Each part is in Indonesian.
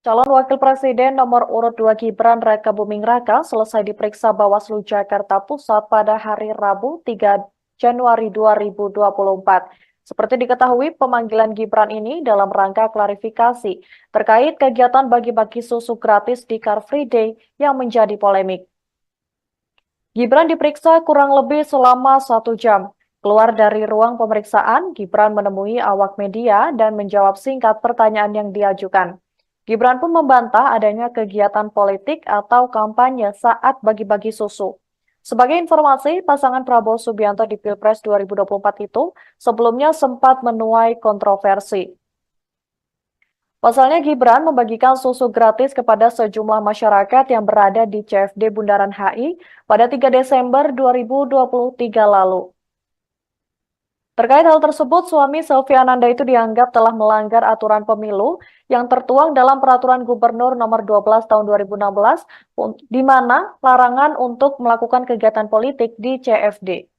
Calon Wakil Presiden nomor urut 2 Gibran Raka Buming Raka selesai diperiksa Bawaslu Jakarta Pusat pada hari Rabu 3 Januari 2024. Seperti diketahui, pemanggilan Gibran ini dalam rangka klarifikasi terkait kegiatan bagi-bagi susu gratis di Car Free Day yang menjadi polemik. Gibran diperiksa kurang lebih selama 1 jam. Keluar dari ruang pemeriksaan, Gibran menemui awak media dan menjawab singkat pertanyaan yang diajukan. Gibran pun membantah adanya kegiatan politik atau kampanye saat bagi-bagi susu. Sebagai informasi, pasangan Prabowo Subianto di Pilpres 2024 itu sebelumnya sempat menuai kontroversi. Pasalnya Gibran membagikan susu gratis kepada sejumlah masyarakat yang berada di CFD Bundaran HI pada 3 Desember 2023 lalu. Terkait hal tersebut, suami Selvi Ananda itu dianggap telah melanggar aturan pemilu yang tertuang dalam Peraturan Gubernur Nomor 12 Tahun 2016, di mana larangan untuk melakukan kegiatan politik di CFD.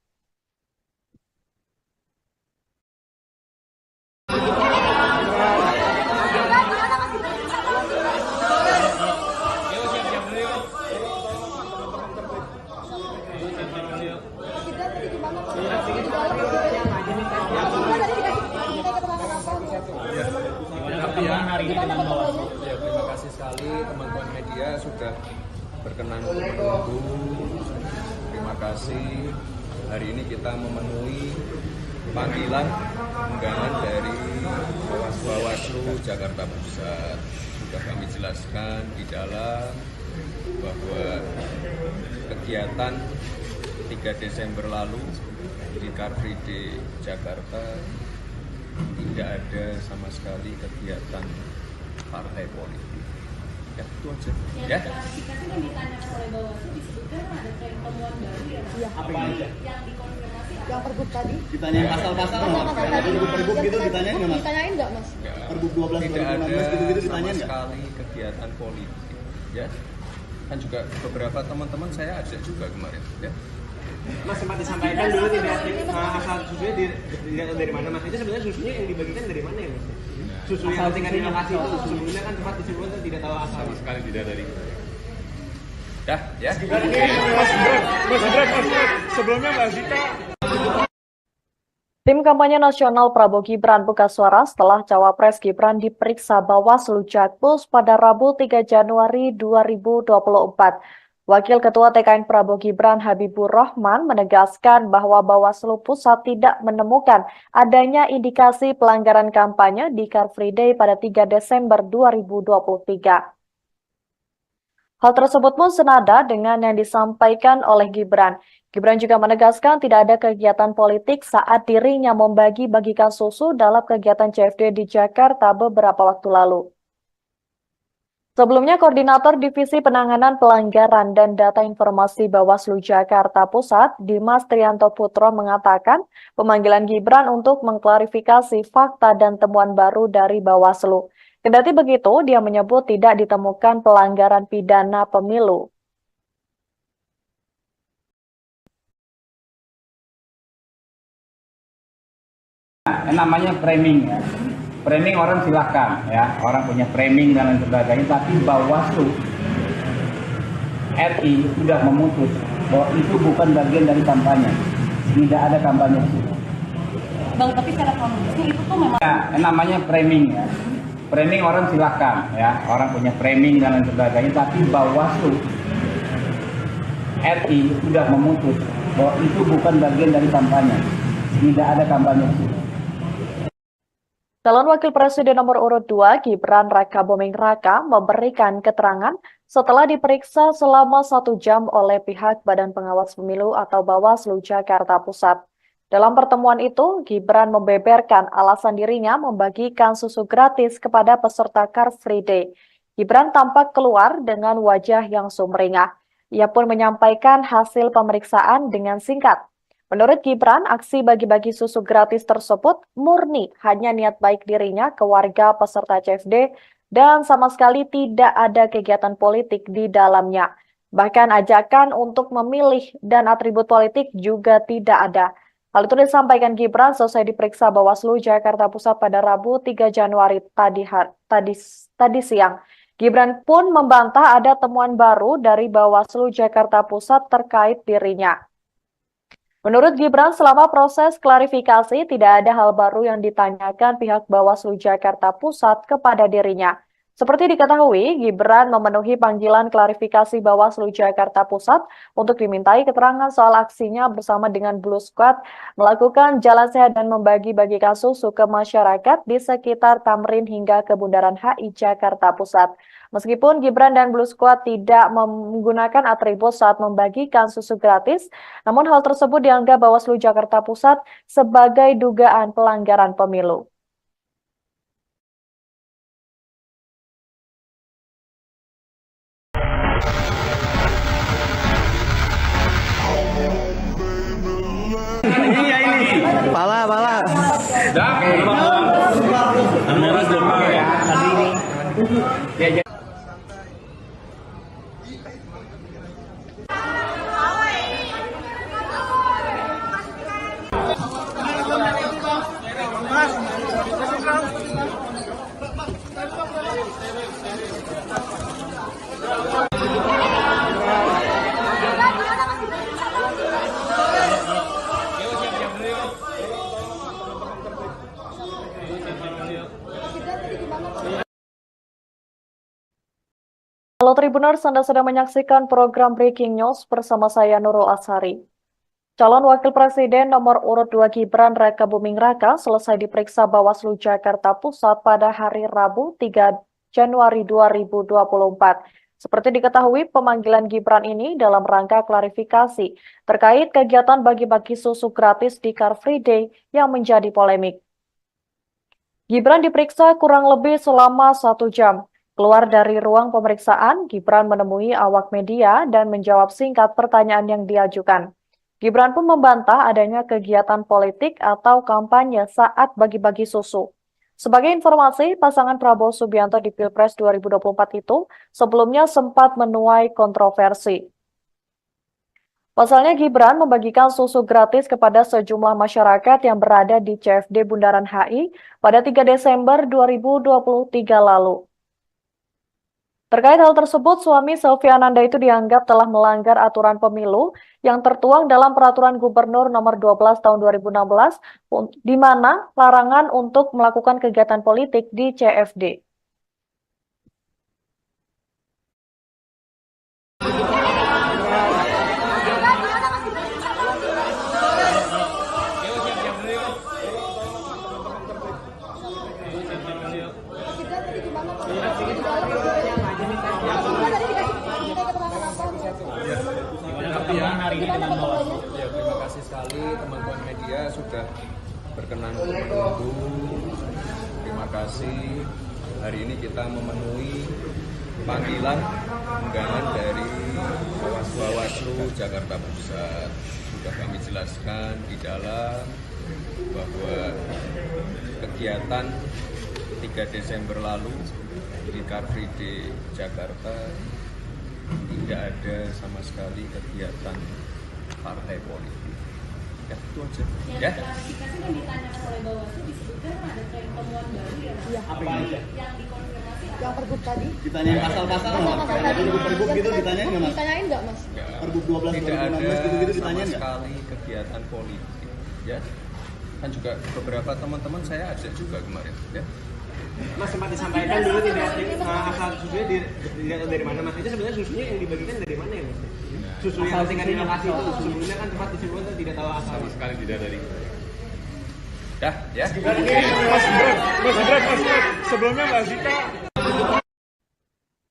Hari ini dengan Bawaslu. Ya, terima kasih sekali teman-teman media sudah berkenan untuk menunggu. Terima kasih. Hari ini kita memenuhi panggilan undangan dari Bawaslu Jakarta Pusat. Sudah kami jelaskan di dalam bahwa kegiatan 3 Desember lalu di Car Free Day Jakarta tidak ada sama sekali kegiatan partai politik. Ya, itu aja. Ya. Klarifikasi yang ditanyakan oleh Bawaslu disebutkan ada tren temuan baru ya. Apa aja? Yang dikonfirmasi Yang pergub tadi? Ditanyain pasal-pasal nggak? Pasal-pasal tadi. Pergub gitu ditanyain nggak, Mas? Ditanyain nggak, Mas? Ya. Pergub 12 Tidak 2016 ada gitu-gitu sama ditanyain nggak? sekali kegiatan politik. Ya. Kan juga beberapa teman-teman saya ajak juga kemarin. Ya. Mas sempat disampaikan dulu tidak asal susunya dilihat dari mana, Mas? Itu sebenarnya susunya yang dibagikan dari mana ya, Mas? Susu yang tingkat di lokasi itu sebelumnya kan sempat disebutkan tidak tahu asal. Sama sekali tidak dari. Dah, ya. Sebelumnya Mbak Zita. Tim kampanye nasional Prabowo Gibran buka suara setelah Cawapres Gibran diperiksa Bawaslu Jakpus pada Rabu 3 Januari 2024. Wakil Ketua TKN Prabowo Gibran Habibur Rahman menegaskan bahwa Bawaslu Pusat tidak menemukan adanya indikasi pelanggaran kampanye di Car Free Day pada 3 Desember 2023. Hal tersebut pun senada dengan yang disampaikan oleh Gibran. Gibran juga menegaskan tidak ada kegiatan politik saat dirinya membagi-bagikan susu dalam kegiatan CFD di Jakarta beberapa waktu lalu. Sebelumnya, Koordinator Divisi Penanganan Pelanggaran dan Data Informasi Bawaslu Jakarta Pusat, Dimas Trianto Putro mengatakan pemanggilan Gibran untuk mengklarifikasi fakta dan temuan baru dari Bawaslu. Kendati begitu, dia menyebut tidak ditemukan pelanggaran pidana pemilu. Namanya framing ya. Framing orang silahkan ya, orang punya framing dan lain sebagainya, tapi Bawaslu RI sudah memutus bahwa itu bukan bagian dari kampanye, tidak ada kampanye. Bang, tapi secara kronologisnya itu tuh memang Ya, namanya framing ya. Framing orang silahkan ya, orang punya framing dan lain sebagainya, tapi Bawaslu RI sudah memutus bahwa itu bukan bagian dari kampanye, tidak ada kampanye. Calon Wakil Presiden nomor urut 2 Gibran Raka Buming Raka memberikan keterangan setelah diperiksa selama 1 jam oleh pihak Badan Pengawas Pemilu atau Bawaslu Jakarta Pusat. Dalam pertemuan itu, Gibran membeberkan alasan dirinya membagikan susu gratis kepada peserta Car Free Day. Gibran tampak keluar dengan wajah yang sumringah. Ia pun menyampaikan hasil pemeriksaan dengan singkat. Menurut Gibran, aksi bagi-bagi susu gratis tersebut murni hanya niat baik dirinya ke warga peserta CFD dan sama sekali tidak ada kegiatan politik di dalamnya. Bahkan ajakan untuk memilih dan atribut politik juga tidak ada. Hal itu disampaikan Gibran selesai diperiksa Bawaslu Jakarta Pusat pada Rabu 3 Januari tadi siang. Gibran pun membantah ada temuan baru dari Bawaslu Jakarta Pusat terkait dirinya. Menurut Gibran, selama proses klarifikasi tidak ada hal baru yang ditanyakan pihak Bawaslu Jakarta Pusat kepada dirinya. Seperti diketahui, Gibran memenuhi panggilan klarifikasi Bawaslu Jakarta Pusat untuk dimintai keterangan soal aksinya bersama dengan Blue Squad melakukan jalan sehat dan membagi-bagikan susu ke masyarakat di sekitar Tamrin hingga ke Bundaran HI Jakarta Pusat. Meskipun Gibran dan Blue Squad tidak menggunakan atribut saat membagikan susu gratis, namun hal tersebut dianggap Bawaslu Jakarta Pusat sebagai dugaan pelanggaran pemilu. Pala. Halo Tribuners, Anda sedang menyaksikan program Breaking News bersama saya Nurul Ashari. Calon Wakil Presiden nomor urut 2 Gibran Raka Buming Raka selesai diperiksa Bawaslu Jakarta Pusat pada hari Rabu 3 Januari 2024. Seperti diketahui, pemanggilan Gibran ini dalam rangka klarifikasi terkait kegiatan bagi-bagi susu gratis di Car Free Day yang menjadi polemik. Gibran diperiksa kurang lebih selama 1 jam. Keluar dari ruang pemeriksaan, Gibran menemui awak media dan menjawab singkat pertanyaan yang diajukan. Gibran pun membantah adanya kegiatan politik atau kampanye saat bagi-bagi susu. Sebagai informasi, pasangan Prabowo Subianto di Pilpres 2024 itu sebelumnya sempat menuai kontroversi. Pasalnya Gibran membagikan susu gratis kepada sejumlah masyarakat yang berada di CFD Bundaran HI pada 3 Desember 2023 lalu. Terkait hal tersebut, suami Selvi Ananda itu dianggap telah melanggar aturan pemilu yang tertuang dalam Peraturan Gubernur Nomor 12 Tahun 2016, di mana larangan untuk melakukan kegiatan politik di CFD. Terima kasih sekali teman-teman media sudah berkenan untuk menunggu. Terima kasih. Hari ini kita memenuhi panggilan undangan dari Bawaslu Jakarta Pusat. Sudah kami jelaskan di dalam bahwa kegiatan 3 Desember lalu di Car Free Day Jakarta tidak ada sama sekali kegiatan partai politik. Ya, itu aja. Ya. Klarifikasi yang ditanyakan oleh Bawaslu disebutkan ada tren temuan baru ya. Iya. Apa aja? Yang dikonfirmasi Yang pergub tadi? Ditanyain pasal-pasal nggak, Mas? tadi. Pergub gitu ditanyain nggak, Mas? Ditanyain nggak, Mas? Enggak. Pergub 12 Tidak ada 2016 gitu-gitu sama ditanyain nggak? sekali kegiatan politik. Ya. Kan juga beberapa teman-teman saya ajak juga kemarin. Ya. Mas sempat disampaikan dulu tidak asal susunya dari mana, Mas? Itu sebenarnya susunya yang dibagikan dari mana ya, Mas? Susu yang ketika di lokasi itu sebelumnya kan sempat disebutkan tidak tahu asal. Sekali tidak dari. Dah, ya. Sebelumnya Mbak Zita.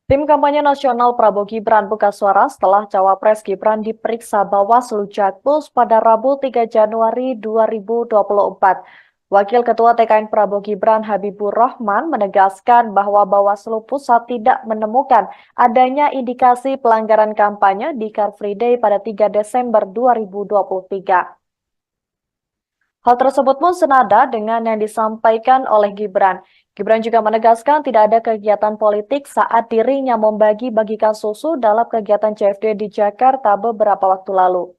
Tim kampanye nasional Prabowo Gibran buka suara setelah Cawapres Gibran diperiksa Bawaslu Jakpus pada Rabu 3 Januari 2024. Wakil Ketua TKN Prabowo Gibran Habibur Rahman menegaskan bahwa Bawaslu Pusat tidak menemukan adanya indikasi pelanggaran kampanye di Car Free Day pada 3 Desember 2023. Hal tersebut pun senada dengan yang disampaikan oleh Gibran. Gibran juga menegaskan tidak ada kegiatan politik saat dirinya membagi-bagikan susu dalam kegiatan CFD di Jakarta beberapa waktu lalu.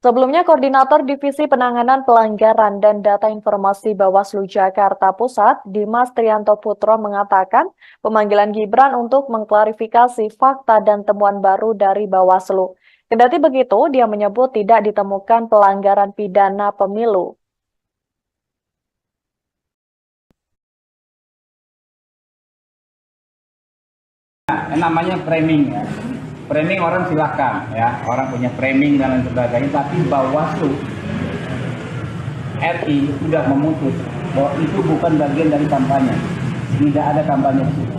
Sebelumnya, Koordinator Divisi Penanganan Pelanggaran dan Data Informasi Bawaslu Jakarta Pusat, Dimas Trianto Putro mengatakan pemanggilan Gibran untuk mengklarifikasi fakta dan temuan baru dari Bawaslu. Kendati begitu, dia menyebut tidak ditemukan pelanggaran pidana pemilu. Namanya framing ya. Framing orang silahkan ya, orang punya framing dan lain sebagainya, tapi Bawaslu RI sudah memutus bahwa itu bukan bagian dari kampanye, tidak ada kampanye di situ.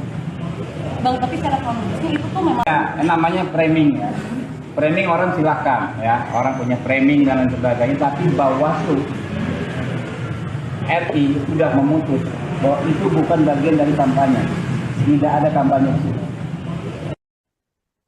Bang, tapi secara kronologisnya itu tuh memang Ya, namanya framing ya. Framing orang silahkan ya, orang punya framing dan lain sebagainya, tapi Bawaslu RI sudah memutus bahwa itu bukan bagian dari kampanye, tidak ada kampanye di situ.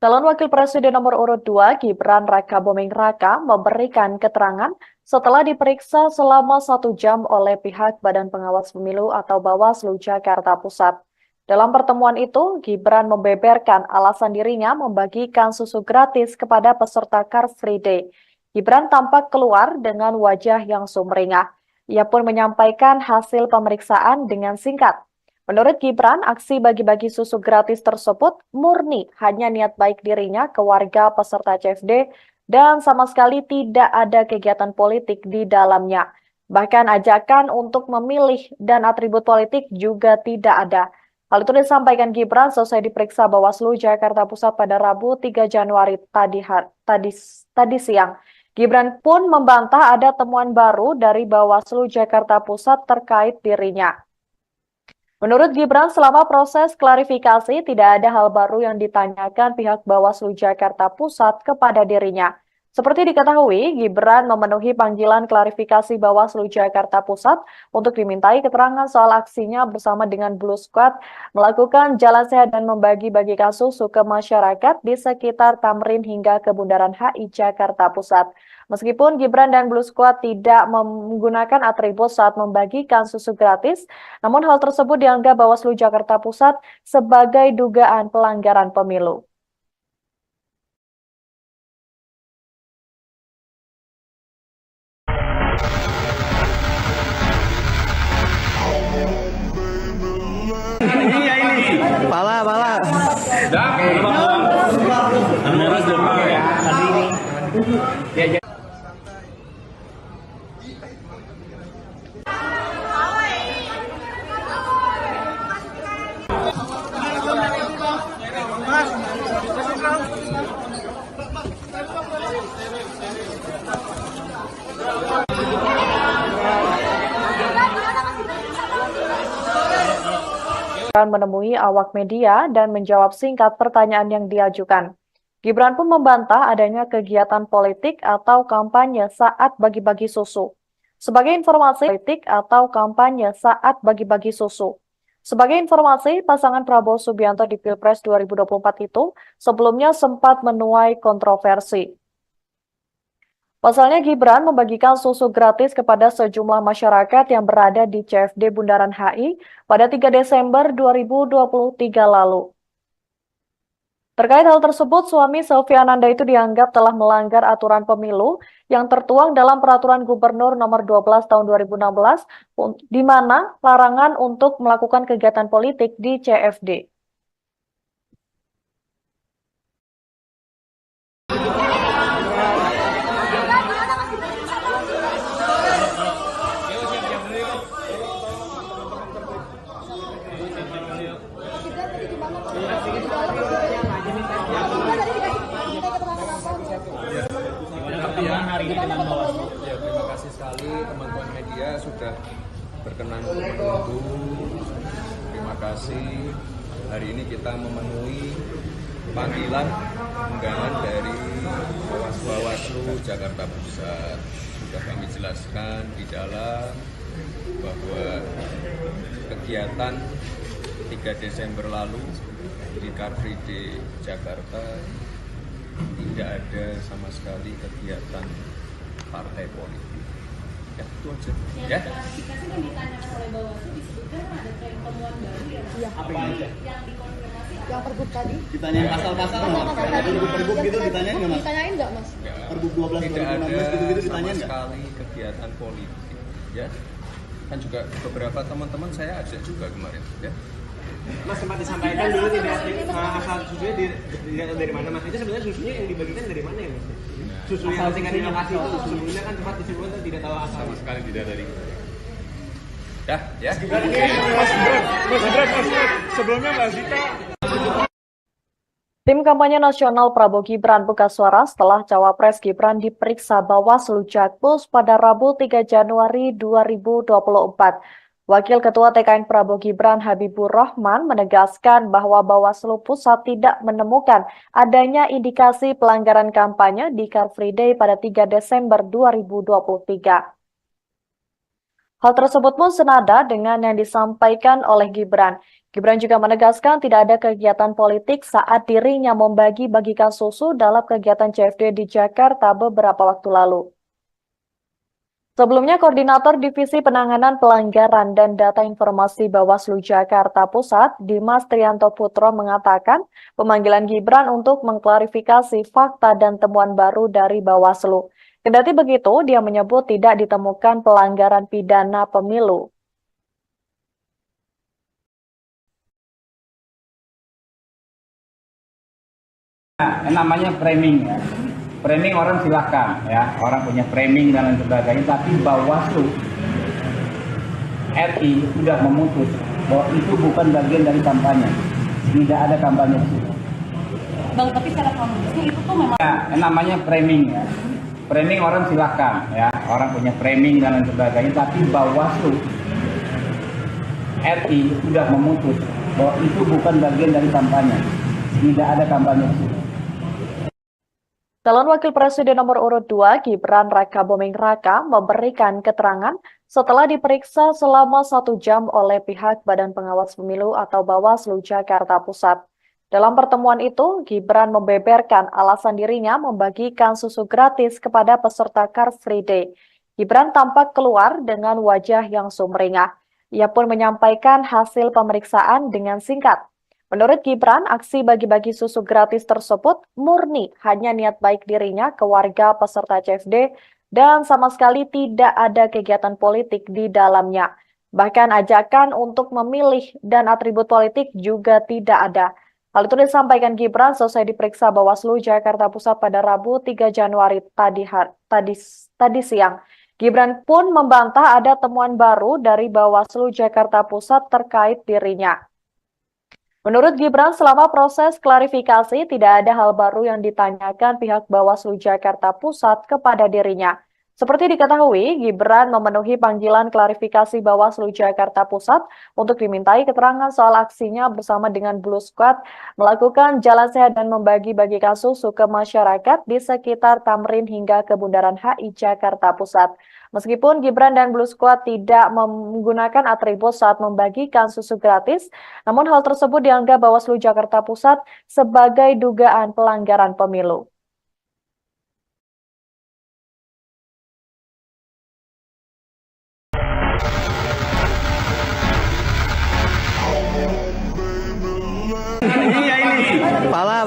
Calon Wakil Presiden nomor urut 2 Gibran Raka Buming Raka memberikan keterangan setelah diperiksa selama 1 jam oleh pihak Badan Pengawas Pemilu atau Bawaslu Jakarta Pusat. Dalam pertemuan itu, Gibran membeberkan alasan dirinya membagikan susu gratis kepada peserta Car Free Day. Gibran tampak keluar dengan wajah yang sumringah. Ia pun menyampaikan hasil pemeriksaan dengan singkat. Menurut Gibran, aksi bagi-bagi susu gratis tersebut murni hanya niat baik dirinya ke warga peserta CFD dan sama sekali tidak ada kegiatan politik di dalamnya. Bahkan ajakan untuk memilih dan atribut politik juga tidak ada. Hal itu disampaikan Gibran selesai diperiksa Bawaslu Jakarta Pusat pada Rabu 3 Januari tadi siang. Gibran pun membantah ada temuan baru dari Bawaslu Jakarta Pusat terkait dirinya. Menurut Gibran, selama proses klarifikasi tidak ada hal baru yang ditanyakan pihak Bawaslu Jakarta Pusat kepada dirinya. Seperti diketahui, Gibran memenuhi panggilan klarifikasi Bawaslu Jakarta Pusat untuk dimintai keterangan soal aksinya bersama dengan Blue Squad melakukan jalan sehat dan membagi-bagikan susu ke masyarakat di sekitar Tamrin hingga ke Bundaran HI Jakarta Pusat. Meskipun Gibran dan Blue Squad tidak menggunakan atribut saat membagikan susu gratis, namun hal tersebut dianggap Bawaslu Jakarta Pusat sebagai dugaan pelanggaran pemilu. Pala. Menemui awak media dan menjawab singkat pertanyaan yang diajukan. Gibran pun membantah adanya kegiatan politik atau kampanye saat bagi-bagi susu. Sebagai informasi, pasangan Prabowo Subianto di Pilpres 2024 itu sebelumnya sempat menuai kontroversi. Pasalnya Gibran membagikan susu gratis kepada sejumlah masyarakat yang berada di CFD Bundaran HI pada 3 Desember 2023 lalu. Terkait hal tersebut, suami Selvi Ananda itu dianggap telah melanggar aturan pemilu yang tertuang dalam Peraturan Gubernur Nomor 12 Tahun 2016, di mana larangan untuk melakukan kegiatan politik di CFD. Ya, terima kasih sekali teman-teman media sudah berkenan untuk menunggu. Terima kasih. Hari ini kita memenuhi panggilan undangan dari Bawaslu Jakarta Pusat. Sudah kami jelaskan di dalam bahwa kegiatan 3 Desember lalu di Car Free Day Jakarta tidak ada sama sekali kegiatan partai politik. Ya, itu aja. Ya. klarifikasi kan ditanya oleh Bawaslu disebutkan ada tren temuan baru ya. Apa yang dikonfirmasi Yang Pergub tadi? Ditanyain pasal-pasal nggak? Pasal-pasal Kayak tadi. Pergub gitu ditanyain nggak mas? Ditanyain nggak mas? Pergub 12 Tidak 2016 ada gitu-gitu sama ditanyain nggak? sekali kegiatan politik, ya. Kan juga beberapa teman-teman saya ajak juga kemarin, ya. Mas sempat disampaikan dulu tidak asal susunya dilihat dari mana mas? Itu sebenarnya susunya yang dibagikan dari mana ya mas? Susu yang tinggal di lokasi itu sebelumnya kan sempat disebutkan tidak tahu asal. Sama sekali tidak dari. Ya, ya. Sebelumnya Mbak Zita. Tim kampanye nasional Prabowo Gibran buka suara setelah Cawapres Gibran diperiksa Bawaslu Jakpus pada Rabu 3 Januari 2024. Wakil Ketua TKN Prabowo Gibran Habibur Rahman menegaskan bahwa Bawaslu Pusat tidak menemukan adanya indikasi pelanggaran kampanye di Car Free Day pada 3 Desember 2023. Hal tersebut pun senada dengan yang disampaikan oleh Gibran. Gibran juga menegaskan tidak ada kegiatan politik saat dirinya membagi-bagikan susu dalam kegiatan CFD di Jakarta beberapa waktu lalu. Sebelumnya, Koordinator Divisi Penanganan Pelanggaran dan Data Informasi Bawaslu Jakarta Pusat, Dimas Trianto Putro mengatakan pemanggilan Gibran untuk mengklarifikasi fakta dan temuan baru dari Bawaslu. Kendati begitu, dia menyebut tidak ditemukan pelanggaran pidana pemilu. Nah, namanya framing ya. Framing orang silahkan ya, orang punya framing dan lain sebagainya, tapi Bawaslu RI sudah memutus bahwa itu bukan bagian dari kampanye. Tidak ada kampanye di situ. Bang, tapi secara kronologisnya itu tuh memang Ya, namanya framing ya. Framing orang silahkan ya, orang punya framing dan lain sebagainya, tapi Bawaslu RI sudah memutus bahwa itu bukan bagian dari kampanye. Tidak ada kampanye di situ. Calon Wakil Presiden nomor urut 2 Gibran Raka Buming Raka memberikan keterangan setelah diperiksa selama 1 jam oleh pihak Badan Pengawas Pemilu atau Bawaslu Jakarta Pusat. Dalam pertemuan itu, Gibran membeberkan alasan dirinya membagikan susu gratis kepada peserta Car Free Day. Gibran tampak keluar dengan wajah yang sumringah. Ia pun menyampaikan hasil pemeriksaan dengan singkat. Menurut Gibran, aksi bagi-bagi susu gratis tersebut murni hanya niat baik dirinya ke warga peserta CFD dan sama sekali tidak ada kegiatan politik di dalamnya. Bahkan ajakan untuk memilih dan atribut politik juga tidak ada. Hal itu disampaikan Gibran selesai diperiksa Bawaslu Jakarta Pusat pada Rabu 3 Januari tadi siang. Gibran pun membantah ada temuan baru dari Bawaslu Jakarta Pusat terkait dirinya. Menurut Gibran, selama proses klarifikasi tidak ada hal baru yang ditanyakan pihak Bawaslu Jakarta Pusat kepada dirinya. Seperti diketahui, Gibran memenuhi panggilan klarifikasi Bawaslu Jakarta Pusat untuk dimintai keterangan soal aksinya bersama dengan Blue Squad melakukan jalan sehat dan membagi-bagikan susu ke masyarakat di sekitar Tamrin hingga ke Bundaran HI Jakarta Pusat. Meskipun Gibran dan Blue Squad tidak menggunakan atribut saat membagikan susu gratis, namun hal tersebut dianggap Bawaslu Jakarta Pusat sebagai dugaan pelanggaran pemilu. Pala.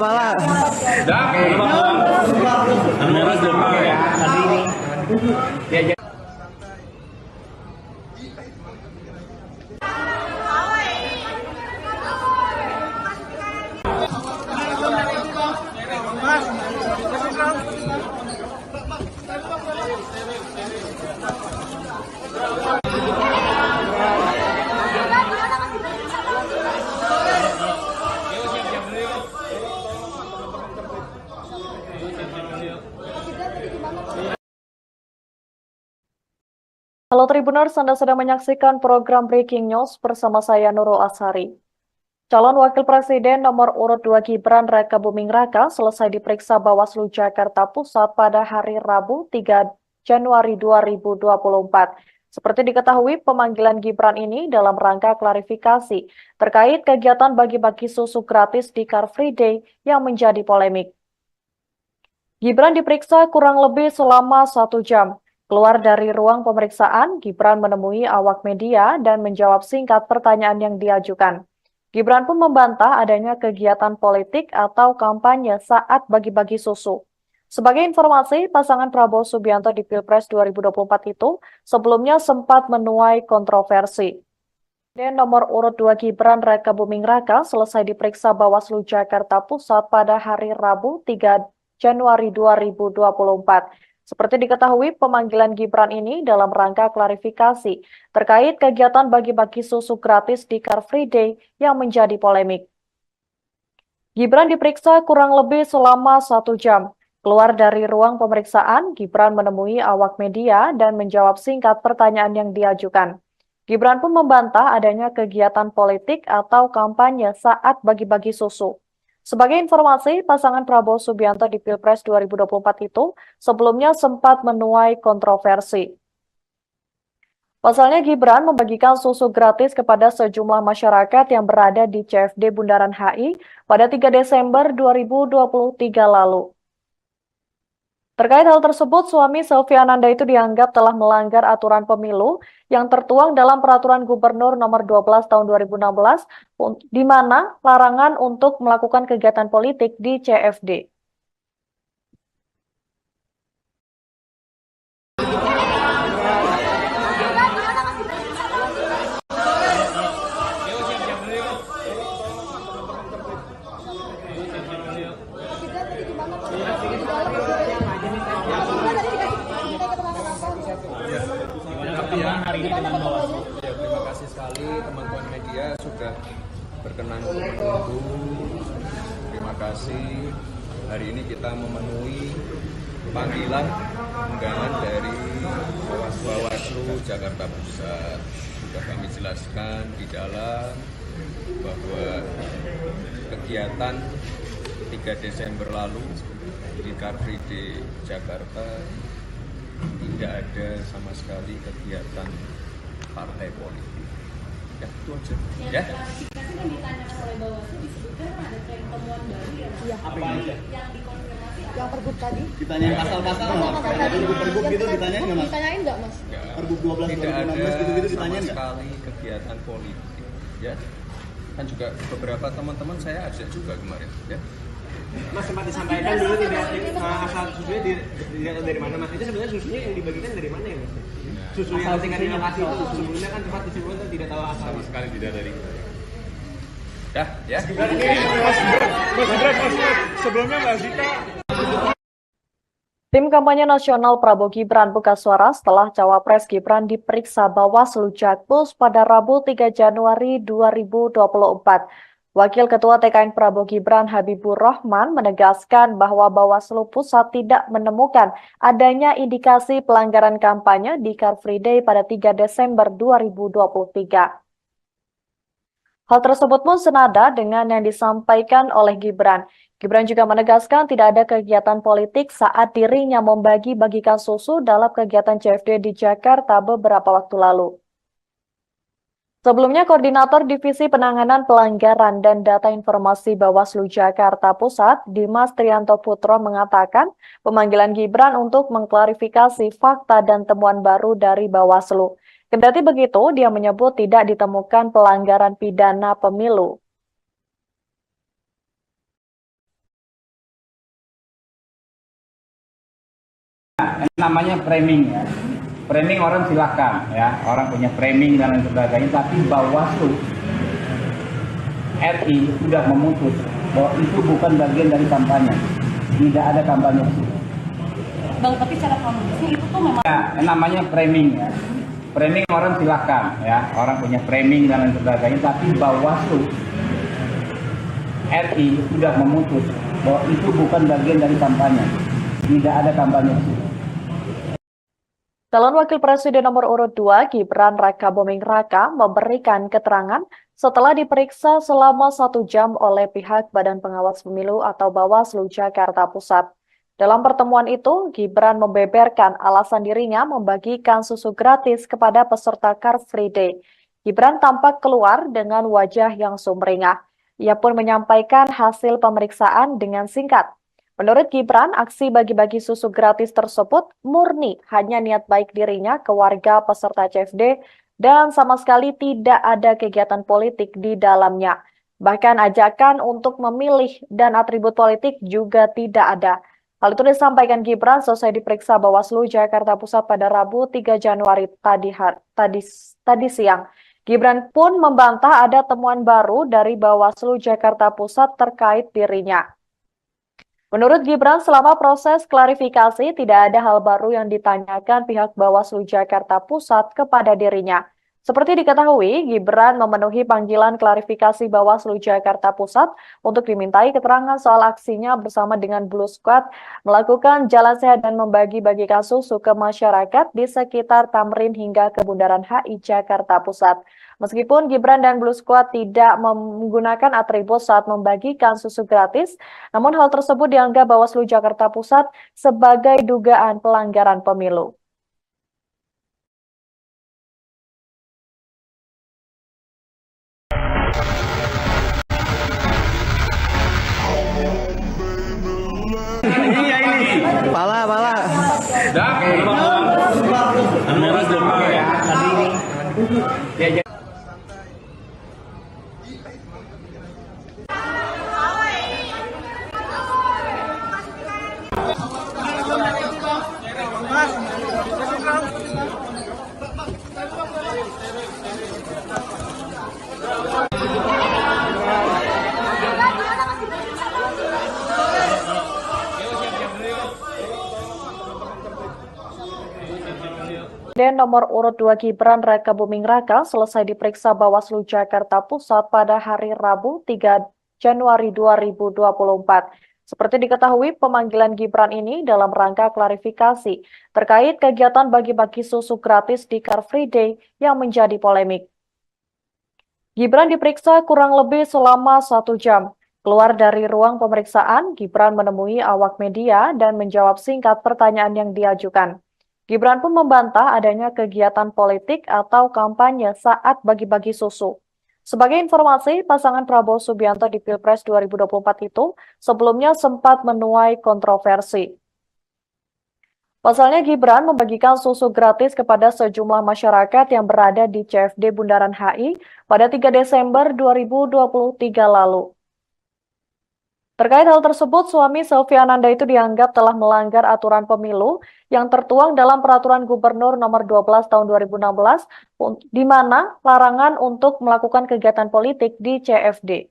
Halo Tribuners, Anda sedang menyaksikan program Breaking News bersama saya Nurul Ashari. Calon Wakil Presiden nomor urut 2 Gibran Raka Buming Raka selesai diperiksa Bawaslu Jakarta Pusat pada hari Rabu 3 Januari 2024. Seperti diketahui, pemanggilan Gibran ini dalam rangka klarifikasi terkait kegiatan bagi-bagi susu gratis di Car Free Day yang menjadi polemik. Gibran diperiksa kurang lebih selama 1 jam. Keluar dari ruang pemeriksaan, Gibran menemui awak media dan menjawab singkat pertanyaan yang diajukan. Gibran pun membantah adanya kegiatan politik atau kampanye saat bagi-bagi susu. Sebagai informasi, pasangan Prabowo Subianto di Pilpres 2024 itu sebelumnya sempat menuai kontroversi. Dan nomor urut 2 Gibran Rakabuming Raka selesai diperiksa Bawaslu Jakarta Pusat pada hari Rabu 3 Januari 2024. Seperti diketahui, pemanggilan Gibran ini dalam rangka klarifikasi terkait kegiatan bagi-bagi susu gratis di Car Free Day yang menjadi polemik. Gibran diperiksa kurang lebih selama 1 jam. Keluar dari ruang pemeriksaan, Gibran menemui awak media dan menjawab singkat pertanyaan yang diajukan. Gibran pun membantah adanya kegiatan politik atau kampanye saat bagi-bagi susu. Sebagai informasi, pasangan Prabowo Subianto di Pilpres 2024 itu sebelumnya sempat menuai kontroversi. Pasalnya Gibran membagikan susu gratis kepada sejumlah masyarakat yang berada di CFD Bundaran HI pada 3 Desember 2023 lalu. Terkait hal tersebut, suami Selvi Ananda itu dianggap telah melanggar aturan pemilu yang tertuang dalam Peraturan Gubernur Nomor 12 Tahun 2016, di mana larangan untuk melakukan kegiatan politik di CFD. Terima kasih sekali teman-teman media sudah berkenan untuk menunggu. Terima kasih. Hari ini kita memenuhi panggilan undangan dari Bawaslu Jakarta Pusat. Sudah kami jelaskan di dalam bahwa kegiatan 3 Desember lalu di Car Free Day Jakarta tidak ada sama sekali kegiatan partai politik. Ya, itu aja. Ya. Klarifikasi yang ditanya oleh Bawaslu disebutkan ada tren temuan baru ya, Mas? Apa yang Yang dikonfirmasi Yang pergub tadi? ditanyain pasal-pasal nggak? Pergub gitu ditanyain nggak mas? Ditanyain nggak, Mas? Pergub 12 Tidak ada 2016 gitu sama ditanyain nggak? sekali kegiatan politik. Ya. Kan juga beberapa teman-teman saya ajak juga kemarin. Ya. Mas sempat disampaikan dulu tidak asal susunya dari mana Mas? Itu sebenarnya susunya yang dibagikan dari mana ya Mas? Susu yang ketika di lokasi itu sebelumnya kan sempat disebutkan tidak tahu asal. Sama sekali tidak dari. Ya. Sebelumnya Mbak Zita. Tim kampanye nasional Prabowo Gibran buka suara setelah Cawapres Gibran diperiksa Bawaslu Jakpus pada Rabu 3 Januari 2024. Wakil Ketua TKN Prabowo Gibran Habibur Rahman menegaskan bahwa Bawaslu Pusat tidak menemukan adanya indikasi pelanggaran kampanye di Car Free Day pada 3 Desember 2023. Hal tersebut pun senada dengan yang disampaikan oleh Gibran. Gibran juga menegaskan tidak ada kegiatan politik saat dirinya membagi-bagikan susu dalam kegiatan CFD di Jakarta beberapa waktu lalu. Sebelumnya, Koordinator Divisi Penanganan Pelanggaran dan Data Informasi Bawaslu Jakarta Pusat, Dimas Trianto Putro mengatakan pemanggilan Gibran untuk mengklarifikasi fakta dan temuan baru dari Bawaslu. Kendati begitu, dia menyebut tidak ditemukan pelanggaran pidana pemilu. Namanya framing ya. Framing orang silahkan ya, orang punya framing dan lain sebagainya, tapi Bawaslu RI sudah memutus bahwa itu bukan bagian dari kampanye, tidak ada kampanye. Bang, tapi secara kronologisnya itu tuh memang Namanya framing ya, framing orang silahkan ya, orang punya framing dan lain sebagainya, tapi Bawaslu RI sudah memutus bahwa itu bukan bagian dari kampanye, tidak ada kampanye. Calon Wakil Presiden nomor urut 2 Gibran Rakabuming Raka memberikan keterangan setelah diperiksa selama 1 jam oleh pihak Badan Pengawas Pemilu atau Bawaslu Jakarta Pusat. Dalam pertemuan itu, Gibran membeberkan alasan dirinya membagikan susu gratis kepada peserta Car Free Day. Gibran tampak keluar dengan wajah yang sumringah. Ia pun menyampaikan hasil pemeriksaan dengan singkat. Menurut Gibran, aksi bagi-bagi susu gratis tersebut murni hanya niat baik dirinya ke warga peserta CFD dan sama sekali tidak ada kegiatan politik di dalamnya. Bahkan ajakan untuk memilih dan atribut politik juga tidak ada. Hal itu disampaikan Gibran selesai diperiksa Bawaslu Jakarta Pusat pada Rabu 3 Januari tadi siang. Gibran pun membantah ada temuan baru dari Bawaslu Jakarta Pusat terkait dirinya. Menurut Gibran, selama proses klarifikasi tidak ada hal baru yang ditanyakan pihak Bawaslu Jakarta Pusat kepada dirinya. Seperti diketahui, Gibran memenuhi panggilan klarifikasi Bawaslu Jakarta Pusat untuk dimintai keterangan soal aksinya bersama dengan Blue Squad melakukan jalan sehat dan membagi-bagikan susu ke masyarakat di sekitar Tamrin hingga ke Bundaran HI Jakarta Pusat. Meskipun Gibran dan Blue Squad tidak menggunakan atribut saat membagikan susu gratis, namun hal tersebut dianggap Bawaslu Jakarta Pusat sebagai dugaan pelanggaran pemilu. Pala. Dan nomor urut 2 Gibran Raka Buming Raka selesai diperiksa Bawaslu Jakarta Pusat pada hari Rabu 3 Januari 2024. Seperti diketahui, pemanggilan Gibran ini dalam rangka klarifikasi terkait kegiatan bagi-bagi susu gratis di Car Free Day yang menjadi polemik. Gibran diperiksa kurang lebih selama 1 jam. Keluar dari ruang pemeriksaan, Gibran menemui awak media dan menjawab singkat pertanyaan yang diajukan. Gibran pun membantah adanya kegiatan politik atau kampanye saat bagi-bagi susu. Sebagai informasi, pasangan Prabowo Subianto di Pilpres 2024 itu sebelumnya sempat menuai kontroversi. Pasalnya Gibran membagikan susu gratis kepada sejumlah masyarakat yang berada di CFD Bundaran HI pada 3 Desember 2023 lalu. Terkait hal tersebut, suami Selvi Ananda itu dianggap telah melanggar aturan pemilu yang tertuang dalam Peraturan Gubernur Nomor 12 Tahun 2016, di mana larangan untuk melakukan kegiatan politik di CFD.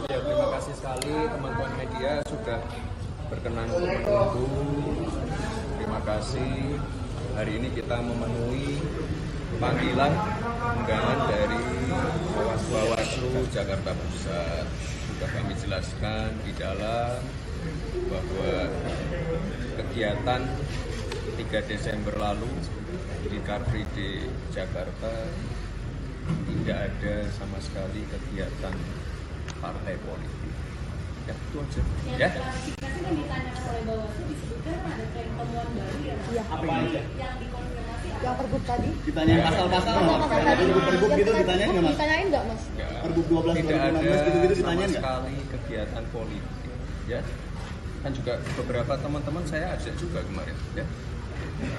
Ya, terima kasih sekali teman-teman media sudah berkenan untuk menunggu. Terima kasih. Hari ini kita memenuhi panggilan undangan dari Bawaslu Jakarta Pusat. Sudah kami jelaskan di dalam bahwa kegiatan 3 Desember lalu di Car Free Day Jakarta tidak ada sama sekali kegiatan partai politik. Ya, itu aja. Ya. Klarifikasi kan ditanyakan oleh Bawaslu disebutkan ada tren temuan baru ya. Apa aja? Yang dikonfirmasi Yang pergub tadi? Ditanyain pasal-pasal pergub gitu ditanyain nggak mas? Ditanyain nggak mas? Pergub 12 Tidak ada 2016 gitu sama ditanyain nggak? sekali kegiatan politik. Ya. Kan juga beberapa teman-teman saya ajak juga kemarin. Ya.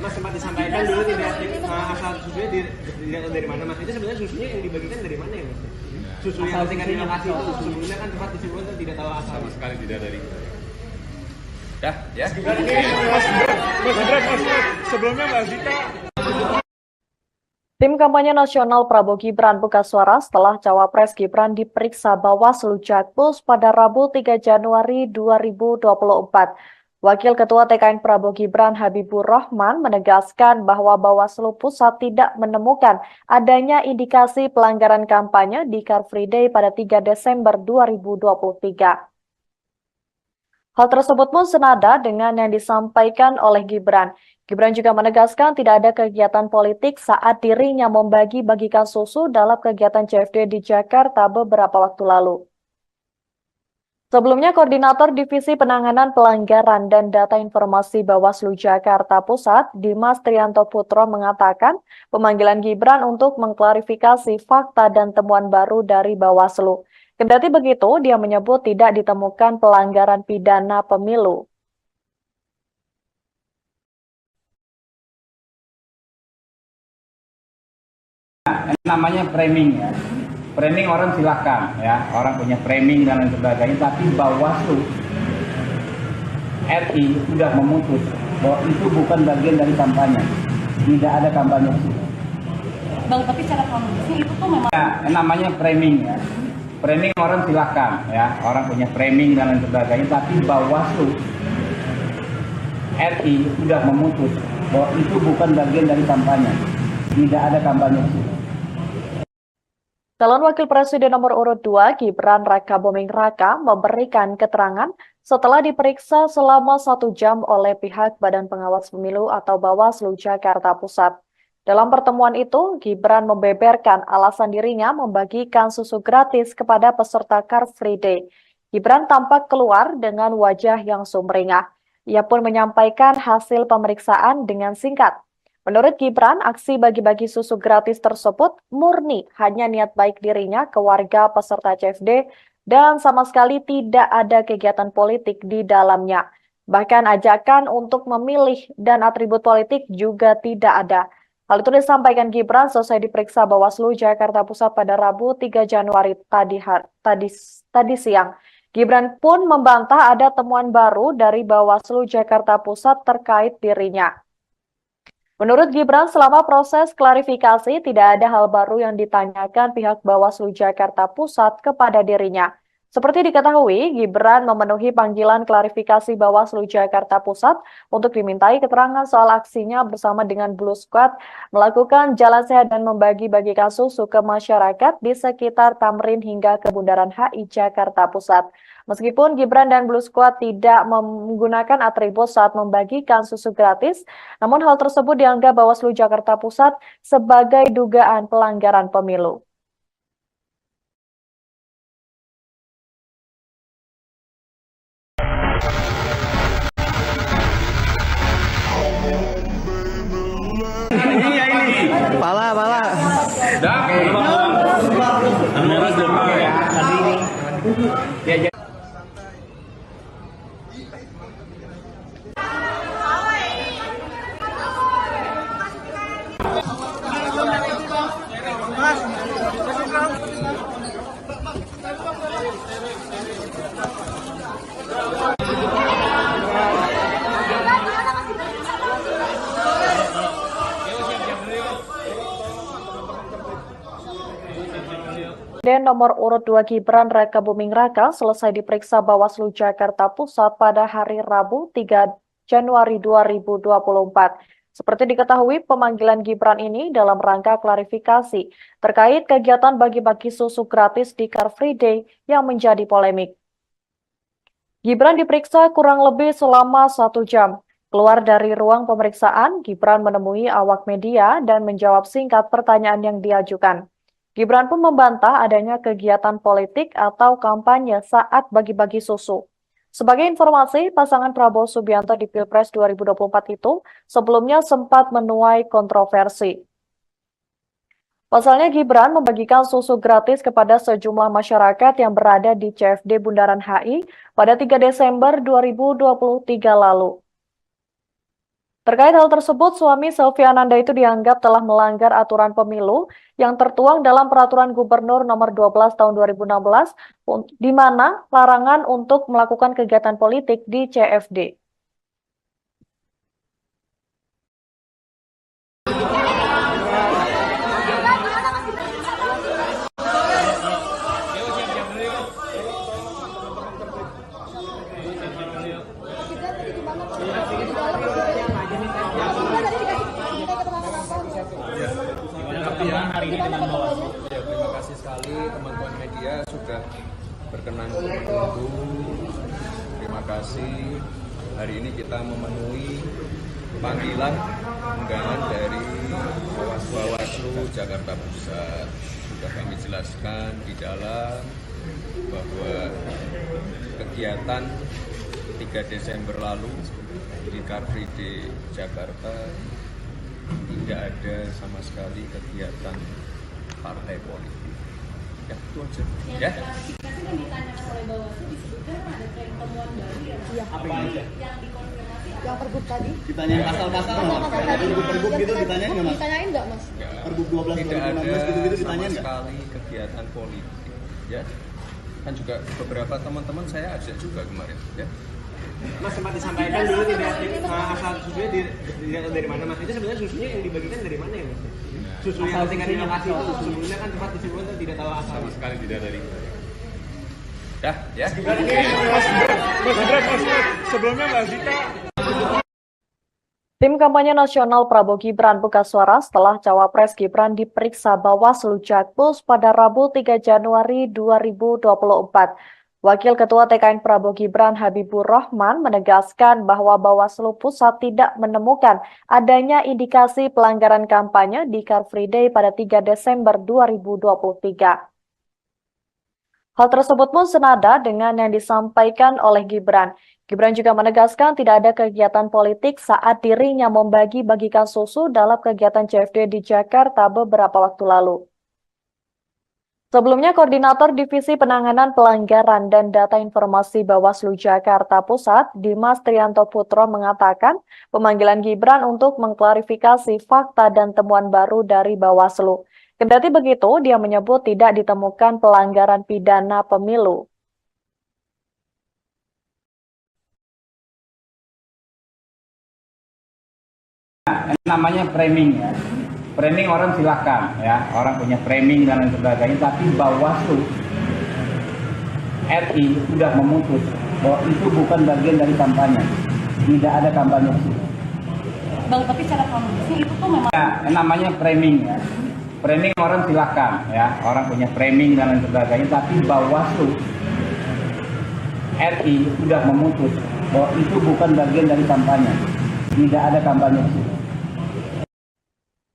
Mas sempat disampaikan dulu tidak asal susunya tidak dari mana mas? Itu sebenarnya susunya yang dibagikan dari mana ya mas? Susu yang ketika di lokasi itu sebelumnya kan tempat disebutkan tidak tahu asal. Sama sekali tidak dari. Dah, ya. Sebelumnya Mbak Zita. Tim kampanye nasional Prabowo Gibran buka suara setelah Cawapres Gibran diperiksa Bawaslu Jakpus pada Rabu 3 Januari 2024. Wakil Ketua TKN Prabowo Gibran Habibur Rahman menegaskan bahwa Bawaslu Pusat tidak menemukan adanya indikasi pelanggaran kampanye di Car Free Day pada 3 Desember 2023. Hal tersebut pun senada dengan yang disampaikan oleh Gibran. Gibran juga menegaskan tidak ada kegiatan politik saat dirinya membagi-bagikan susu dalam kegiatan CFD di Jakarta beberapa waktu lalu. Sebelumnya, Koordinator Divisi Penanganan Pelanggaran dan Data Informasi Bawaslu Jakarta Pusat, Dimas Trianto Putro mengatakan pemanggilan Gibran untuk mengklarifikasi fakta dan temuan baru dari Bawaslu. Kendati begitu, dia menyebut tidak ditemukan pelanggaran pidana pemilu. Namanya framing ya. Framing orang silahkan ya, orang punya framing dan lain sebagainya, tapi Bawaslu RI sudah memutus bahwa itu bukan bagian dari kampanye, tidak ada kampanye. Bang, tapi secara kronologisnya itu tuh memang Namanya framing ya, framing orang silahkan ya, orang punya framing dan lain sebagainya, tapi Bawaslu RI sudah memutus bahwa itu bukan bagian dari kampanye, tidak ada kampanye. Calon Wakil Presiden nomor urut 2 Gibran Rakabuming Raka memberikan keterangan setelah diperiksa selama 1 jam oleh pihak Badan Pengawas Pemilu atau Bawaslu Jakarta Pusat. Dalam pertemuan itu, Gibran membeberkan alasan dirinya membagikan susu gratis kepada peserta Car Free Day. Gibran tampak keluar dengan wajah yang sumringah. Ia pun menyampaikan hasil pemeriksaan dengan singkat. Menurut Gibran, aksi bagi-bagi susu gratis tersebut murni hanya niat baik dirinya ke warga peserta CFD dan sama sekali tidak ada kegiatan politik di dalamnya. Bahkan ajakan untuk memilih dan atribut politik juga tidak ada. Hal itu disampaikan Gibran selesai diperiksa Bawaslu Jakarta Pusat pada Rabu 3 Januari tadi siang. Gibran pun membantah ada temuan baru dari Bawaslu Jakarta Pusat terkait dirinya. Menurut Gibran, selama proses klarifikasi tidak ada hal baru yang ditanyakan pihak Bawaslu Jakarta Pusat kepada dirinya. Seperti diketahui, Gibran memenuhi panggilan klarifikasi Bawaslu Jakarta Pusat untuk dimintai keterangan soal aksinya bersama dengan Blue Squad melakukan jalan sehat dan membagi-bagikan susu ke masyarakat di sekitar Tamrin hingga ke Bundaran HI Jakarta Pusat. Meskipun Gibran dan Blue Squad tidak menggunakan atribut saat membagikan susu gratis, namun hal tersebut dianggap Bawaslu Jakarta Pusat sebagai dugaan pelanggaran pemilu. Pala. Dan nomor urut 2 Gibran Rakabuming Raka selesai diperiksa Bawaslu Jakarta Pusat pada hari Rabu 3 Januari 2024. Seperti diketahui, pemanggilan Gibran ini dalam rangka klarifikasi terkait kegiatan bagi-bagi susu gratis di Car Free Day yang menjadi polemik. Gibran diperiksa kurang lebih selama 1 jam. Keluar dari ruang pemeriksaan, Gibran menemui awak media dan menjawab singkat pertanyaan yang diajukan. Gibran pun membantah adanya kegiatan politik atau kampanye saat bagi-bagi susu. Sebagai informasi, pasangan Prabowo Subianto di Pilpres 2024 itu sebelumnya sempat menuai kontroversi. Pasalnya Gibran membagikan susu gratis kepada sejumlah masyarakat yang berada di CFD Bundaran HI pada 3 Desember 2023 lalu. Terkait hal tersebut, suami Selvi Ananda itu dianggap telah melanggar aturan pemilu yang tertuang dalam Peraturan Gubernur Nomor 12 Tahun 2016, di mana larangan untuk melakukan kegiatan politik di CFD. Terima kasih sekali teman-teman media sudah berkenan untuk menunggu. Terima kasih. Hari ini kita memenuhi panggilan undangan dari Bawaslu Jakarta Pusat. Sudah kami jelaskan di dalam bahwa kegiatan 3 Desember lalu di Car Free Day Jakarta tidak ada sama sekali kegiatan partai politik. Ya, itu aja. Ya. Klarifikasi dan ditanya oleh Bawaslu disebutkan ada tren temuan baru ya Mas? Apa aja? Yang dikonfirmasi Yang pergub tadi? Ditanyain pasal-pasal nggak mas? Pergub gitu ditanyain nggak mas? Ditanyain nggak mas? Ya, Pergub 12 tidak ada 2016 gitu-gitu sama ditanyain nggak? sekali kegiatan politik. Ya. Kan juga beberapa teman-teman saya ajak juga kemarin. Ya. Mas sempat disampaikan dulu tidak asal susunya dari mana mas? Itu sebenarnya susunya yang dibagikan dari mana ya mas? Susu yang ketika di lokasi itu sebelumnya kan tempat distribusi tidak tahu asal. Sama sekali tidak dari. Dah, ya. Sebelumnya Mbak Zita. Tim kampanye nasional Prabowo Gibran buka suara setelah Cawapres Gibran diperiksa Bawaslu Jakpus pada Rabu 3 Januari 2024. Wakil Ketua TKN Prabowo Gibran Habibur Rahman menegaskan bahwa Bawaslu Pusat tidak menemukan adanya indikasi pelanggaran kampanye di Car Free Day pada 3 Desember 2023. Hal tersebut pun senada dengan yang disampaikan oleh Gibran. Gibran juga menegaskan tidak ada kegiatan politik saat dirinya membagi-bagikan susu dalam kegiatan CFD di Jakarta beberapa waktu lalu. Sebelumnya, Koordinator Divisi Penanganan Pelanggaran dan Data Informasi Bawaslu Jakarta Pusat, Dimas Trianto Putro mengatakan pemanggilan Gibran untuk mengklarifikasi fakta dan temuan baru dari Bawaslu. Kendati begitu, dia menyebut tidak ditemukan pelanggaran pidana pemilu. Namanya framing ya. Framing orang silahkan ya, orang punya framing dan lain sebagainya, tapi Bawaslu RI sudah memutus bahwa itu bukan bagian dari kampanye, tidak ada kampanye. Bang, tapi secara kronologisnya itu tuh memang Namanya framing ya, framing orang silahkan ya, orang punya framing dan lain sebagainya, tapi Bawaslu RI sudah memutus bahwa itu bukan bagian dari kampanye, tidak ada kampanye.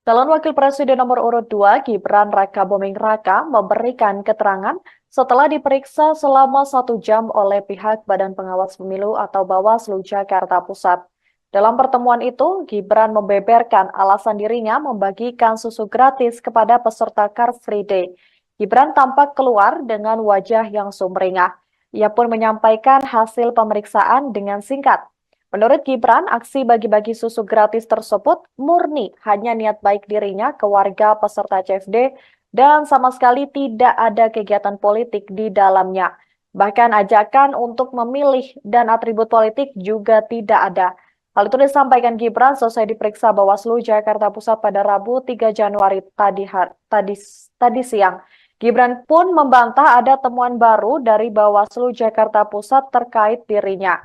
Calon Wakil Presiden nomor urut 2 Gibran Rakabuming Raka memberikan keterangan setelah diperiksa selama 1 jam oleh pihak Badan Pengawas Pemilu atau Bawaslu Jakarta Pusat. Dalam pertemuan itu, Gibran membeberkan alasan dirinya membagikan susu gratis kepada peserta Car Free Day. Gibran tampak keluar dengan wajah yang sumringah. Ia pun menyampaikan hasil pemeriksaan dengan singkat. Menurut Gibran, aksi bagi-bagi susu gratis tersebut murni hanya niat baik dirinya ke warga peserta CFD dan sama sekali tidak ada kegiatan politik di dalamnya. Bahkan ajakan untuk memilih dan atribut politik juga tidak ada. Hal itu disampaikan Gibran selesai diperiksa Bawaslu Jakarta Pusat pada Rabu 3 Januari tadi siang. Gibran pun membantah ada temuan baru dari Bawaslu Jakarta Pusat terkait dirinya.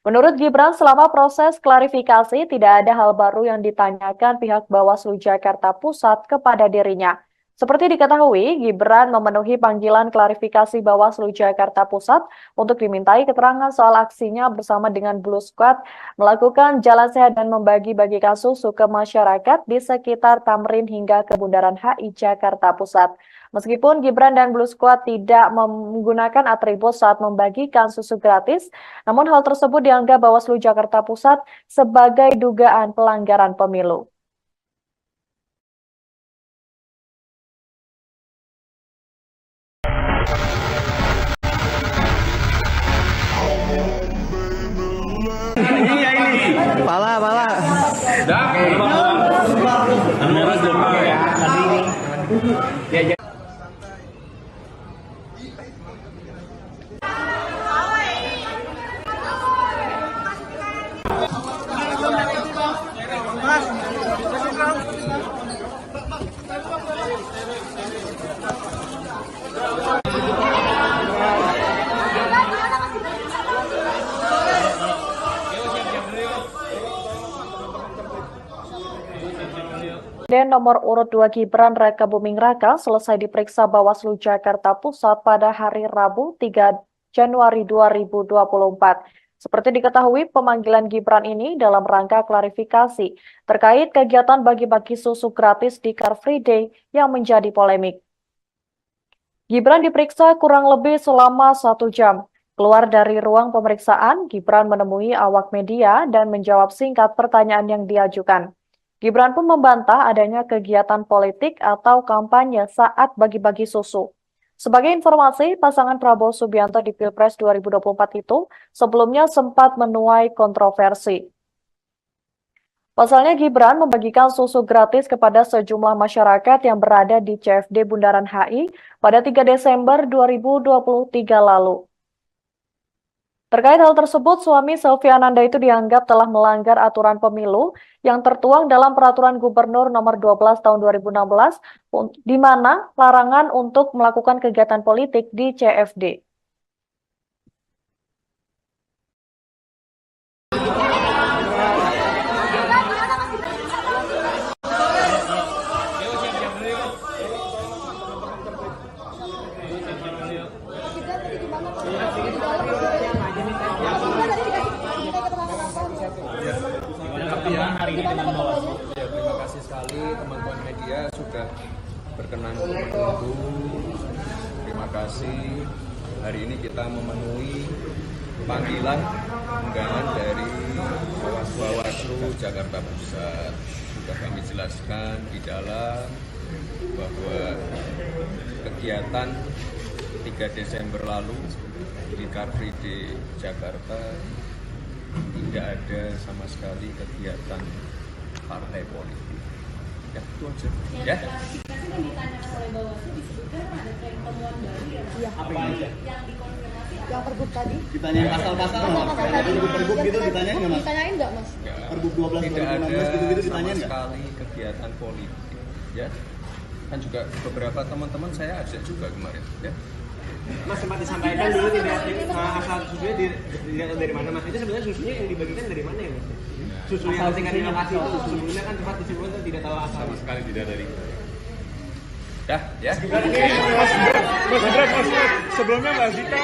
Menurut Gibran, selama proses klarifikasi tidak ada hal baru yang ditanyakan pihak Bawaslu Jakarta Pusat kepada dirinya. Seperti diketahui, Gibran memenuhi panggilan klarifikasi Bawaslu Jakarta Pusat untuk dimintai keterangan soal aksinya bersama dengan Blue Squad melakukan jalan sehat dan membagi-bagikan susu ke masyarakat di sekitar Tamrin hingga ke Bundaran HI Jakarta Pusat. Meskipun Gibran dan Blue Squad tidak menggunakan atribut saat membagikan susu gratis, namun hal tersebut dianggap Bawaslu Jakarta Pusat sebagai dugaan pelanggaran pemilu. Pala. Dan nomor urut 2 Gibran Rakabuming Raka selesai diperiksa Bawaslu Jakarta Pusat pada hari Rabu 3 Januari 2024. Seperti diketahui, pemanggilan Gibran ini dalam rangka klarifikasi terkait kegiatan bagi-bagi susu gratis di Car Free Day yang menjadi polemik. Gibran diperiksa kurang lebih selama 1 jam. Keluar dari ruang pemeriksaan, Gibran menemui awak media dan menjawab singkat pertanyaan yang diajukan. Gibran pun membantah adanya kegiatan politik atau kampanye saat bagi-bagi susu. Sebagai informasi, pasangan Prabowo Subianto di Pilpres 2024 itu sebelumnya sempat menuai kontroversi. Pasalnya Gibran membagikan susu gratis kepada sejumlah masyarakat yang berada di CFD Bundaran HI pada 3 Desember 2023 lalu. Terkait hal tersebut, suami Selvi Ananda itu dianggap telah melanggar aturan pemilu yang tertuang dalam Peraturan Gubernur Nomor 12 Tahun 2016, di mana larangan untuk melakukan kegiatan politik di CFD. Ya, terima kasih sekali teman-teman media sudah berkenan untuk menunggu. Terima kasih. Hari ini kita memenuhi panggilan undangan dari Bawaslu Jakarta Pusat. Sudah kami jelaskan di dalam bahwa kegiatan 3 Desember lalu di Car Free Day Jakarta tidak ada sama sekali kegiatan partai politik. Ya, itu aja. Ya. Klarifikasi dan ditanyakan oleh Bawaslu disebutkan ada tren temuan baru ya. Apa aja? Yang dikonfirmasi Yang pergub tadi? Ditanyain pasal-pasal nggak? Tadi. Pergub gitu ditanyain nggak, Mas? Ditanyain nggak, Mas? Ya, Pergub 12 tidak 2016 ada gitu-gitu sama ditanyain nggak? sekali kegiatan politik. Ya. Kan juga beberapa teman-teman saya ajak juga kemarin. Ya. Mas sempat disampaikan dulu tidak asal susunya tidak dari mana, Mas? Itu sebenarnya susunya yang dibagikan dari mana ya, Mas? Susu yang tingkat di lokasi itu sebelumnya kan sempat disebutkan tidak tahu asal. Sama sekali tidak dari. Dah, ya. Sebelumnya Mbak Zita.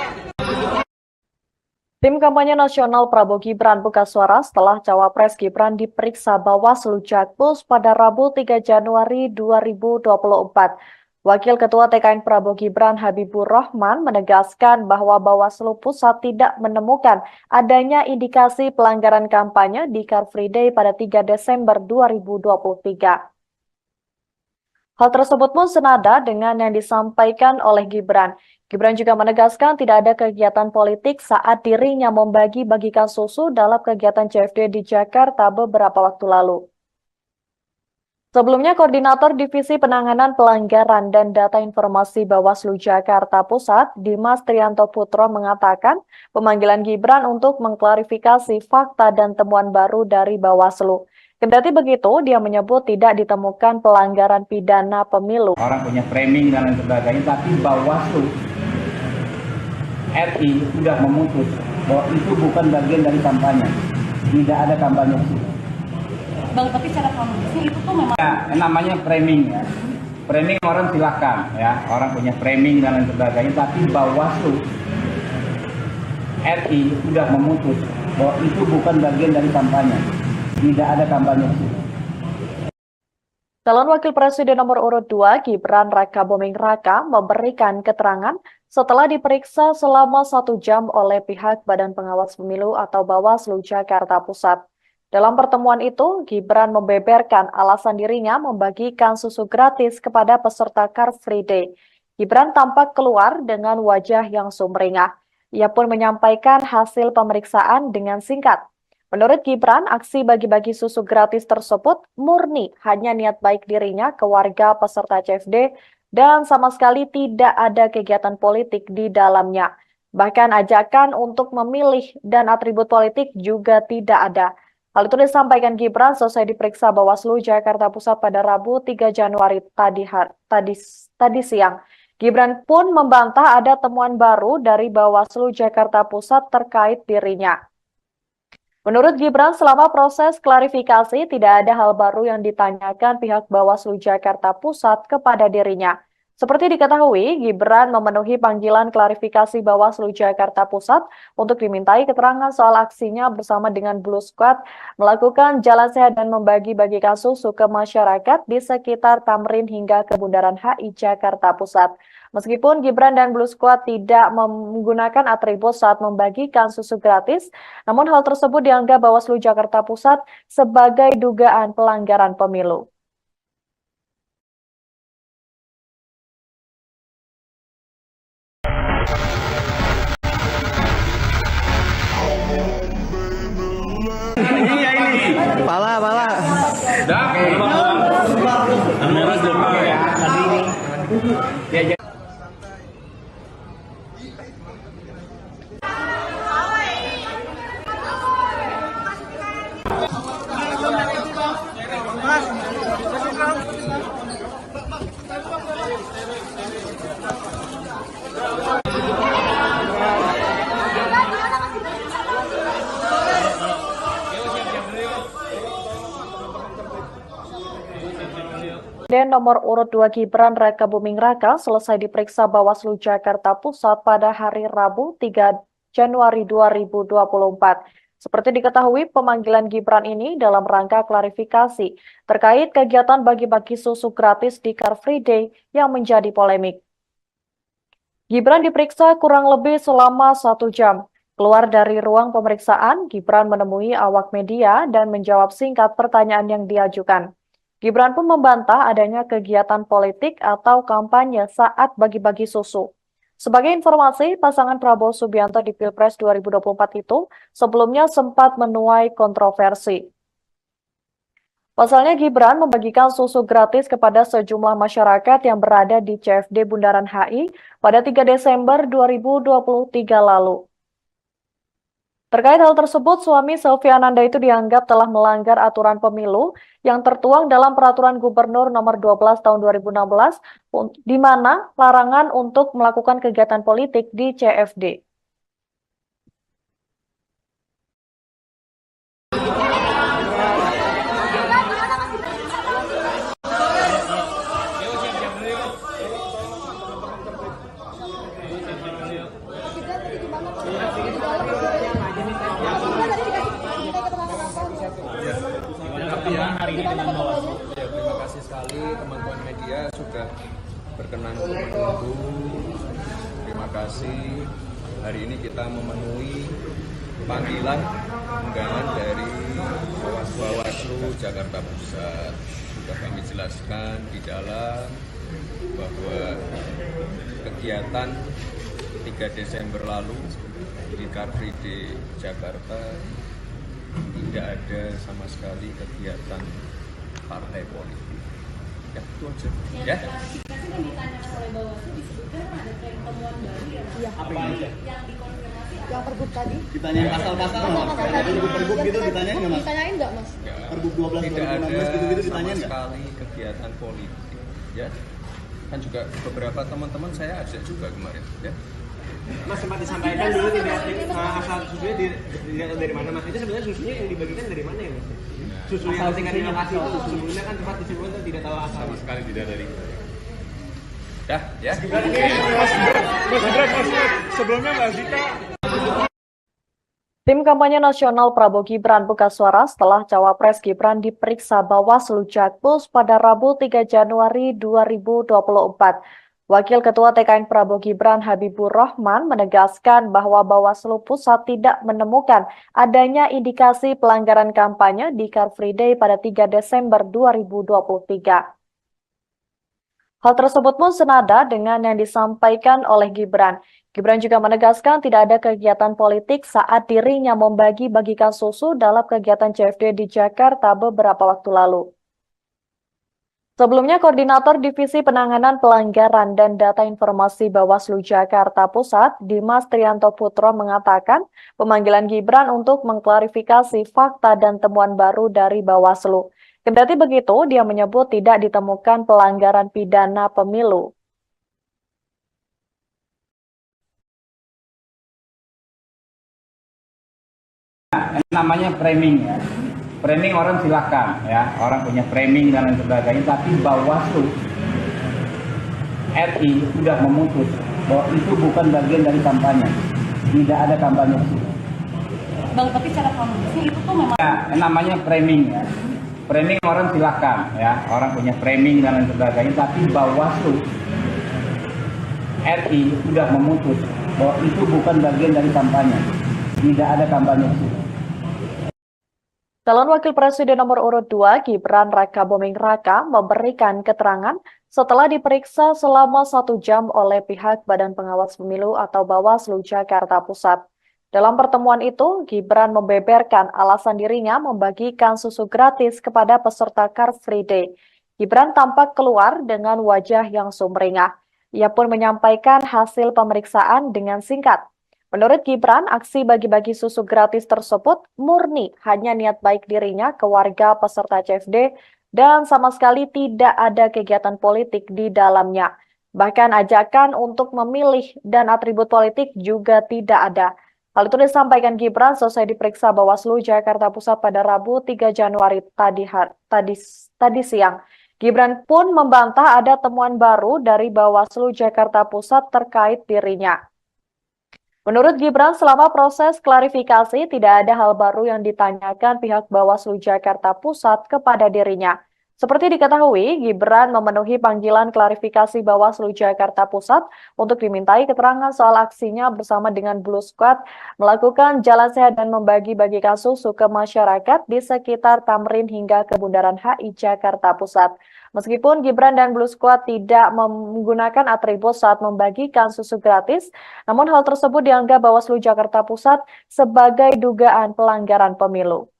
Tim kampanye nasional Prabowo Gibran buka suara setelah Cawapres Gibran diperiksa Bawaslu Jakpus pada Rabu 3 Januari 2024. Wakil Ketua TKN Prabowo Gibran Habibur Rahman menegaskan bahwa Bawaslu Pusat tidak menemukan adanya indikasi pelanggaran kampanye di Car Free Day pada 3 Desember 2023. Hal tersebut pun senada dengan yang disampaikan oleh Gibran. Gibran juga menegaskan tidak ada kegiatan politik saat dirinya membagi-bagikan susu dalam kegiatan CFD di Jakarta beberapa waktu lalu. Sebelumnya, Koordinator Divisi Penanganan Pelanggaran dan Data Informasi Bawaslu Jakarta Pusat, Dimas Trianto Putro mengatakan pemanggilan Gibran untuk mengklarifikasi fakta dan temuan baru dari Bawaslu. Kendati begitu, dia menyebut tidak ditemukan pelanggaran pidana pemilu. Orang punya framing dan lain sebagainya, tapi Bawaslu RI sudah memutus bahwa itu bukan bagian dari kampanye. Tidak ada kampanye. Bang, tapi cara kronologisnya itu tuh memang Ya, namanya framing ya. Framing orang silahkan ya, orang punya framing dan lain sebagainya, tapi Bawaslu RI sudah memutus bahwa itu bukan bagian dari kampanye. Tidak ada kampanye. Calon Wakil Presiden nomor urut 2 Gibran Raka Buming Raka memberikan keterangan setelah diperiksa selama 1 jam oleh pihak Badan Pengawas Pemilu atau Bawaslu Jakarta Pusat. Dalam pertemuan itu, Gibran membeberkan alasan dirinya membagikan susu gratis kepada peserta Car Free Day. Gibran tampak keluar dengan wajah yang sumringah. Ia pun menyampaikan hasil pemeriksaan dengan singkat. Menurut Gibran, aksi bagi-bagi susu gratis tersebut murni hanya niat baik dirinya ke warga peserta CFD dan sama sekali tidak ada kegiatan politik di dalamnya. Bahkan ajakan untuk memilih dan atribut politik juga tidak ada. Hal itu disampaikan Gibran selesai diperiksa Bawaslu Jakarta Pusat pada Rabu 3 Januari tadi siang. Gibran pun membantah ada temuan baru dari Bawaslu Jakarta Pusat terkait dirinya. Menurut Gibran, selama proses klarifikasi tidak ada hal baru yang ditanyakan pihak Bawaslu Jakarta Pusat kepada dirinya. Seperti diketahui, Gibran memenuhi panggilan klarifikasi Bawaslu Jakarta Pusat untuk dimintai keterangan soal aksinya bersama dengan Blue Squad melakukan jalan sehat dan membagi-bagi kasus ke masyarakat di sekitar Tamrin hingga ke Bundaran HI Jakarta Pusat. Meskipun Gibran dan Blue Squad tidak menggunakan atribut saat membagikan susu gratis, namun hal tersebut dianggap Bawaslu Jakarta Pusat sebagai dugaan pelanggaran pemilu. Pala. Dan nomor urut 2 Gibran Raka Buming Raka selesai diperiksa Bawaslu Jakarta Pusat pada hari Rabu 3 Januari 2024. Seperti diketahui, pemanggilan Gibran ini dalam rangka klarifikasi terkait kegiatan bagi-bagi susu gratis di Car Free Day yang menjadi polemik. Gibran diperiksa kurang lebih selama 1 jam. Keluar dari ruang pemeriksaan, Gibran menemui awak media dan menjawab singkat pertanyaan yang diajukan. Gibran pun membantah adanya kegiatan politik atau kampanye saat bagi-bagi susu. Sebagai informasi, pasangan Prabowo Subianto di Pilpres 2024 itu sebelumnya sempat menuai kontroversi. Pasalnya Gibran membagikan susu gratis kepada sejumlah masyarakat yang berada di CFD Bundaran HI pada 3 Desember 2023 lalu. Terkait hal tersebut, suami Selvi Ananda itu dianggap telah melanggar aturan pemilu yang tertuang dalam Peraturan Gubernur Nomor 12 Tahun 2016, di mana larangan untuk melakukan kegiatan politik di CFD. Terima kasih sekali teman-teman media sudah berkenan untuk menunggu. Terima kasih. Hari ini kita memenuhi panggilan undangan dari Bawaslu Jakarta Pusat. Sudah kami jelaskan di dalam bahwa kegiatan 3 Desember lalu di Car Free Day Jakarta tidak ada sama sekali kegiatan partai politik. Ya, itu aja. Ya. Klarifikasi yang ditanya oleh Bawaslu disebutkan ada tren temuan baru ya. Iya. Apa itu? Yang dikonfirmasi Yang pergub tadi. Ditanyain pasal-pasal nggak? Pergub gitu ditanyain nggak, Mas? Ditanyain nggak, Mas? Pergub 12 tidak ada 2016 gitu-gitu sama ditanyain nggak? sekali kegiatan politik. Ya. Kan juga beberapa teman-teman saya ajak juga kemarin. Ya. Mas sempat disampaikan dulu tidak asal susunya dilihat dari mana, Mas? Itu sebenarnya susunya yang dibagikan dari mana ya, Mas? Susu yang tingkat di lokasi itu sebelumnya kan sempat disebutkan tidak tahu asal. Sama sekali tidak dari. Dah, ya. Sebelumnya Mbak Zita. Tim kampanye nasional Prabowo Gibran buka suara setelah Cawapres Gibran diperiksa Bawaslu Jakpus pada Rabu 3 Januari 2024. Wakil Ketua TKN Prabowo Gibran Habibur Rahman menegaskan bahwa Bawaslu Pusat tidak menemukan adanya indikasi pelanggaran kampanye di Car Free Day pada 3 Desember 2023. Hal tersebut pun senada dengan yang disampaikan oleh Gibran. Gibran juga menegaskan tidak ada kegiatan politik saat dirinya membagi-bagikan susu dalam kegiatan CFD di Jakarta beberapa waktu lalu. Sebelumnya, Koordinator Divisi Penanganan Pelanggaran dan Data Informasi Bawaslu Jakarta Pusat, Dimas Trianto Putro mengatakan pemanggilan Gibran untuk mengklarifikasi fakta dan temuan baru dari Bawaslu. Kendati begitu, dia menyebut tidak ditemukan pelanggaran pidana pemilu. Namanya framing ya. Framing orang silahkan ya, orang punya framing dan lain sebagainya, tapi Bawaslu RI sudah memutus bahwa itu bukan bagian dari kampanye. Tidak ada kampanye. Bang, tapi cara komunikasi itu tuh memang Ya, namanya framing ya. Framing orang silahkan ya, orang punya framing dan lain sebagainya, tapi Bawaslu RI sudah memutus bahwa itu bukan bagian dari kampanye. Tidak ada kampanye. Calon Wakil Presiden nomor urut 2 Gibran Rakabuming Raka memberikan keterangan setelah diperiksa selama 1 jam oleh pihak Badan Pengawas Pemilu atau Bawaslu Jakarta Pusat. Dalam pertemuan itu, Gibran membeberkan alasan dirinya membagikan susu gratis kepada peserta Car Free Day. Gibran tampak keluar dengan wajah yang sumringah. Ia pun menyampaikan hasil pemeriksaan dengan singkat. Menurut Gibran, aksi bagi-bagi susu gratis tersebut murni hanya niat baik dirinya ke warga peserta CFD dan sama sekali tidak ada kegiatan politik di dalamnya. Bahkan ajakan untuk memilih dan atribut politik juga tidak ada. Hal itu disampaikan Gibran selesai diperiksa Bawaslu Jakarta Pusat pada Rabu 3 Januari tadi siang. Gibran pun membantah ada temuan baru dari Bawaslu Jakarta Pusat terkait dirinya. Menurut Gibran, selama proses klarifikasi tidak ada hal baru yang ditanyakan pihak Bawaslu Jakarta Pusat kepada dirinya. Seperti diketahui, Gibran memenuhi panggilan klarifikasi Bawaslu Jakarta Pusat untuk dimintai keterangan soal aksinya bersama dengan Blue Squad melakukan jalan sehat dan membagi-bagikan susu ke masyarakat di sekitar Tamrin hingga ke Bundaran HI Jakarta Pusat. Meskipun Gibran dan Blue Squad tidak menggunakan atribut saat membagikan susu gratis, namun hal tersebut dianggap Bawaslu Jakarta Pusat sebagai dugaan pelanggaran pemilu.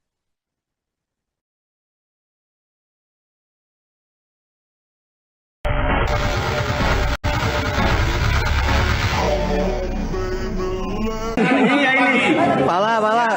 Pala.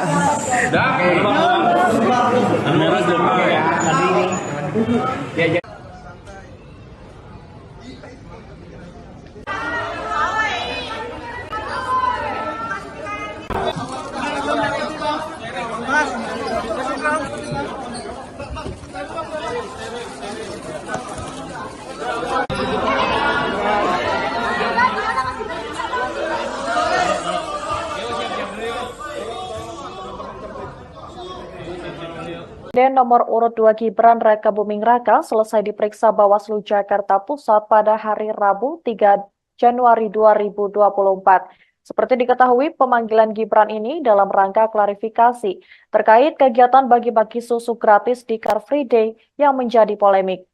Dan nomor urut 2 Gibran Rakabuming Raka selesai diperiksa Bawaslu Jakarta Pusat pada hari Rabu 3 Januari 2024. Seperti diketahui, pemanggilan Gibran ini dalam rangka klarifikasi terkait kegiatan bagi-bagi susu gratis di Car Free Day yang menjadi polemik.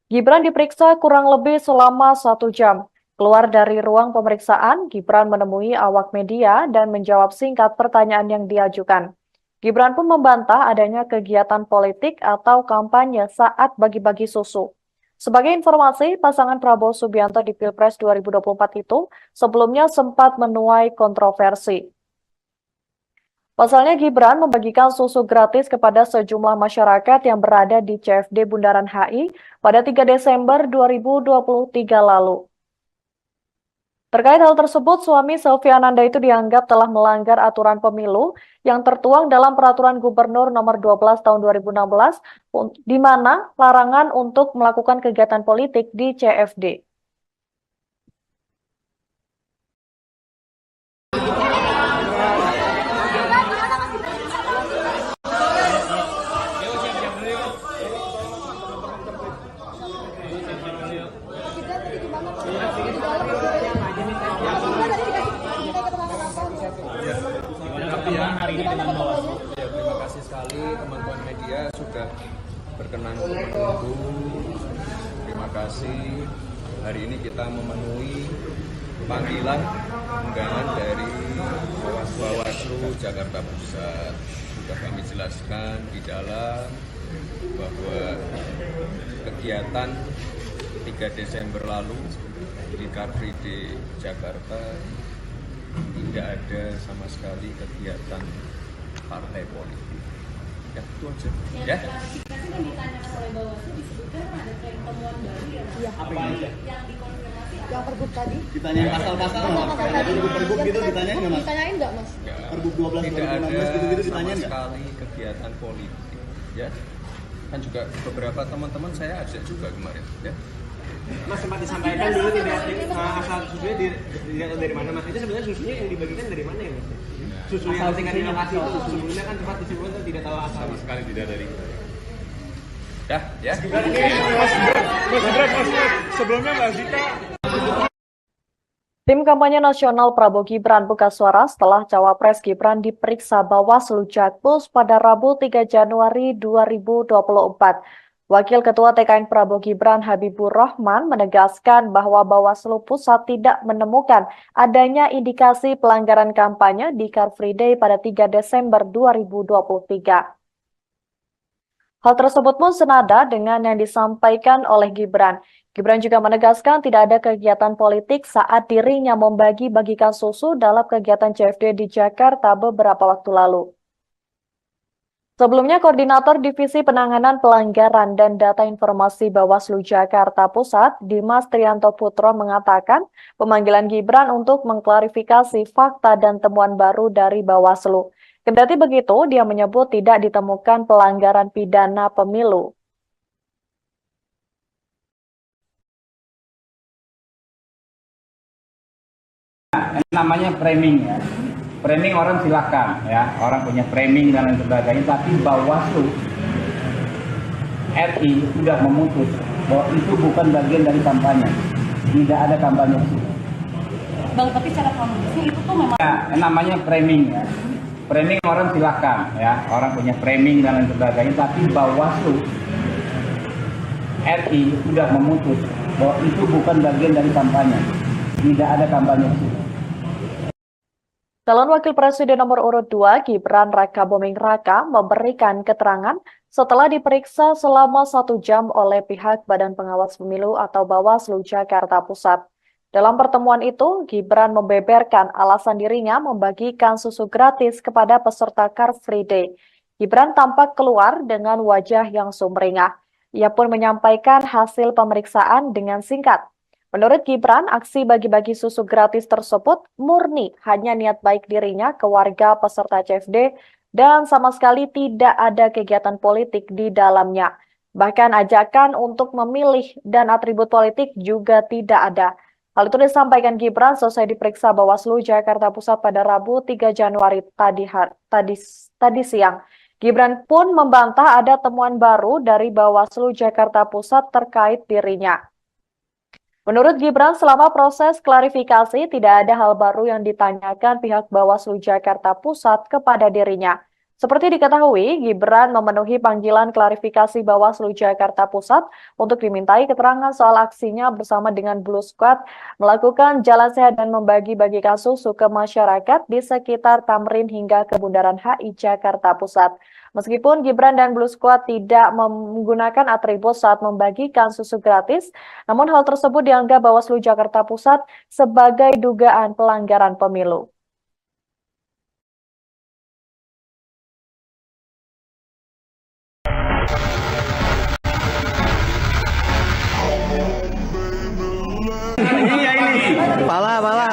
Gibran diperiksa kurang lebih selama 1 jam. Keluar dari ruang pemeriksaan, Gibran menemui awak media dan menjawab singkat pertanyaan yang diajukan. Gibran pun membantah adanya kegiatan politik atau kampanye saat bagi-bagi susu. Sebagai informasi, pasangan Prabowo Subianto di Pilpres 2024 itu sebelumnya sempat menuai kontroversi. Pasalnya Gibran membagikan susu gratis kepada sejumlah masyarakat yang berada di CFD Bundaran HI pada 3 Desember 2023 lalu. Terkait hal tersebut, suami Selviananda itu dianggap telah melanggar aturan pemilu yang tertuang dalam Peraturan Gubernur Nomor 12 Tahun 2016, di mana larangan untuk melakukan kegiatan politik di CFD. Terima kasih sekali teman-teman media sudah berkenan untuk menunggu. Terima kasih. Hari ini kita memenuhi panggilan undangan dari Bawaslu Jakarta Pusat. Sudah kami jelaskan di dalam bahwa kegiatan 3 Desember lalu di Car Free Day Jakarta tidak ada sama sekali kegiatan partai politik. Ya, itu aja. Ya. Klarifikasi kan ditanya oleh Bawaslu disebutkan ada tren temuan baru ya. Iya. Apa itu? Yang dikonfirmasi yang Pergub tadi. Ditanyain pasal-pasal nggak? Pergub gitu ditanyain nggak mas? Ditanyain nggak mas? Ya, Pergub 12 tidak ada 2016 gitu-gitu sama ditanyain nggak? sekali kegiatan politik. Ya. Kan juga beberapa teman-teman saya ajak juga kemarin. Ya. Mas sempat disampaikan dulu tidak asal susunya tidak tahu dari mana Mas. Itu sebenarnya susunya yang dibagikan dari mana ya Mas? Susu yang ketika di lokasi itu sebelumnya kan sempat disebutkan tidak tahu asal. Sama sekali tidak dari. Dah, ya. Sebelumnya Mbak Zita. Tim kampanye nasional Prabowo Gibran buka suara setelah Cawapres Gibran diperiksa Bawaslu Jakpus pada Rabu 3 Januari 2024. Wakil Ketua TKN Prabowo Gibran Habibur Rahman menegaskan bahwa Bawaslu Pusat tidak menemukan adanya indikasi pelanggaran kampanye di Car Free Day pada 3 Desember 2023. Hal tersebut pun senada dengan yang disampaikan oleh Gibran. Gibran juga menegaskan tidak ada kegiatan politik saat dirinya membagi-bagikan susu dalam kegiatan CFD di Jakarta beberapa waktu lalu. Sebelumnya, Koordinator Divisi Penanganan Pelanggaran dan Data Informasi Bawaslu Jakarta Pusat, Dimas Trianto Putro mengatakan pemanggilan Gibran untuk mengklarifikasi fakta dan temuan baru dari Bawaslu. Kendati begitu, dia menyebut tidak ditemukan pelanggaran pidana pemilu. Namanya framing ya. Framing orang silakan ya, orang punya framing dan lain sebagainya, tapi Bawaslu RI sudah memutus bahwa itu bukan bagian dari kampanye. Tidak ada kampanye. Bang, tapi cara kronologisnya itu tuh memang Ya, namanya framing ya. Framing orang silakan ya, orang punya framing dan lain sebagainya, tapi Bawaslu RI sudah memutus bahwa itu bukan bagian dari kampanye. Tidak ada kampanye. Calon Wakil Presiden nomor urut 2 Gibran Rakabuming Raka memberikan keterangan setelah diperiksa selama 1 jam oleh pihak Badan Pengawas Pemilu atau Bawaslu Jakarta Pusat. Dalam pertemuan itu, Gibran membeberkan alasan dirinya membagikan susu gratis kepada peserta Car Free Day. Gibran tampak keluar dengan wajah yang sumringah. Ia pun menyampaikan hasil pemeriksaan dengan singkat. Menurut Gibran, aksi bagi-bagi susu gratis tersebut murni hanya niat baik dirinya ke warga peserta CFD dan sama sekali tidak ada kegiatan politik di dalamnya. Bahkan ajakan untuk memilih dan atribut politik juga tidak ada. Hal itu disampaikan Gibran selesai diperiksa Bawaslu Jakarta Pusat pada Rabu 3 Januari tadi siang. Gibran pun membantah ada temuan baru dari Bawaslu Jakarta Pusat terkait dirinya. Menurut Gibran, selama proses klarifikasi tidak ada hal baru yang ditanyakan pihak Bawaslu Jakarta Pusat kepada dirinya. Seperti diketahui, Gibran memenuhi panggilan klarifikasi Bawaslu Jakarta Pusat untuk dimintai keterangan soal aksinya bersama dengan Blue Squad melakukan jalan sehat dan membagi-bagikan susu ke masyarakat di sekitar Tamrin hingga ke Bundaran HI Jakarta Pusat. Meskipun Gibran dan Blue Squad tidak menggunakan atribut saat membagikan susu gratis, namun hal tersebut dianggap Bawaslu Jakarta Pusat sebagai dugaan pelanggaran pemilu. Pala.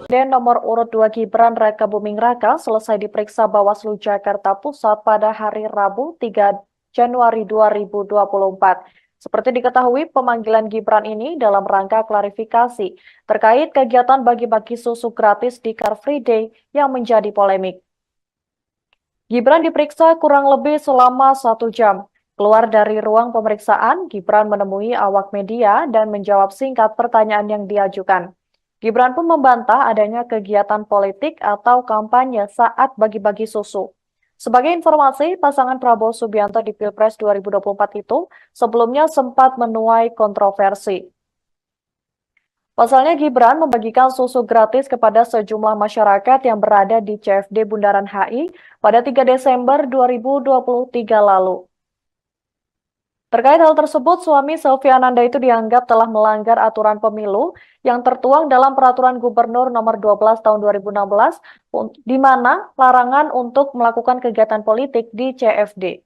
Presiden nomor urut 2 Gibran Rakabuming Raka selesai diperiksa Bawaslu Jakarta Pusat pada hari Rabu 3 Januari 2024. Seperti diketahui, pemanggilan Gibran ini dalam rangka klarifikasi terkait kegiatan bagi-bagi susu gratis di Car Free Day yang menjadi polemik. Gibran diperiksa kurang lebih selama 1 jam. Keluar dari ruang pemeriksaan, Gibran menemui awak media dan menjawab singkat pertanyaan yang diajukan. Gibran pun membantah adanya kegiatan politik atau kampanye saat bagi-bagi susu. Sebagai informasi, pasangan Prabowo Subianto di Pilpres 2024 itu sebelumnya sempat menuai kontroversi. Pasalnya Gibran membagikan susu gratis kepada sejumlah masyarakat yang berada di CFD Bundaran HI pada 3 Desember 2023 lalu. Terkait hal tersebut, suami Sylvia Ananda itu dianggap telah melanggar aturan pemilu yang tertuang dalam Peraturan Gubernur Nomor 12 Tahun 2016, di mana larangan untuk melakukan kegiatan politik di CFD.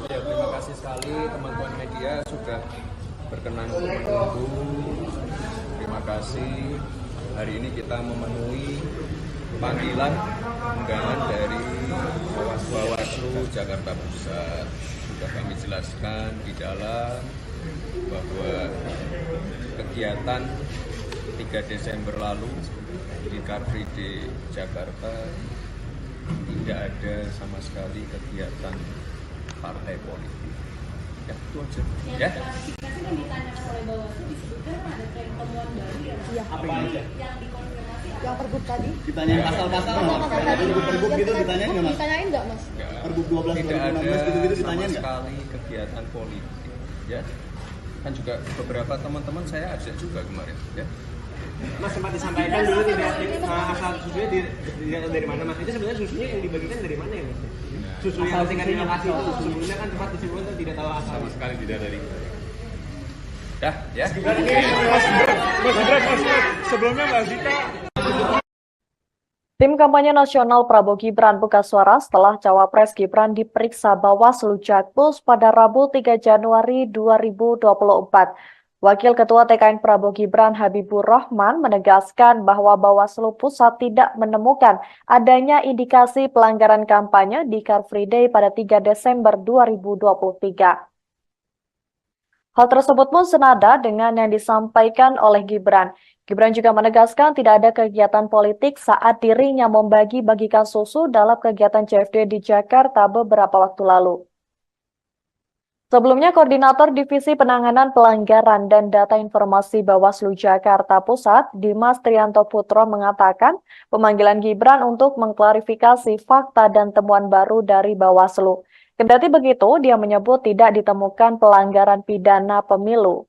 Terima kasih sekali teman-teman media sudah berkenan untuk menunggu. Terima kasih. Hari ini kita memenuhi panggilan undangan dari Bawaslu Jakarta Pusat. Sudah kami jelaskan di dalam bahwa kegiatan 3 Desember lalu di Car Free Day Jakarta tidak ada sama sekali kegiatan partai politik. Ya, itu aja. Ya. Klarifikasi kan ditanya oleh Bawaslu disebutkan ada tren temuan baru ya. Iya. Apa itu? Yang dikonfirmasi Yang pergub tadi. Ditanyain pasal-pasal nggak? Pergub gitu ditanyain nggak mas? Ditanyain nggak mas? Pergub 12 Tidak ada 2016 gitu-gitu sama ditanyain nggak? sekali kegiatan politik. Ya. Kan juga beberapa teman-teman saya ajak juga kemarin. Ya. Mas sempat disampaikan dulu tidak asal susunya dilihat dari mana mas? Itu sebenarnya susunya yang dibagikan dari mana ya mas? Susu yang tingkat di lokasi itu sebelumnya kan tempat disebutkan tidak tahu asal. Sama sekali tidak dari. Ya, ya. Sebelumnya Mbak Zita. Tim kampanye nasional Prabowo Gibran buka suara setelah Cawapres Gibran diperiksa Bawaslu Jakpus pada Rabu 3 Januari 2024. Wakil Ketua TKN Prabowo Gibran Habibur Rahman menegaskan bahwa Bawaslu Pusat tidak menemukan adanya indikasi pelanggaran kampanye di Car Free Day pada 3 Desember 2023. Hal tersebut pun senada dengan yang disampaikan oleh Gibran. Gibran juga menegaskan tidak ada kegiatan politik saat dirinya membagi-bagikan susu dalam kegiatan CFD di Jakarta beberapa waktu lalu. Sebelumnya, Koordinator Divisi Penanganan Pelanggaran dan Data Informasi Bawaslu Jakarta Pusat, Dimas Trianto Putro mengatakan pemanggilan Gibran untuk mengklarifikasi fakta dan temuan baru dari Bawaslu. Kendati begitu, dia menyebut tidak ditemukan pelanggaran pidana pemilu.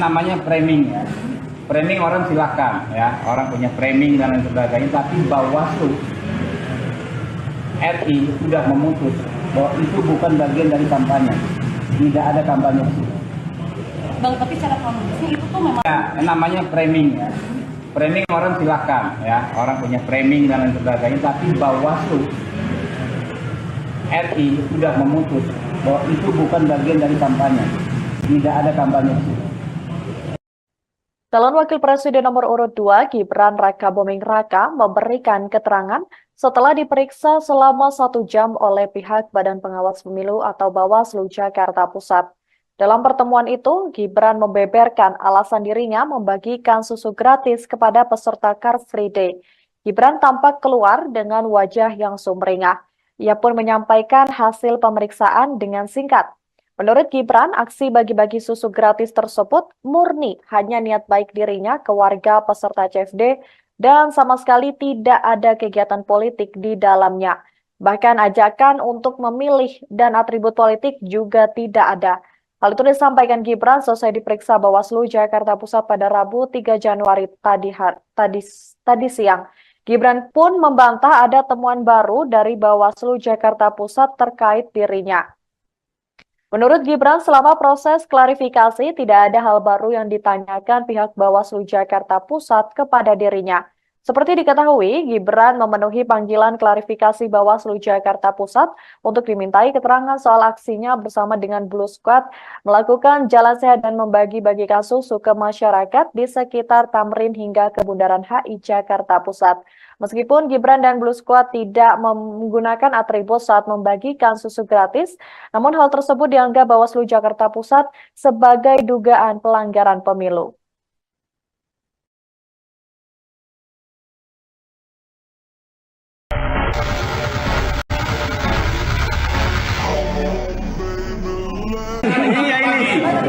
Namanya framing ya. Framing orang silakan ya, orang punya framing dan lain sebagainya, tapi Bawaslu RI sudah memutus bahwa itu bukan bagian dari kampanye. Tidak ada kampanye. Bang, tapi secara kronologisnya itu tuh memang Ya, namanya framing ya. Framing orang silakan ya, orang punya framing dan lain sebagainya, tapi Bawaslu RI sudah memutus bahwa itu bukan bagian dari kampanye. Tidak ada kampanye. Calon Wakil Presiden nomor urut 2 Gibran Raka Buming Raka memberikan keterangan setelah diperiksa selama 1 jam oleh pihak Badan Pengawas Pemilu atau Bawaslu Jakarta Pusat. Dalam pertemuan itu, Gibran membeberkan alasan dirinya membagikan susu gratis kepada peserta Car Free Day. Gibran tampak keluar dengan wajah yang sumringah. Ia pun menyampaikan hasil pemeriksaan dengan singkat. Menurut Gibran, aksi bagi-bagi susu gratis tersebut murni hanya niat baik dirinya ke warga peserta CFD dan sama sekali tidak ada kegiatan politik di dalamnya. Bahkan ajakan untuk memilih dan atribut politik juga tidak ada. Hal itu disampaikan Gibran selesai diperiksa Bawaslu Jakarta Pusat pada Rabu 3 Januari tadi siang. Gibran pun membantah ada temuan baru dari Bawaslu Jakarta Pusat terkait dirinya. Menurut Gibran, selama proses klarifikasi tidak ada hal baru yang ditanyakan pihak Bawaslu Jakarta Pusat kepada dirinya. Seperti diketahui, Gibran memenuhi panggilan klarifikasi Bawaslu Jakarta Pusat untuk dimintai keterangan soal aksinya bersama dengan Blue Squad melakukan jalan sehat dan membagi-bagikan susu ke masyarakat di sekitar Tamrin hingga ke Bundaran HI Jakarta Pusat. Meskipun Gibran dan Blue Squad tidak menggunakan atribut saat membagikan susu gratis, namun hal tersebut dianggap Bawaslu Jakarta Pusat sebagai dugaan pelanggaran pemilu.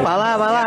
Pala.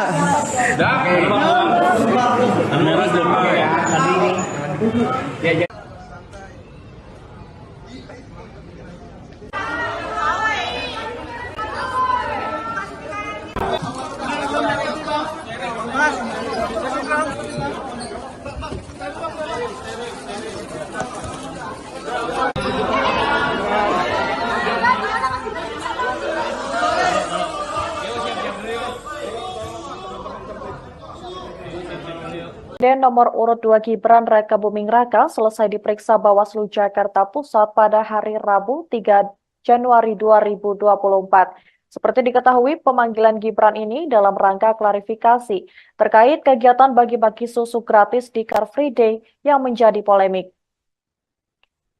nomor urut 2 Gibran Raka Buming Raka selesai diperiksa Bawaslu Jakarta Pusat pada hari Rabu 3 Januari 2024. Seperti diketahui, pemanggilan Gibran ini dalam rangka klarifikasi terkait kegiatan bagi-bagi susu gratis di Car Free Day yang menjadi polemik.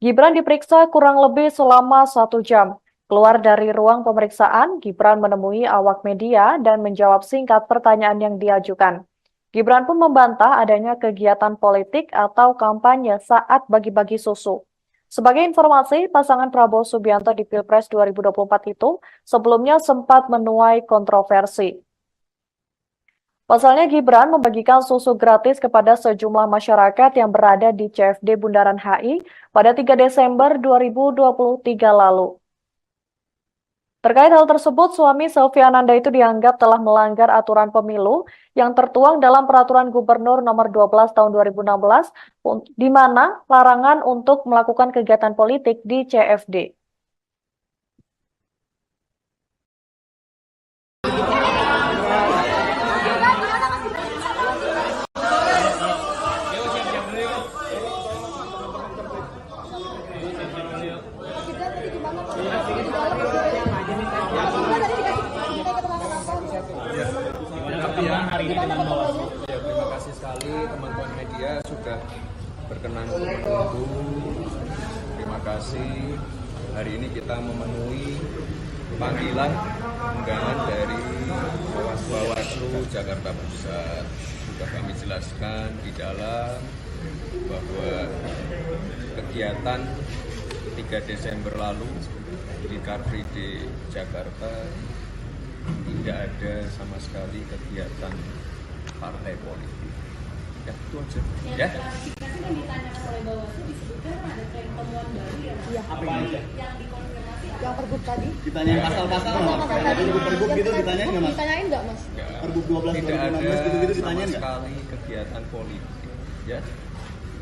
Gibran diperiksa kurang lebih selama 1 jam. Keluar dari ruang pemeriksaan, Gibran menemui awak media dan menjawab singkat pertanyaan yang diajukan. Gibran pun membantah adanya kegiatan politik atau kampanye saat bagi-bagi susu. Sebagai informasi, pasangan Prabowo Subianto di Pilpres 2024 itu sebelumnya sempat menuai kontroversi. Pasalnya Gibran membagikan susu gratis kepada sejumlah masyarakat yang berada di CFD Bundaran HI pada 3 Desember 2023 lalu. Terkait hal tersebut, suami Sylvia Ananda itu dianggap telah melanggar aturan pemilu yang tertuang dalam Peraturan Gubernur Nomor 12 Tahun 2016, di mana larangan untuk melakukan kegiatan politik di CFD. Terima kasih sekali teman-teman media sudah berkenan untuk menunggu. Terima kasih. Hari ini kita memenuhi panggilan undangan dari Bawaslu Jakarta Pusat. Sudah kami jelaskan di dalam bahwa kegiatan 3 Desember lalu di Car Free Day Jakarta tidak ada sama sekali kegiatan partai politik. Ya, itu aja. Ya. Klarifikasi yang ditanyakan oleh Bawaslu disebutkan ada tren temuan baru ya. Iya. Apa itu? Yang dikonfirmasi Yang pergub tadi. Ditanyain pasal-pasal nggak? Tadi Pergub gitu ditanyain nggak mas? Ditanyain nggak mas? Ya, Pergub 12 tidak ada 2016 gitu-gitu sama ditanyain nggak? sekali kegiatan politik. Ya.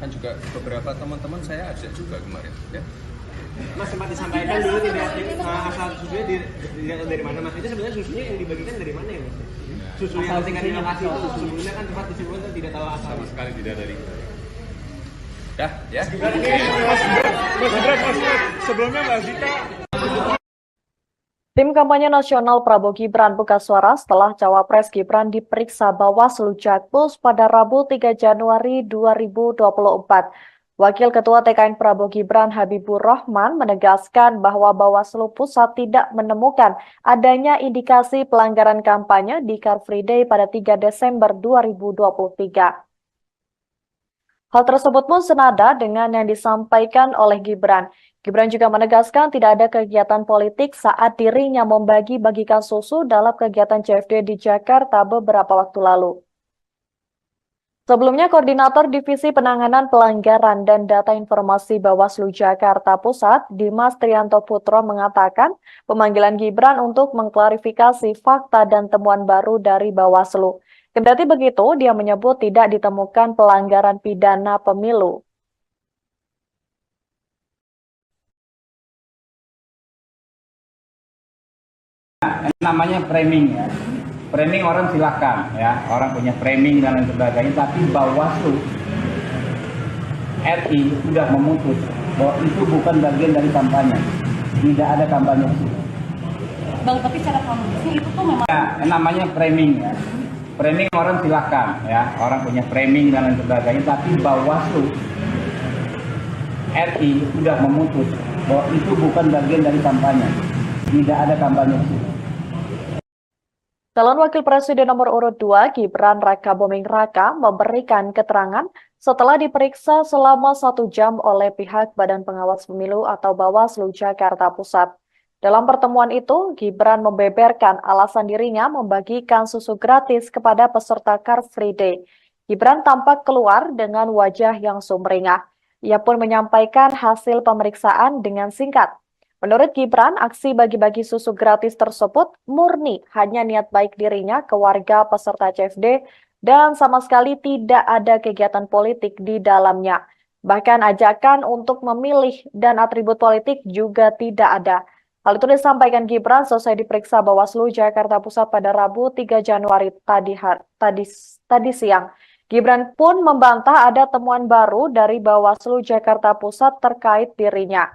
Kan juga beberapa teman-teman saya ajak juga kemarin. Ya. Mas sempat disampaikan dulu tidak asal susunya dilihat dari mana mas? Itu sebenarnya susunya yang dibagikan dari mana ya mas? Susu yang tingkat di lokasi itu sebelumnya kan sempat disebutkan tidak tahu asal. Sama sekali tidak dari. Dah, ya. Sebelumnya Mbak Zita. Tim kampanye nasional Prabowo Gibran buka suara setelah Cawapres Gibran diperiksa Bawaslu Jakpus pada Rabu 3 Januari 2024. Wakil Ketua TKN Prabowo Gibran Habibur Rahman menegaskan bahwa Bawaslu Pusat tidak menemukan adanya indikasi pelanggaran kampanye di Car Free Day pada 3 Desember 2023. Hal tersebut pun senada dengan yang disampaikan oleh Gibran. Gibran juga menegaskan tidak ada kegiatan politik saat dirinya membagi-bagikan susu dalam kegiatan CFD di Jakarta beberapa waktu lalu. Sebelumnya, Koordinator Divisi Penanganan Pelanggaran dan Data Informasi Bawaslu Jakarta Pusat, Dimas Trianto Putro mengatakan pemanggilan Gibran untuk mengklarifikasi fakta dan temuan baru dari Bawaslu. Kendati begitu, dia menyebut tidak ditemukan pelanggaran pidana pemilu. Namanya framing ya. Framing orang silakan ya, orang punya framing dan lain sebagainya, tapi Bawaslu RI sudah memutus bahwa itu bukan bagian dari kampanye. Tidak ada kampanye. Bang, tapi secara kronologisnya itu tuh memang Ya, namanya framing ya. Framing orang silakan ya, orang punya framing dan lain sebagainya, tapi Bawaslu RI sudah memutus bahwa itu bukan bagian dari kampanye. Tidak ada kampanye. Calon Wakil Presiden nomor urut 2 Gibran Raka Buming Raka memberikan keterangan setelah diperiksa selama 1 jam oleh pihak Badan Pengawas Pemilu atau Bawaslu Jakarta Pusat. Dalam pertemuan itu, Gibran membeberkan alasan dirinya membagikan susu gratis kepada peserta Car Free Day. Gibran tampak keluar dengan wajah yang sumringah. Ia pun menyampaikan hasil pemeriksaan dengan singkat. Menurut Gibran, aksi bagi-bagi susu gratis tersebut murni hanya niat baik dirinya ke warga peserta CFD dan sama sekali tidak ada kegiatan politik di dalamnya. Bahkan ajakan untuk memilih dan atribut politik juga tidak ada. Hal itu disampaikan Gibran selesai diperiksa Bawaslu Jakarta Pusat pada Rabu 3 Januari tadi siang. Gibran pun membantah ada temuan baru dari Bawaslu Jakarta Pusat terkait dirinya.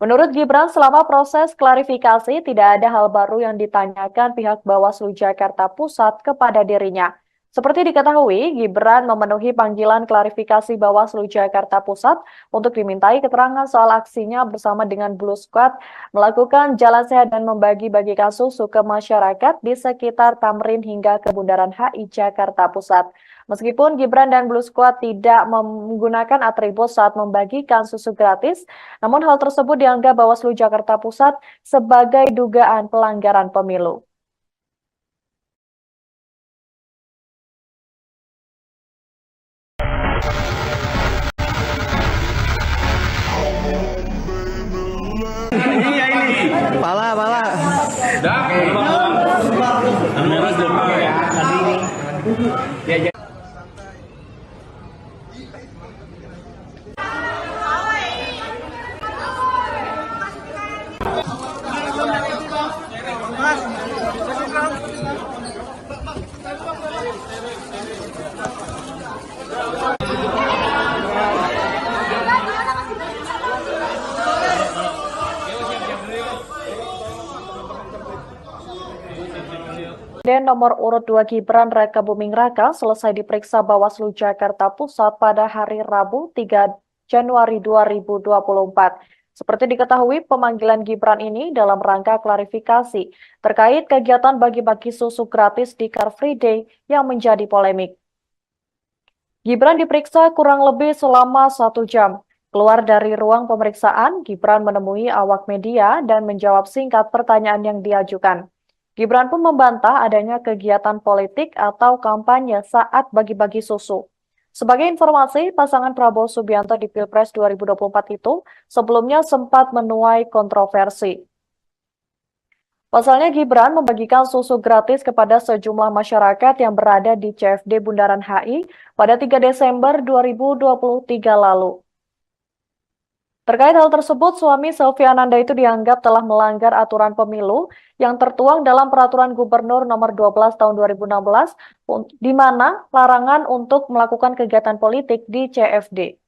Menurut Gibran, selama proses klarifikasi tidak ada hal baru yang ditanyakan pihak Bawaslu Jakarta Pusat kepada dirinya. Seperti diketahui, Gibran memenuhi panggilan klarifikasi Bawaslu Jakarta Pusat untuk dimintai keterangan soal aksinya bersama dengan Blue Squad melakukan jalan sehat dan membagi-bagi kasus ke masyarakat di sekitar Tamrin hingga ke Bundaran HI Jakarta Pusat. Meskipun Gibran dan Blue Squad tidak menggunakan atribut saat membagikan susu gratis, namun hal tersebut dianggap Bawaslu Jakarta Pusat sebagai dugaan pelanggaran pemilu. Pala. Dan nomor urut 2 Gibran Raka Buming Raka selesai diperiksa Bawaslu Jakarta Pusat pada hari Rabu 3 Januari 2024. Seperti diketahui, pemanggilan Gibran ini dalam rangka klarifikasi terkait kegiatan bagi-bagi susu gratis di Car Free Day yang menjadi polemik. Gibran diperiksa kurang lebih selama 1 jam. Keluar dari ruang pemeriksaan, Gibran menemui awak media dan menjawab singkat pertanyaan yang diajukan. Gibran pun membantah adanya kegiatan politik atau kampanye saat bagi-bagi susu. Sebagai informasi, pasangan Prabowo Subianto di Pilpres 2024 itu sebelumnya sempat menuai kontroversi. Pasalnya Gibran membagikan susu gratis kepada sejumlah masyarakat yang berada di CFD Bundaran HI pada 3 Desember 2023 lalu. Terkait hal tersebut, suami Selvi Ananda itu dianggap telah melanggar aturan pemilu yang tertuang dalam Peraturan Gubernur Nomor 12 Tahun 2016, di mana larangan untuk melakukan kegiatan politik di CFD.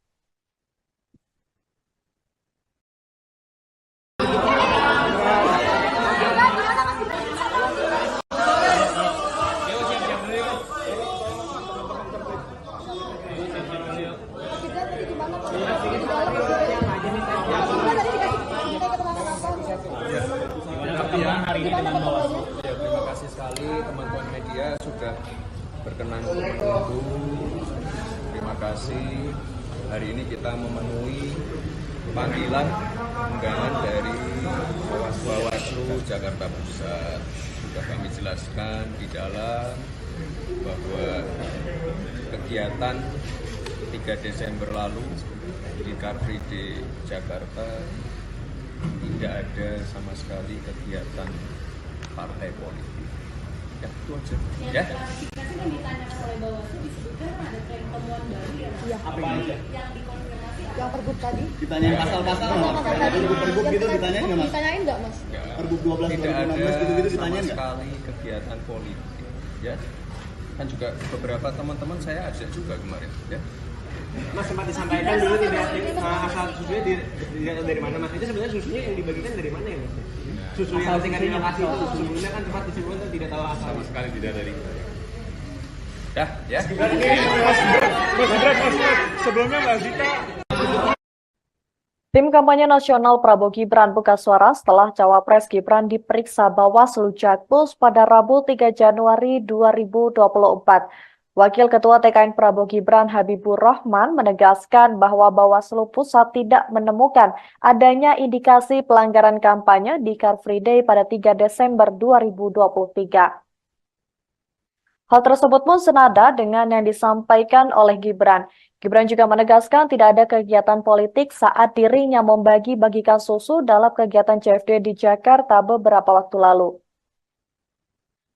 Terima kasih sekali teman-teman media sudah berkenan untuk menunggu. Terima kasih. Hari ini kita memenuhi panggilan undangan dari Bawaslu Jakarta Pusat. Sudah kami jelaskan di dalam bahwa kegiatan 3 Desember lalu di Car Free Day Jakarta tidak ada sama sekali kegiatan partai politik. Ya, itu aja. Ya. Klarifikasi yang ditanyakan oleh Bawaslu disebutkan ada tren temuan baru ya. Iya. Apa yang dikonfirmasi? Yang pergub tadi? Ditanyain pasal-pasal nggak? Pergub gitu ditanyain nggak, Mas? Ditanyain nggak, Mas? Pergub 12 tidak ada 2016 gitu sama ditanyain nggak? sekali kegiatan politik. Ya. Kan juga beberapa teman-teman saya ajak juga kemarin. Ya. Mas sempat disampaikan dulu tidak asal susunya dilihat dari mana, Mas? Itu sebenarnya susunya yang dibagikan dari mana ya, Mas? Susu yang tingkat di lokasi itu sebelumnya kan sempat disebutkan tidak tahu asal. Sama sekali tidak dari dah ya. Sebelumnya Mbak Zita. Tim kampanye nasional Prabowo Gibran buka suara setelah Cawapres Gibran diperiksa Bawaslu Jakpus pada Rabu 3 Januari 2024. Wakil Ketua TKN Prabowo Gibran Habibur Rahman menegaskan bahwa Bawaslu Pusat tidak menemukan adanya indikasi pelanggaran kampanye di Car Free Day pada 3 Desember 2023. Hal tersebut pun senada dengan yang disampaikan oleh Gibran. Gibran juga menegaskan tidak ada kegiatan politik saat dirinya membagi-bagikan susu dalam kegiatan CFD di Jakarta beberapa waktu lalu.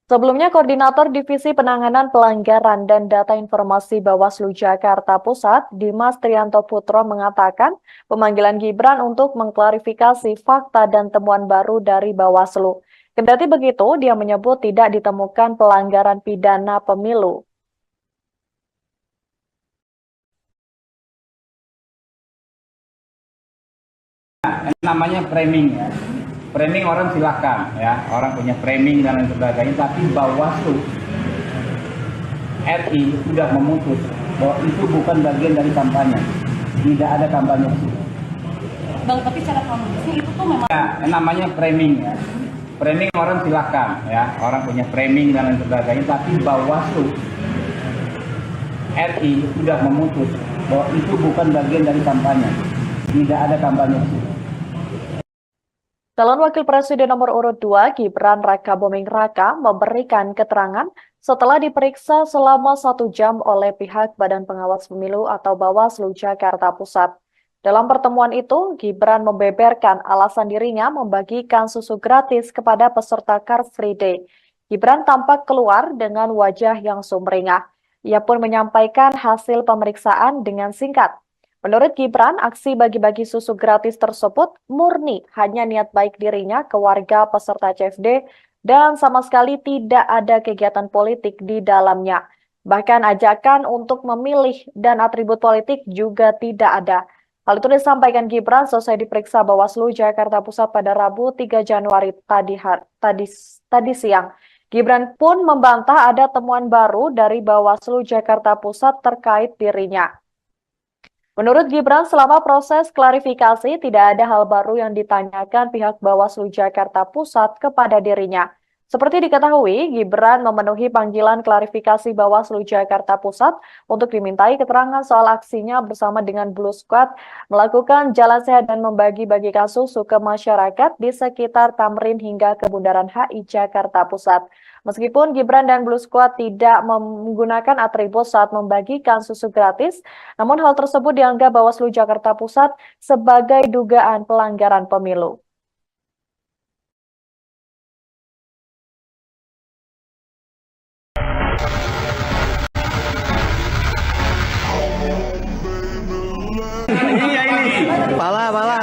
Sebelumnya, Koordinator Divisi Penanganan Pelanggaran dan Data Informasi Bawaslu Jakarta Pusat, Dimas Trianto Putro mengatakan pemanggilan Gibran untuk mengklarifikasi fakta dan temuan baru dari Bawaslu. Kendati begitu, dia menyebut tidak ditemukan pelanggaran pidana pemilu. Namanya framing ya. Framing orang silakan ya, orang punya framing dan lain sebagainya, tapi Bawaslu RI sudah memutus bahwa itu bukan bagian dari kampanye. Tidak ada kampanye. Bang, tapi secara kronologisnya itu tuh memang Ya, namanya framing ya. Framing orang silakan ya, orang punya framing dan lain sebagainya, tapi Bawaslu RI sudah memutus bahwa itu bukan bagian dari kampanye. Tidak ada kampanye. Calon Wakil Presiden nomor urut 2 Gibran Raka Buming Raka memberikan keterangan setelah diperiksa selama 1 jam oleh pihak Badan Pengawas Pemilu atau Bawaslu Jakarta Pusat. Dalam pertemuan itu, Gibran membeberkan alasan dirinya membagikan susu gratis kepada peserta Car Free Day. Gibran tampak keluar dengan wajah yang sumringah. Ia pun menyampaikan hasil pemeriksaan dengan singkat. Menurut Gibran, aksi bagi-bagi susu gratis tersebut murni hanya niat baik dirinya ke warga peserta CFD dan sama sekali tidak ada kegiatan politik di dalamnya. Bahkan ajakan untuk memilih dan atribut politik juga tidak ada. Hal itu disampaikan Gibran selesai diperiksa Bawaslu Jakarta Pusat pada Rabu 3 Januari tadi siang. Gibran pun membantah ada temuan baru dari Bawaslu Jakarta Pusat terkait dirinya. Menurut Gibran, selama proses klarifikasi tidak ada hal baru yang ditanyakan pihak Bawaslu Jakarta Pusat kepada dirinya. Seperti diketahui, Gibran memenuhi panggilan klarifikasi Bawaslu Jakarta Pusat untuk dimintai keterangan soal aksinya bersama dengan Blue Squad melakukan jalan sehat dan membagi-bagikan susu ke masyarakat di sekitar Tamrin hingga ke Bundaran HI Jakarta Pusat. Meskipun Gibran dan Blue Squad tidak menggunakan atribut saat membagikan susu gratis, namun hal tersebut dianggap Bawaslu Jakarta Pusat sebagai dugaan pelanggaran pemilu. Pala.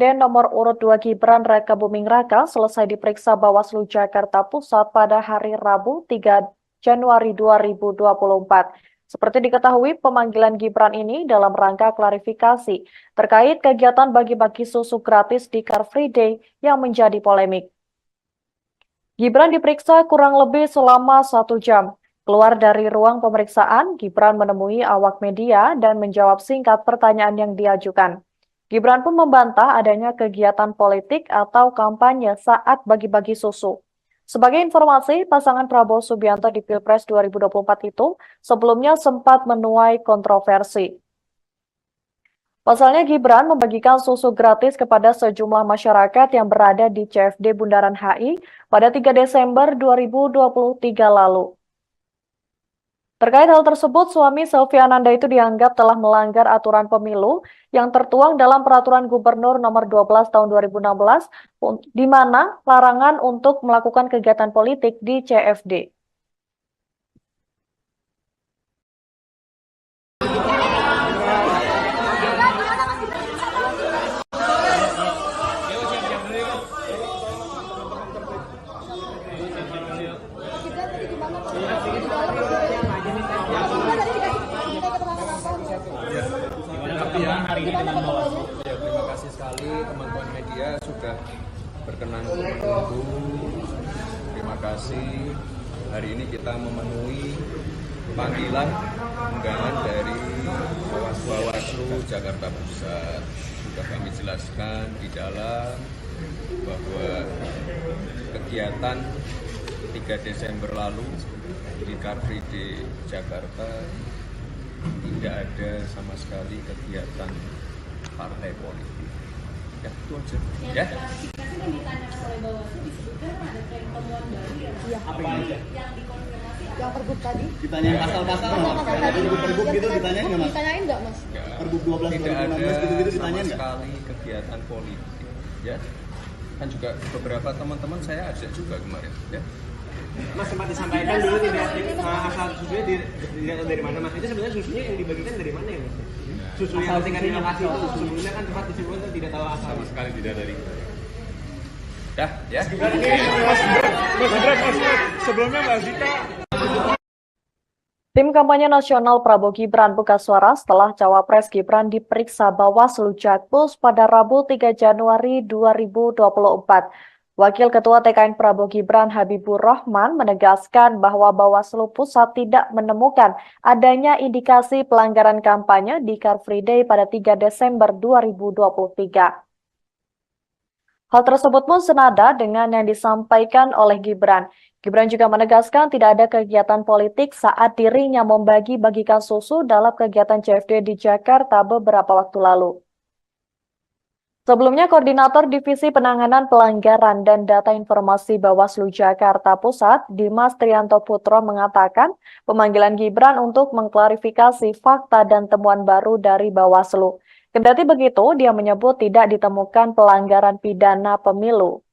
Presiden nomor urut 2 Gibran Raka Buming Raka selesai diperiksa Bawaslu Jakarta Pusat pada hari Rabu 3 Januari 2024. Seperti diketahui, pemanggilan Gibran ini dalam rangka klarifikasi terkait kegiatan bagi-bagi susu gratis di Car Free Day yang menjadi polemik. Gibran diperiksa kurang lebih selama 1 jam. Keluar dari ruang pemeriksaan, Gibran menemui awak media dan menjawab singkat pertanyaan yang diajukan. Gibran pun membantah adanya kegiatan politik atau kampanye saat bagi-bagi susu. Sebagai informasi, pasangan Prabowo Subianto di Pilpres 2024 itu sebelumnya sempat menuai kontroversi. Pasalnya Gibran membagikan susu gratis kepada sejumlah masyarakat yang berada di CFD Bundaran HI pada 3 Desember 2023 lalu. Terkait hal tersebut, suami Sylvia Ananda itu dianggap telah melanggar aturan pemilu yang tertuang dalam Peraturan Gubernur Nomor 12 Tahun 2016, di mana larangan untuk melakukan kegiatan politik di CFD. Terima kasih sekali teman-teman media sudah berkenan untuk menunggu. Terima kasih. Hari ini kita memenuhi panggilan undangan dari Bawaslu Jakarta Pusat. Sudah kami jelaskan di dalam bahwa kegiatan 3 Desember lalu di Car Free Day Jakarta tidak ada sama sekali kegiatan partai politik. Ya, itu aja. Ya. Klarifikasi yang ditanyakan oleh Bawaslu disebutkan ada tren temuan baru ya. Apa yang dikonfirmasi Yang pergub tadi? Ditanyain pasal-pasal nggak? Kayak tadi pergub gitu ditanyain nggak mas? Ditanyain nggak mas? Pergub 12 Tidak ada 2016 gitu-gitu sama ditanyain nggak? sekali kegiatan politik, ya. Kan juga beberapa teman-teman saya ajak juga kemarin, ya. Mas sempat disampaikan dulu tidak asal susunya tidak tahu dari mana mas. Itu sebenarnya susunya yang dibagikan dari mana ya mas? Susu yang tingkat di lokasi itu sebelumnya kan sempat disebutkan tidak tahu asal. Sama sekali tidak dari dah, ya. Sebelumnya Mbak Zita. Tim kampanye nasional Prabowo Gibran buka suara setelah Cawapres Gibran diperiksa Bawaslu Jakpus pada Rabu 3 Januari 2024. Wakil Ketua TKN Prabowo Gibran Habibur Rahman menegaskan bahwa Bawaslu Pusat tidak menemukan adanya indikasi pelanggaran kampanye di Car Free Day pada 3 Desember 2023. Hal tersebut pun senada dengan yang disampaikan oleh Gibran. Gibran juga menegaskan tidak ada kegiatan politik saat dirinya membagi-bagikan susu dalam kegiatan CFD di Jakarta beberapa waktu lalu. Sebelumnya, Koordinator Divisi Penanganan Pelanggaran dan Data Informasi Bawaslu Jakarta Pusat, Dimas Trianto Putro mengatakan pemanggilan Gibran untuk mengklarifikasi fakta dan temuan baru dari Bawaslu. Kendati begitu, dia menyebut tidak ditemukan pelanggaran pidana pemilu.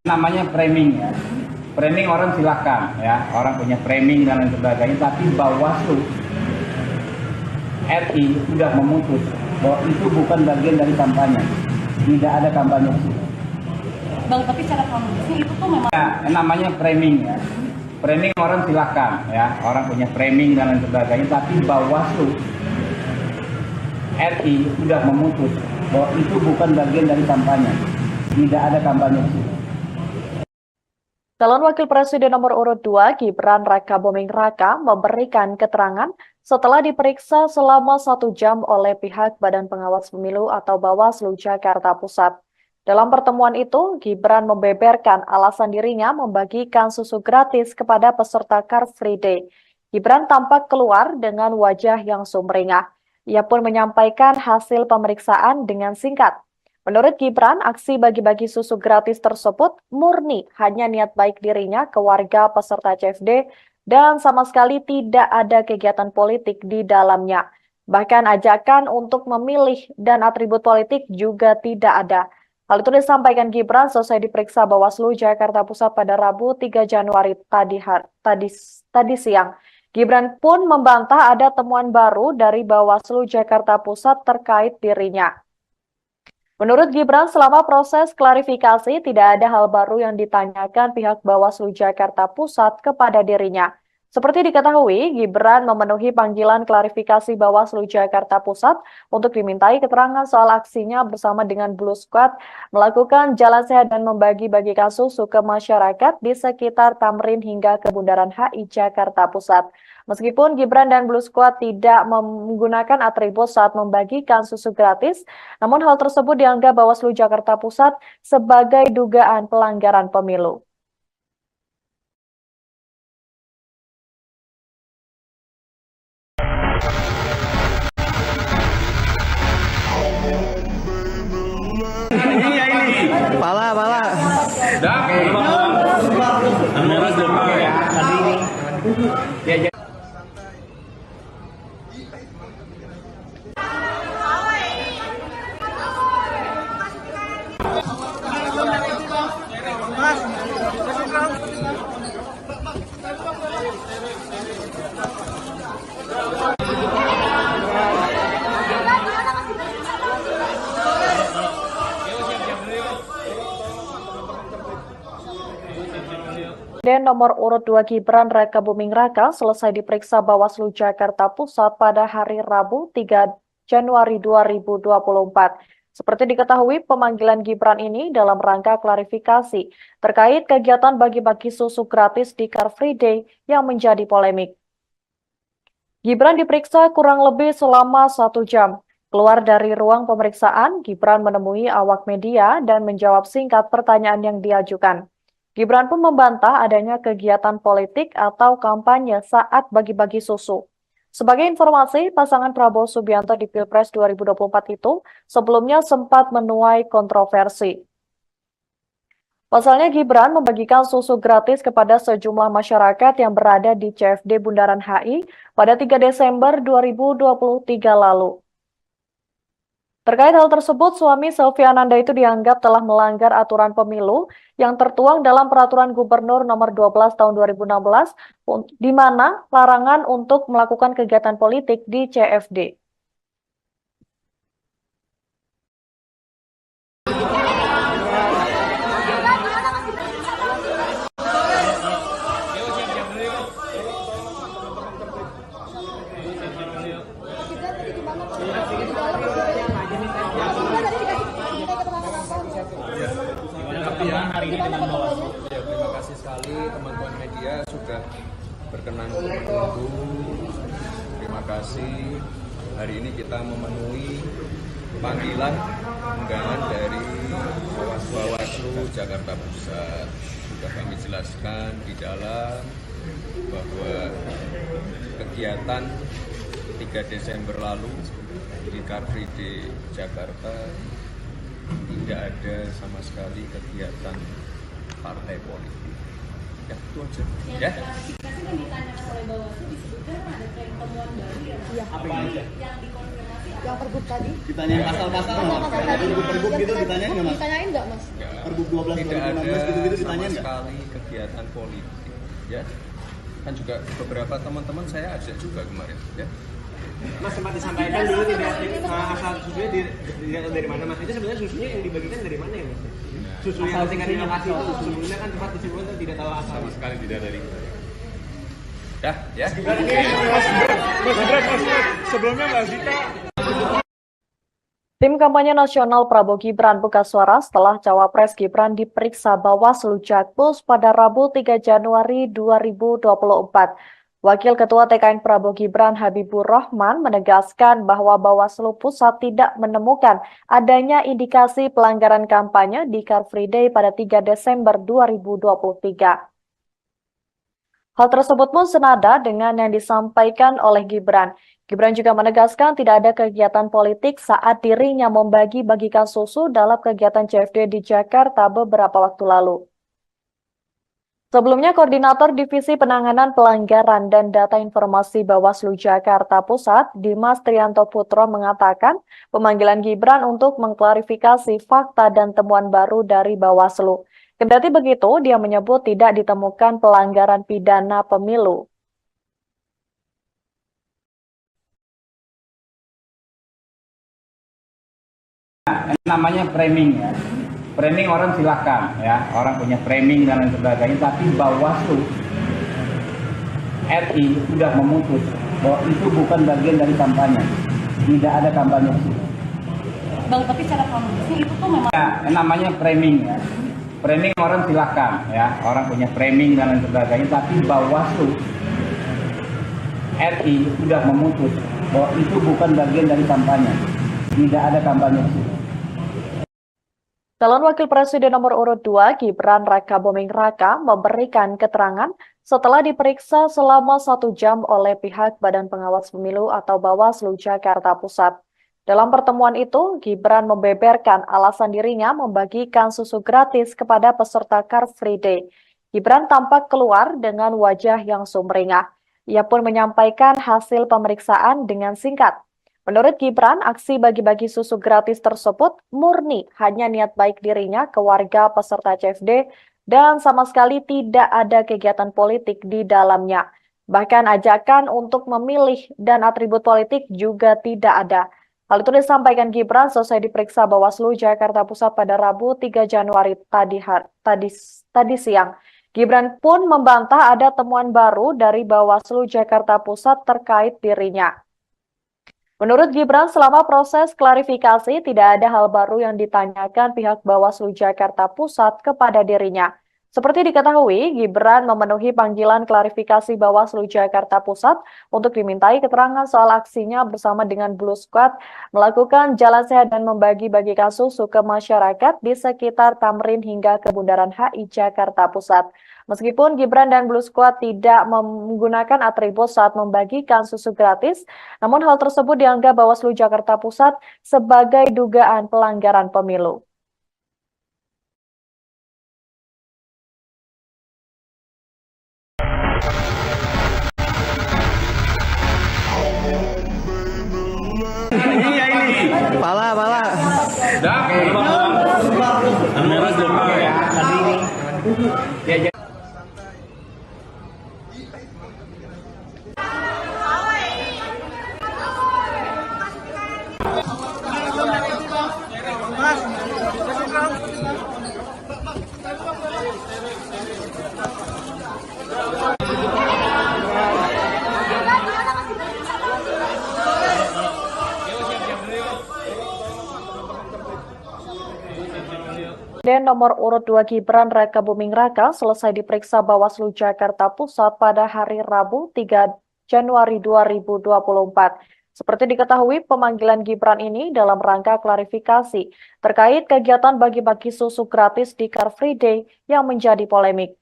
Namanya framing ya. Framing orang silakan ya, orang punya framing dan lain sebagainya, tapi Bawaslu RI sudah memutus bahwa itu bukan bagian dari kampanye. Tidak ada kampanye. Bang, tapi secara kronologisnya itu tuh memang Ya, namanya framing ya. Framing orang silakan ya, orang punya framing dan lain sebagainya, tapi Bawaslu RI sudah memutus bahwa itu bukan bagian dari kampanye. Tidak ada kampanye. Calon Wakil Presiden nomor urut 2 Gibran Raka Buming Raka memberikan keterangan setelah diperiksa selama 1 jam oleh pihak Badan Pengawas Pemilu atau Bawaslu Jakarta Pusat. Dalam pertemuan itu, Gibran membeberkan alasan dirinya membagikan susu gratis kepada peserta Car Free Day. Gibran tampak keluar dengan wajah yang sumringah. Ia pun menyampaikan hasil pemeriksaan dengan singkat. Menurut Gibran, aksi bagi-bagi susu gratis tersebut murni hanya niat baik dirinya ke warga peserta CFD dan sama sekali tidak ada kegiatan politik di dalamnya. Bahkan ajakan untuk memilih dan atribut politik juga tidak ada. Hal itu disampaikan Gibran selesai diperiksa Bawaslu Jakarta Pusat pada Rabu 3 Januari tadi siang. Gibran pun membantah ada temuan baru dari Bawaslu Jakarta Pusat terkait dirinya. Menurut Gibran, selama proses klarifikasi tidak ada hal baru yang ditanyakan pihak Bawaslu Jakarta Pusat kepada dirinya. Seperti diketahui, Gibran memenuhi panggilan klarifikasi Bawaslu Jakarta Pusat untuk dimintai keterangan soal aksinya bersama dengan Blue Squad melakukan jalan sehat dan membagi-bagikan susu ke masyarakat di sekitar Tamrin hingga ke Bundaran HI Jakarta Pusat. Meskipun Gibran dan Blue Squad tidak menggunakan atribut saat membagikan susu gratis, namun hal tersebut dianggap Bawaslu Jakarta Pusat sebagai dugaan pelanggaran pemilu. Pala. Dan nomor urut 2 Gibran Raka Buming Raka selesai diperiksa Bawaslu Jakarta Pusat pada hari Rabu 3 Januari 2024. Seperti diketahui, pemanggilan Gibran ini dalam rangka klarifikasi terkait kegiatan bagi-bagi susu gratis di Car Free Day yang menjadi polemik. Gibran diperiksa kurang lebih selama 1 jam. Keluar dari ruang pemeriksaan, Gibran menemui awak media dan menjawab singkat pertanyaan yang diajukan. Gibran pun membantah adanya kegiatan politik atau kampanye saat bagi-bagi susu. Sebagai informasi, pasangan Prabowo Subianto di Pilpres 2024 itu sebelumnya sempat menuai kontroversi. Pasalnya Gibran membagikan susu gratis kepada sejumlah masyarakat yang berada di CFD Bundaran HI pada 3 Desember 2023 lalu. Terkait hal tersebut, suami Selvi Ananda itu dianggap telah melanggar aturan pemilu yang tertuang dalam Peraturan Gubernur Nomor 12 Tahun 2016, di mana larangan untuk melakukan kegiatan politik di CFD. Terima kasih sekali teman-teman media sudah berkenan untuk menunggu. Terima kasih. Hari ini kita memenuhi panggilan undangan dari Bawaslu Jakarta Pusat. Sudah kami jelaskan di dalam bahwa kegiatan 3 Desember lalu di Car Free Day Jakarta tidak ada sama sekali kegiatan partai politik. Ya, itu aja. Ya. Klarifikasi yang ditanyakan oleh Bawaslu disebutkan ada tren temuan baru ya. Iya. Apa aja? Yang dikonfirmasi Yang pergub tadi. Ditanyain pasal-pasal nggak? Pergub gitu ditanyain nggak, Mas? Ditanyain nggak, Mas? Pergub 12 Tidak 2016 ada gitu-gitu sama ditanyain nggak? sekali kegiatan politik. Ya. Kan juga beberapa teman-teman saya ajak juga kemarin. Ya. Mas sempat disampaikan dulu tidak asal susunya dilihat dari mana, Mas? Itu sebenarnya susunya yang dibagikan dari mana ya, Mas? Susu yang tingkat di lokasi itu sebelumnya kan sempat disebutkan tidak tahu asal. Sama sekali tidak dari kita. Ya. Sebelumnya Mbak Zita. Tim kampanye nasional Prabowo Gibran buka suara setelah Cawapres Gibran diperiksa Bawaslu Jakpus pada Rabu 3 Januari 2024. Wakil Ketua TKN Prabowo Gibran Habibur Rahman menegaskan bahwa Bawaslu Pusat tidak menemukan adanya indikasi pelanggaran kampanye di Car Free Day pada 3 Desember 2023. Hal tersebut pun senada dengan yang disampaikan oleh Gibran. Gibran juga menegaskan tidak ada kegiatan politik saat dirinya membagi-bagikan susu dalam kegiatan CFD di Jakarta beberapa waktu lalu. Sebelumnya, Koordinator Divisi Penanganan Pelanggaran dan Data Informasi Bawaslu Jakarta Pusat, Dimas Trianto Putro mengatakan pemanggilan Gibran untuk mengklarifikasi fakta dan temuan baru dari Bawaslu. Kendati begitu, dia menyebut tidak ditemukan pelanggaran pidana pemilu. Namanya framing ya. Framing orang silakan ya, orang punya framing dan lain sebagainya, tapi Bawaslu RI sudah memutus bahwa itu bukan bagian dari kampanye. Tidak ada kampanye. Bang, tapi secara kronologisnya itu tuh memang Ya, namanya framing ya. Framing orang silakan ya, orang punya framing dan lain sebagainya, tapi Bawaslu RI sudah memutus bahwa itu bukan bagian dari kampanye. Tidak ada kampanye. Calon Wakil Presiden nomor urut 2 Gibran Raka Buming Raka memberikan keterangan setelah diperiksa selama 1 jam oleh pihak Badan Pengawas Pemilu atau Bawaslu Jakarta Pusat. Dalam pertemuan itu, Gibran membeberkan alasan dirinya membagikan susu gratis kepada peserta Car Free Day. Gibran tampak keluar dengan wajah yang sumringah. Ia pun menyampaikan hasil pemeriksaan dengan singkat. Menurut Gibran, aksi bagi-bagi susu gratis tersebut murni hanya niat baik dirinya ke warga peserta CFD dan sama sekali tidak ada kegiatan politik di dalamnya. Bahkan ajakan untuk memilih dan atribut politik juga tidak ada. Hal itu disampaikan Gibran selesai diperiksa Bawaslu Jakarta Pusat pada Rabu 3 Januari tadi siang. Gibran pun membantah ada temuan baru dari Bawaslu Jakarta Pusat terkait dirinya. Menurut Gibran, selama proses klarifikasi tidak ada hal baru yang ditanyakan pihak Bawaslu Jakarta Pusat kepada dirinya. Seperti diketahui, Gibran memenuhi panggilan klarifikasi Bawaslu Jakarta Pusat untuk dimintai keterangan soal aksinya bersama dengan Blue Squad melakukan jalan sehat dan membagi-bagi kasus ke masyarakat di sekitar Tamrin hingga ke Bundaran HI Jakarta Pusat. Meskipun Gibran dan Blue Squad tidak menggunakan atribut saat membagikan susu gratis, namun hal tersebut dianggap Bawaslu Jakarta Pusat sebagai dugaan pelanggaran pemilu. Pala. Dan nomor urut 2 Gibran Raka Buming Raka selesai diperiksa Bawaslu Jakarta Pusat pada hari Rabu 3 Januari 2024. Seperti diketahui, pemanggilan Gibran ini dalam rangka klarifikasi terkait kegiatan bagi-bagi susu gratis di Car Free Day yang menjadi polemik.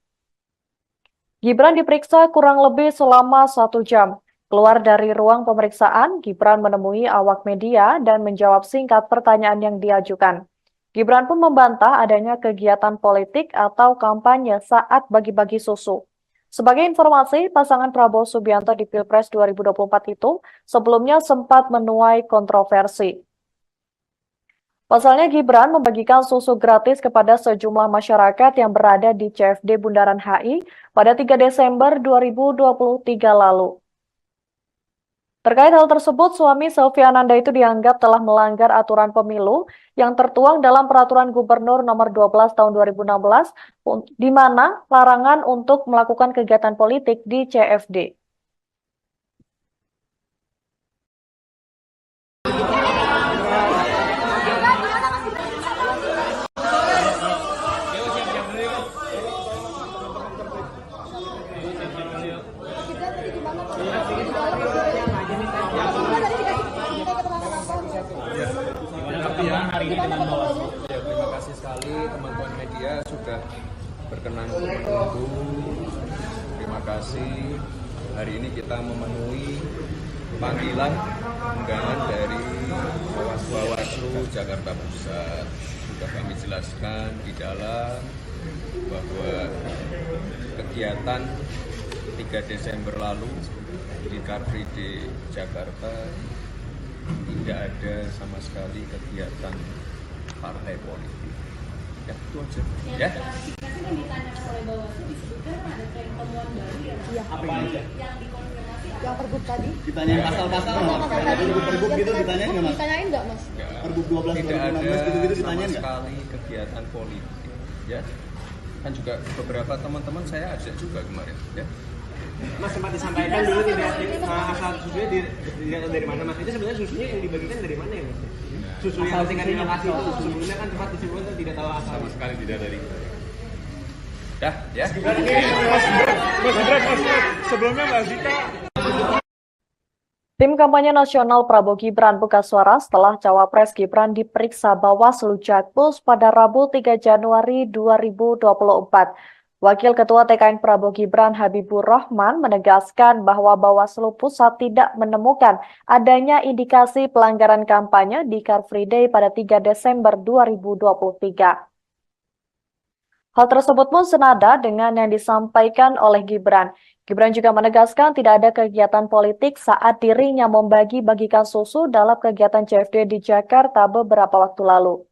Gibran diperiksa kurang lebih selama 1 jam. Keluar dari ruang pemeriksaan, Gibran menemui awak media dan menjawab singkat pertanyaan yang diajukan. Gibran pun membantah adanya kegiatan politik atau kampanye saat bagi-bagi susu. Sebagai informasi, pasangan Prabowo Subianto di Pilpres 2024 itu sebelumnya sempat menuai kontroversi. Pasalnya Gibran membagikan susu gratis kepada sejumlah masyarakat yang berada di CFD Bundaran HI pada 3 Desember 2023 lalu. Terkait hal tersebut, suami Sylvia Ananda itu dianggap telah melanggar aturan pemilu yang tertuang dalam Peraturan Gubernur Nomor 12 Tahun 2016, di mana larangan untuk melakukan kegiatan politik di CFD. Terima kasih sekali teman-teman media sudah berkenan untuk menunggu. Terima kasih. Hari ini kita memenuhi panggilan undangan dari Bawaslu Jakarta Pusat. Sudah kami jelaskan di dalam bahwa kegiatan 3 Desember lalu di Car Free Day Jakarta tidak ada sama sekali kegiatan partai politik. Ya, itu aja. Ya. Klarifikasi yang ditanya oleh Bawaslu disebutkan ada tren temuan baru ya. Apa yang dikonfirmasi? Yang pergub tadi? Ditanyain pasal-pasal nggak? Pergub gitu ditanyain nggak, Mas? Ditanyain nggak, Mas? Pergub 12 tidak ada 2016 gitu sama ditanyain nggak? sekali kegiatan politik. Ya. Kan juga beberapa teman-teman saya ajak juga kemarin. Ya. Mas sempat disampaikan dulu tidak asal susunya dilihat dari mana, Mas? Itu sebenarnya susunya yang dibagikan dari mana ya, Mas? Susu yang tinggal di lokasi itu sebelumnya kan sempat disebutkan tidak tahu asal. Sama sekali tidak dari. Dah, ya. Sebelumnya Mbak Zita. Tim kampanye nasional Prabowo Gibran buka suara setelah Cawapres Gibran diperiksa Bawaslu Jakpus pada Rabu 3 Januari 2024. Wakil Ketua TKN Prabowo Gibran Habibur Rahman menegaskan bahwa Bawaslu Pusat tidak menemukan adanya indikasi pelanggaran kampanye di Car Free Day pada 3 Desember 2023. Hal tersebut pun senada dengan yang disampaikan oleh Gibran. Gibran juga menegaskan tidak ada kegiatan politik saat dirinya membagi-bagikan susu dalam kegiatan CFD di Jakarta beberapa waktu lalu.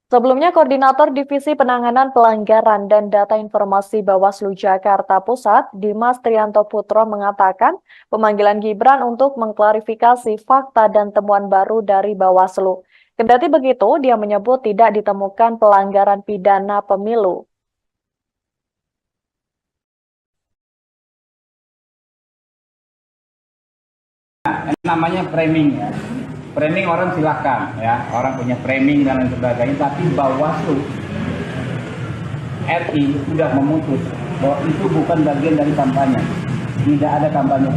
Sebelumnya, Koordinator Divisi Penanganan Pelanggaran dan Data Informasi Bawaslu Jakarta Pusat, Dimas Trianto Putro mengatakan pemanggilan Gibran untuk mengklarifikasi fakta dan temuan baru dari Bawaslu. Kendati begitu, dia menyebut tidak ditemukan pelanggaran pidana pemilu. Namanya framing ya. Framing orang silahkan ya, orang punya framing dan lain sebagainya, tapi Bawaslu RI sudah memutus bahwa itu bukan bagian dari kampanye. Tidak ada kampanye.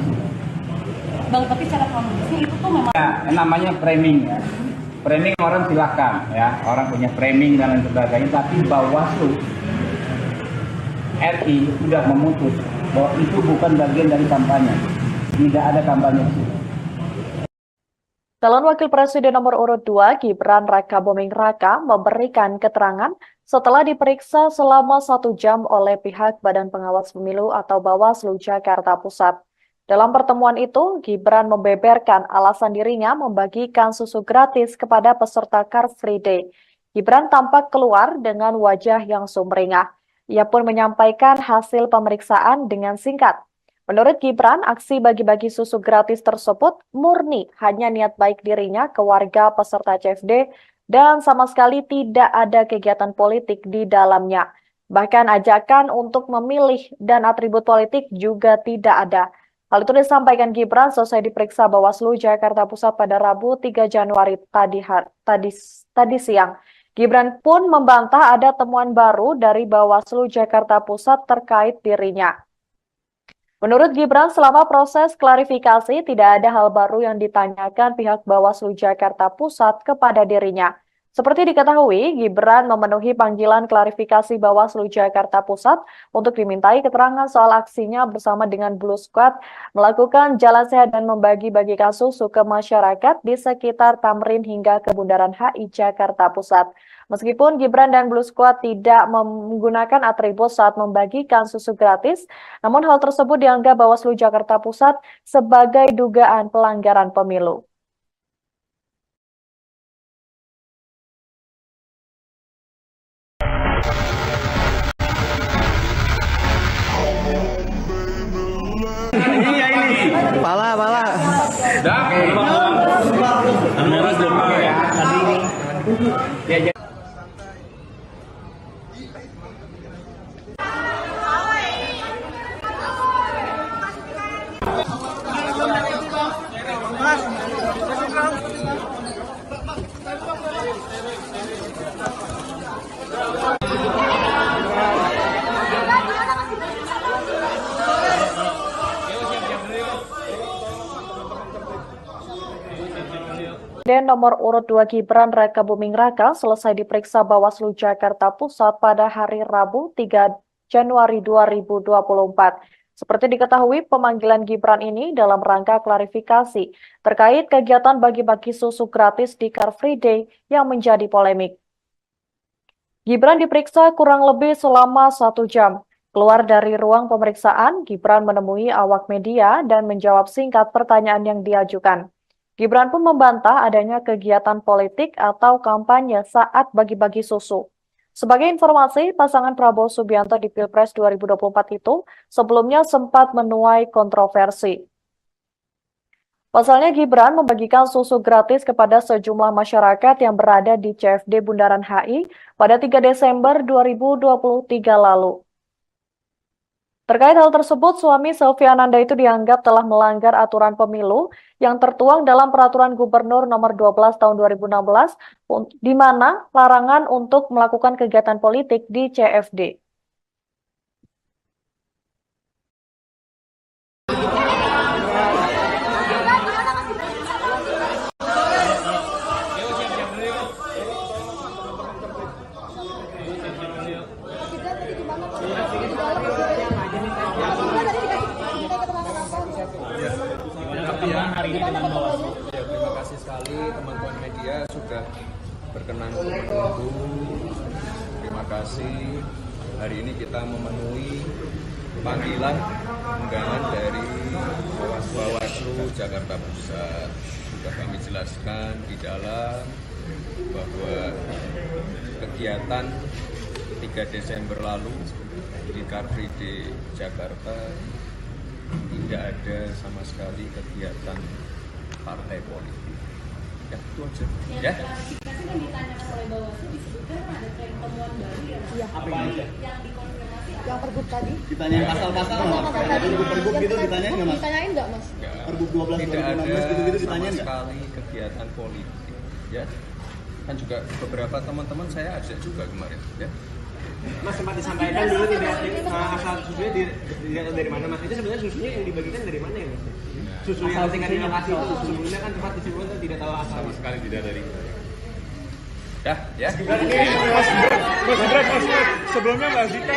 Bang, tapi secara kronologisnya itu tuh memang Ya, namanya framing ya. Framing orang silahkan ya, orang punya framing dan lain sebagainya, tapi Bawaslu RI sudah memutus bahwa itu bukan bagian dari kampanye. Tidak ada kampanye. Calon Wakil Presiden nomor urut 2 Gibran Raka Buming Raka memberikan keterangan setelah diperiksa selama 1 jam oleh pihak Badan Pengawas Pemilu atau Bawaslu Jakarta Pusat. Dalam pertemuan itu, Gibran membeberkan alasan dirinya membagikan susu gratis kepada peserta Car Free Day. Gibran tampak keluar dengan wajah yang sumringah. Ia pun menyampaikan hasil pemeriksaan dengan singkat. Menurut Gibran, aksi bagi-bagi susu gratis tersebut murni hanya niat baik dirinya ke warga peserta CFD dan sama sekali tidak ada kegiatan politik di dalamnya. Bahkan ajakan untuk memilih dan atribut politik juga tidak ada. Hal itu disampaikan Gibran selesai diperiksa Bawaslu Jakarta Pusat pada Rabu 3 Januari tadi siang. Gibran pun membantah ada temuan baru dari Bawaslu Jakarta Pusat terkait dirinya. Menurut Gibran, selama proses klarifikasi tidak ada hal baru yang ditanyakan pihak Bawaslu Jakarta Pusat kepada dirinya. Seperti diketahui, Gibran memenuhi panggilan klarifikasi Bawaslu Jakarta Pusat untuk dimintai keterangan soal aksinya bersama dengan Blue Squad melakukan jalan sehat dan membagi-bagikan susu ke masyarakat di sekitar Tamrin hingga ke Bundaran HI Jakarta Pusat. Meskipun Gibran dan Blue Squad tidak menggunakan atribut saat membagikan susu gratis, namun hal tersebut dianggap Bawaslu Jakarta Pusat sebagai dugaan pelanggaran pemilu. Pala. Dan nomor urut 2 Gibran Raka Buming Raka selesai diperiksa Bawaslu Jakarta Pusat pada hari Rabu 3 Januari 2024. Seperti diketahui, pemanggilan Gibran ini dalam rangka klarifikasi terkait kegiatan bagi-bagi susu gratis di Car Free Day yang menjadi polemik. Gibran diperiksa kurang lebih selama 1 jam. Keluar dari ruang pemeriksaan, Gibran menemui awak media dan menjawab singkat pertanyaan yang diajukan. Gibran pun membantah adanya kegiatan politik atau kampanye saat bagi-bagi susu. Sebagai informasi, pasangan Prabowo Subianto di Pilpres 2024 itu sebelumnya sempat menuai kontroversi. Pasalnya Gibran membagikan susu gratis kepada sejumlah masyarakat yang berada di CFD Bundaran HI pada 3 Desember 2023 lalu. Terkait hal tersebut, suami Selvi Ananda itu dianggap telah melanggar aturan pemilu yang tertuang dalam Peraturan Gubernur Nomor 12 Tahun 2016, di mana larangan untuk melakukan kegiatan politik di CFD. Terima kasih sekali teman-teman media sudah berkenan untuk menunggu. Terima kasih. Hari ini kita memenuhi panggilan undangan dari Bawaslu Jakarta Pusat. Sudah kami jelaskan di dalam bahwa kegiatan 3 Desember lalu di Car Free Day Jakarta tidak ada sama sekali kegiatan partai politik. Ya, itu aja. Ya. Klarifikasi yang ditanyakan oleh Bawaslu disebutkan ada tren temuan baru ya. Iya. Apa aja? Yang dikonfirmasi yang pergub tadi. Ditanyain pasal-pasal nggak? Pergub gitu ditanyain nggak, Mas? Ditanyain nggak, Mas? Pergub 12 Tidak ada 2016 gitu sama ditanyain nggak? sekali kegiatan politik. Ya. Kan juga beberapa teman-teman saya ajak juga kemarin. Ya. Mas sempat disampaikan dulu tidak asal susunya tidak tahu dari mana Mas. Itu sebenarnya susunya yang dibagikan dari mana ya Mas? Susu yang ketika di lokasi itu sebelumnya kan tempat distribusi tidak tahu asal. Sama sekali tidak dari ya. Sebelumnya Mbak Zita.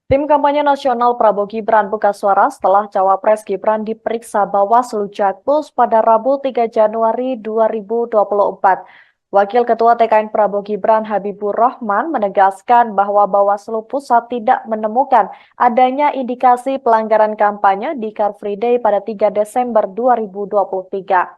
Tim kampanye nasional Prabowo Gibran buka suara setelah Cawapres Gibran diperiksa Bawaslu Jakpus pada Rabu 3 Januari 2024. Wakil Ketua TKN Prabowo Gibran Habibur Rahman menegaskan bahwa Bawaslu Pusat tidak menemukan adanya indikasi pelanggaran kampanye di Car Free Day pada 3 Desember 2023.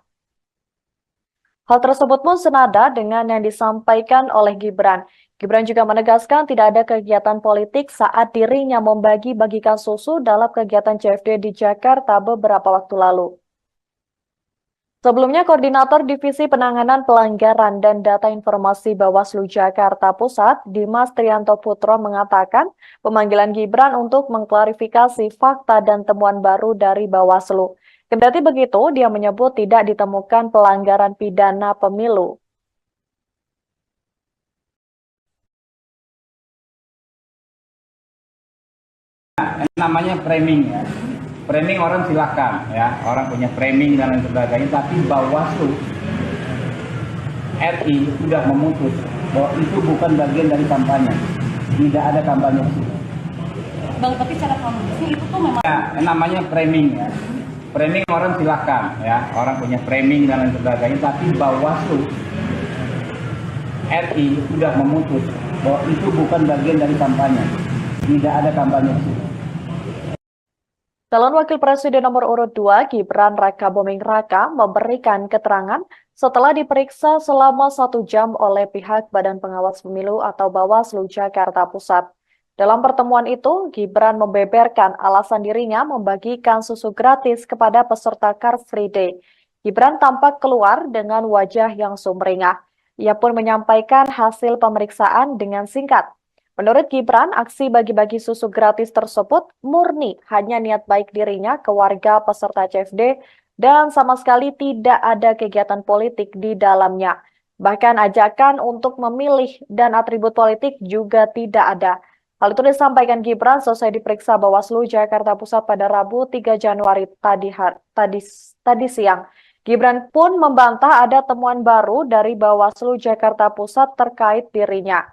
Hal tersebut pun senada dengan yang disampaikan oleh Gibran. Gibran juga menegaskan tidak ada kegiatan politik saat dirinya membagi-bagikan susu dalam kegiatan CFD di Jakarta beberapa waktu lalu. Sebelumnya, Koordinator Divisi Penanganan Pelanggaran dan Data Informasi Bawaslu Jakarta Pusat, Dimas Trianto Putro mengatakan pemanggilan Gibran untuk mengklarifikasi fakta dan temuan baru dari Bawaslu. Kendati begitu, dia menyebut tidak ditemukan pelanggaran pidana pemilu. Namanya framing ya. Framing orang silahkan ya, orang punya framing dan lain sebagainya, tapi Bawaslu RI sudah memutus bahwa itu bukan bagian dari kampanye. Tidak ada kampanye. Bang, tapi secara kronologisnya itu tuh memang Namanya framing ya. Framing orang silahkan ya, orang punya framing dan lain sebagainya, tapi Bawaslu RI sudah memutus bahwa itu bukan bagian dari kampanye. Tidak ada kampanye. Calon Wakil Presiden nomor urut 2 Gibran Raka Buming Raka memberikan keterangan setelah diperiksa selama 1 jam oleh pihak Badan Pengawas Pemilu atau Bawaslu Jakarta Pusat. Dalam pertemuan itu, Gibran membeberkan alasan dirinya membagikan susu gratis kepada peserta Car Free Day. Gibran tampak keluar dengan wajah yang sumringah. Ia pun menyampaikan hasil pemeriksaan dengan singkat. Menurut Gibran, aksi bagi-bagi susu gratis tersebut murni hanya niat baik dirinya ke warga peserta CFD dan sama sekali tidak ada kegiatan politik di dalamnya. Bahkan ajakan untuk memilih dan atribut politik juga tidak ada. Hal itu disampaikan Gibran selesai diperiksa Bawaslu Jakarta Pusat pada Rabu 3 Januari tadi siang. Gibran pun membantah ada temuan baru dari Bawaslu Jakarta Pusat terkait dirinya.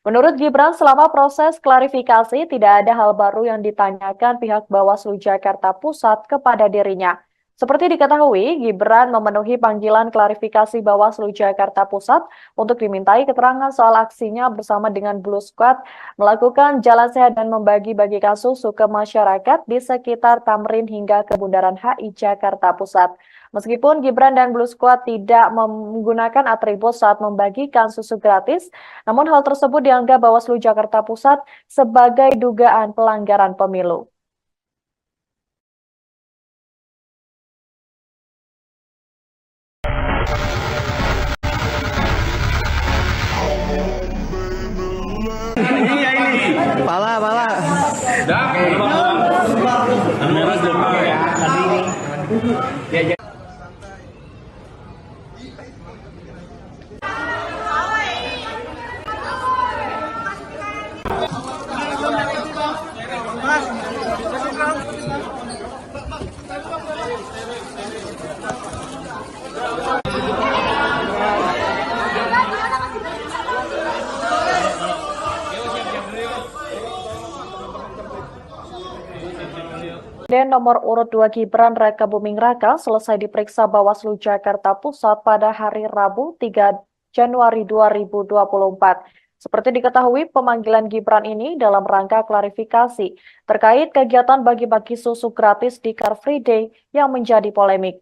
Menurut Gibran, selama proses klarifikasi tidak ada hal baru yang ditanyakan pihak Bawaslu Jakarta Pusat kepada dirinya. Seperti diketahui, Gibran memenuhi panggilan klarifikasi Bawaslu Jakarta Pusat untuk dimintai keterangan soal aksinya bersama dengan Blue Squad melakukan jalan sehat dan membagi-bagikan susu ke masyarakat di sekitar Tamrin hingga ke Bundaran HI Jakarta Pusat. Meskipun Gibran dan Blue Squad tidak menggunakan atribut saat membagikan susu gratis, namun hal tersebut dianggap Bawaslu Jakarta Pusat sebagai dugaan pelanggaran pemilu. Pala. Dan nomor urut 2 Gibran Raka Buming Raka selesai diperiksa Bawaslu Jakarta Pusat pada hari Rabu 3 Januari 2024. Seperti diketahui, pemanggilan Gibran ini dalam rangka klarifikasi terkait kegiatan bagi-bagi susu gratis di Car Free Day yang menjadi polemik.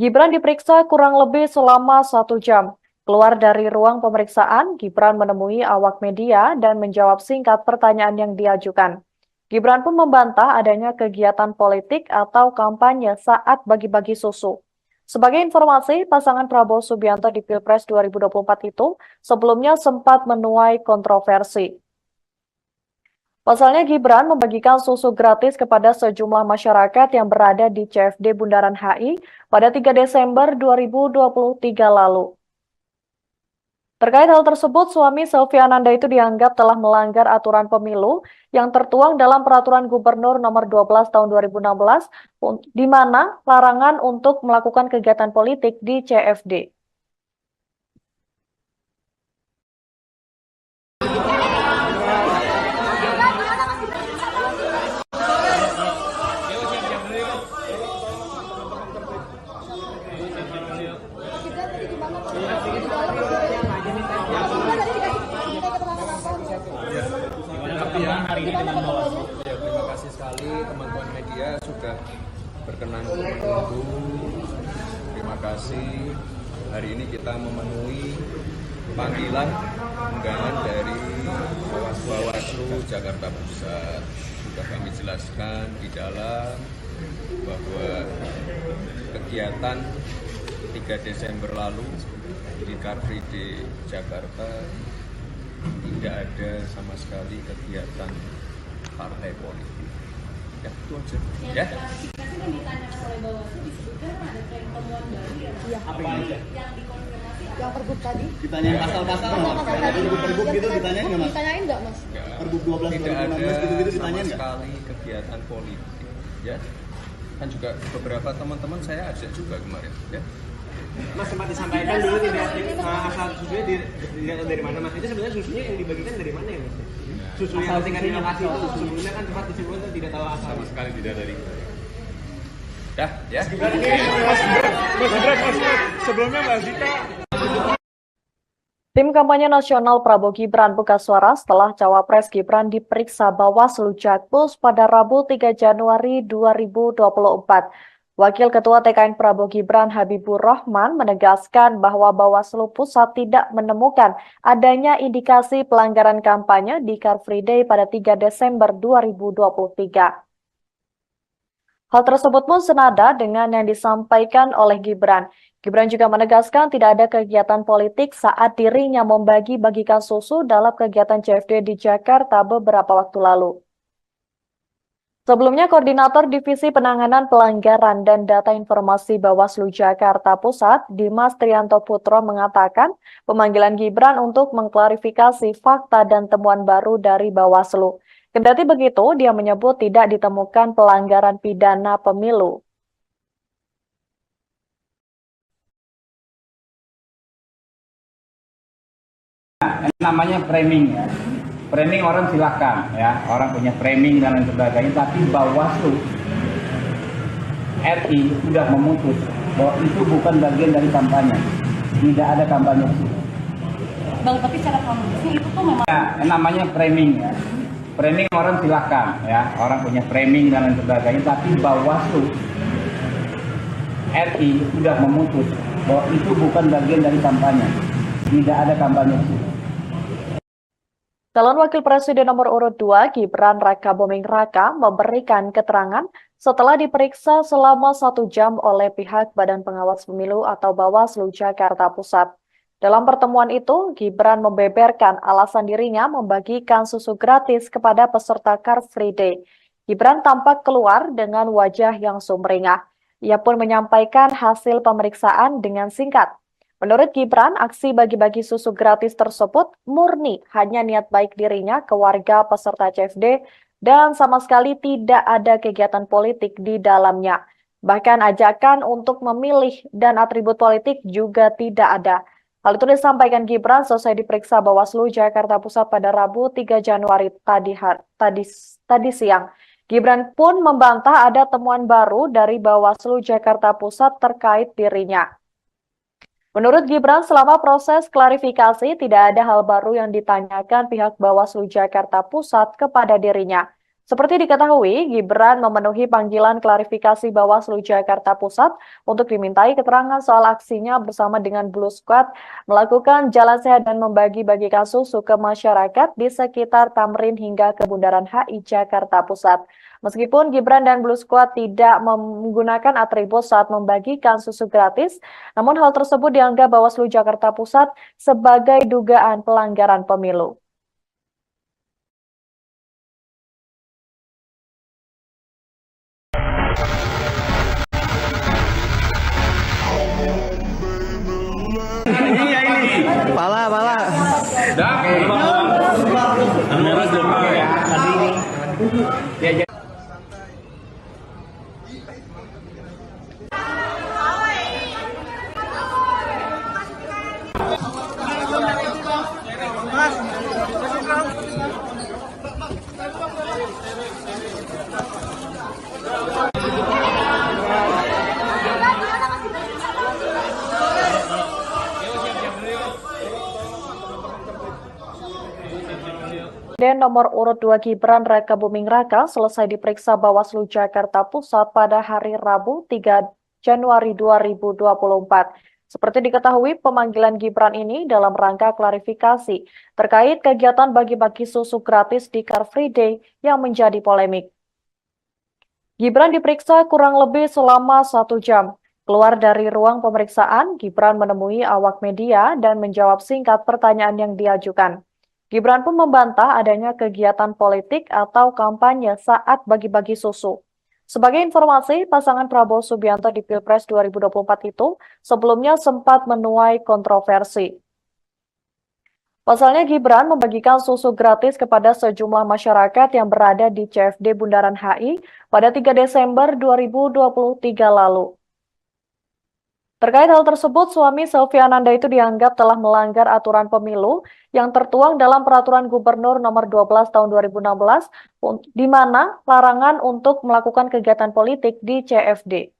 Gibran diperiksa kurang lebih selama 1 jam. Keluar dari ruang pemeriksaan, Gibran menemui awak media dan menjawab singkat pertanyaan yang diajukan. Gibran pun membantah adanya kegiatan politik atau kampanye saat bagi-bagi susu. Sebagai informasi, pasangan Prabowo Subianto di Pilpres 2024 itu sebelumnya sempat menuai kontroversi. Pasalnya Gibran membagikan susu gratis kepada sejumlah masyarakat yang berada di CFD Bundaran HI pada 3 Desember 2023 lalu. Terkait hal tersebut, suami Selvi Ananda itu dianggap telah melanggar aturan pemilu yang tertuang dalam Peraturan Gubernur Nomor 12 Tahun 2016, di mana larangan untuk melakukan kegiatan politik di CFD. Terima kasih sekali teman-teman media sudah berkenan untuk menunggu. Terima kasih. Hari ini kita memenuhi panggilan undangan dari Bawaslu Jakarta Pusat. Sudah kami jelaskan di dalam bahwa kegiatan 3 Desember lalu di Car Free Day Jakarta tidak ada sama sekali kegiatan partai politik. Ya, itu aja. Ya. Klarifikasi yang ditanya oleh Bawaslu disebutkan ada tren temuan baru ya. Iya. Apa yang aja? Yang dikonfirmasi Yang pergub tadi? Ditanyain pasal-pasal nggak? Pergub gitu ditanyain nggak, Mas? Ditanyain nggak, Mas? Pergub 12 Tidak ada 2016 gitu-gitu sama ditanyain nggak? sekali kegiatan politik. Ya. Kan juga beberapa teman-teman saya ajak juga kemarin. Ya. Mas sempat disampaikan dulu tidak asal susunya dilihat dari mana, Mas? Itu sebenarnya susunya yang dibagikan dari mana ya, Mas? Susu yang ketika di lokasi itu sebelumnya kan sempat disebutkan tidak tahu asal. Sama sekali tidak dari. Dah, ya. Sebelumnya Mbak Zita. Tim kampanye nasional Prabowo Gibran buka suara setelah Cawapres Gibran diperiksa Bawaslu Jakpus pada Rabu 3 Januari 2024. Wakil Ketua TKN Prabowo Gibran Habibur Rahman menegaskan bahwa Bawaslu Pusat tidak menemukan adanya indikasi pelanggaran kampanye di Car Free Day pada 3 Desember 2023. Hal tersebut pun senada dengan yang disampaikan oleh Gibran. Gibran juga menegaskan tidak ada kegiatan politik saat dirinya membagi-bagikan susu dalam kegiatan CFD di Jakarta beberapa waktu lalu. Sebelumnya, Koordinator Divisi Penanganan Pelanggaran dan Data Informasi Bawaslu Jakarta Pusat, Dimas Trianto Putro mengatakan pemanggilan Gibran untuk mengklarifikasi fakta dan temuan baru dari Bawaslu. Kendati begitu, dia menyebut tidak ditemukan pelanggaran pidana pemilu. Namanya framing ya. Framing orang silahkan ya, orang punya framing dan lain sebagainya, tapi Bawaslu RI sudah memutus bahwa itu bukan bagian dari kampanye, tidak ada kampanye. Bang, tapi secara kronologisnya itu tuh memang Namanya framing ya, framing orang silahkan ya, orang punya framing dan lain sebagainya, tapi Bawaslu RI sudah memutus bahwa itu bukan bagian dari kampanye, tidak ada kampanye. Calon Wakil Presiden nomor urut 2 Gibran Rakabuming Raka memberikan keterangan setelah diperiksa selama 1 jam oleh pihak Badan Pengawas Pemilu atau Bawaslu Jakarta Pusat. Dalam pertemuan itu, Gibran membeberkan alasan dirinya membagikan susu gratis kepada peserta Car Free Day. Gibran tampak keluar dengan wajah yang sumringah. Ia pun menyampaikan hasil pemeriksaan dengan singkat. Menurut Gibran, aksi bagi-bagi susu gratis tersebut murni hanya niat baik dirinya ke warga peserta CFD dan sama sekali tidak ada kegiatan politik di dalamnya. Bahkan ajakan untuk memilih dan atribut politik juga tidak ada. Hal itu disampaikan Gibran selesai diperiksa Bawaslu Jakarta Pusat pada Rabu 3 Januari tadi siang. Gibran pun membantah ada temuan baru dari Bawaslu Jakarta Pusat terkait dirinya. Menurut Gibran, selama proses klarifikasi tidak ada hal baru yang ditanyakan pihak Bawaslu Jakarta Pusat kepada dirinya. Seperti diketahui, Gibran memenuhi panggilan klarifikasi Bawaslu Jakarta Pusat untuk dimintai keterangan soal aksinya bersama dengan Blue Squad melakukan jalan sehat dan membagi-bagikan susu ke masyarakat di sekitar Tamrin hingga ke Bundaran HI Jakarta Pusat. Meskipun Gibran dan Blue Squad tidak menggunakan atribut saat membagikan susu gratis, namun hal tersebut dianggap Bawaslu Jakarta Pusat sebagai dugaan pelanggaran pemilu. Iya ini. Pala. Dan nomor urut 2 Gibran Raka Buming Raka selesai diperiksa Bawaslu Jakarta Pusat pada hari Rabu 3 Januari 2024. Seperti diketahui, pemanggilan Gibran ini dalam rangka klarifikasi terkait kegiatan bagi-bagi susu gratis di Car Free Day yang menjadi polemik. Gibran diperiksa kurang lebih selama 1 jam. Keluar dari ruang pemeriksaan, Gibran menemui awak media dan menjawab singkat pertanyaan yang diajukan. Gibran pun membantah adanya kegiatan politik atau kampanye saat bagi-bagi susu. Sebagai informasi, pasangan Prabowo Subianto di Pilpres 2024 itu sebelumnya sempat menuai kontroversi. Pasalnya Gibran membagikan susu gratis kepada sejumlah masyarakat yang berada di CFD Bundaran HI pada 3 Desember 2023 lalu. Terkait hal tersebut, suami Selvi Ananda itu dianggap telah melanggar aturan pemilu yang tertuang dalam Peraturan Gubernur Nomor 12 Tahun 2016, di mana larangan untuk melakukan kegiatan politik di CFD.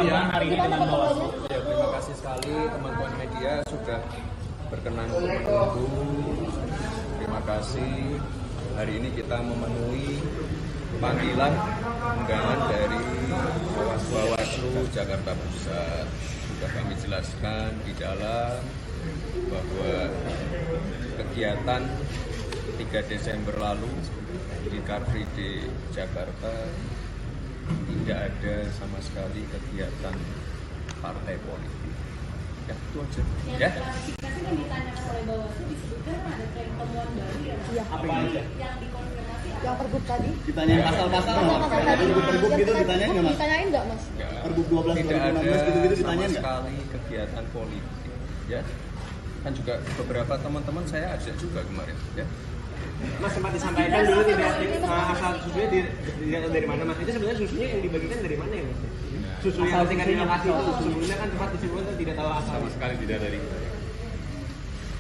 Ya, terima kasih sekali teman-teman media sudah berkenan untuk menunggu. Terima kasih. Hari ini kita memenuhi panggilan undangan dari Bawaslu Jakarta Pusat. Sudah kami jelaskan di dalam bahwa kegiatan 3 Desember lalu di Car Free Day Jakarta tidak ada sama sekali kegiatan partai politik. Ya, itu aja. Ya. Klarifikasi yang ditanyakan oleh Bawaslu disebutkan ada tren temuan baru ya. Apa aja? Yang dikonfirmasi Yang pergub tadi? Ditanyain pasal-pasal nggak? Pergub gitu ditanyain nggak, Mas? Ditanyain nggak, Mas? Ya. Pergub 12 Tidak ada 2016 gitu-gitu sama ditanyain nggak? sekali kegiatan politik. Ya. Kan juga beberapa teman-teman saya ajak juga kemarin. Ya. Mas sempat disampaikan dulu tidak asal susunya dilihat dari mana, Mas? Itu sebenarnya susunya yang dibagikan dari mana ya, Mas? Susu yang ketika di lokasi itu sebelumnya kan sempat disebutkan tidak tahu asal. Sama sekali tidak dari.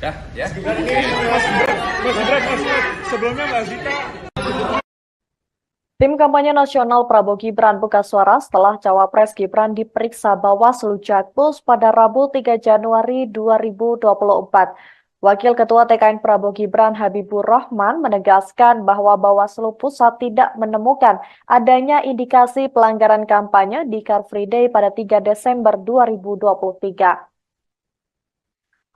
Ya. Sebelumnya Mbak Zita. Tim kampanye nasional Prabowo Gibran buka suara setelah Cawapres Gibran diperiksa Bawaslu Jakpus pada Rabu 3 Januari 2024. Wakil Ketua TKN Prabowo Gibran Habibur Rahman menegaskan bahwa Bawaslu Pusat tidak menemukan adanya indikasi pelanggaran kampanye di Car Free Day pada 3 Desember 2023.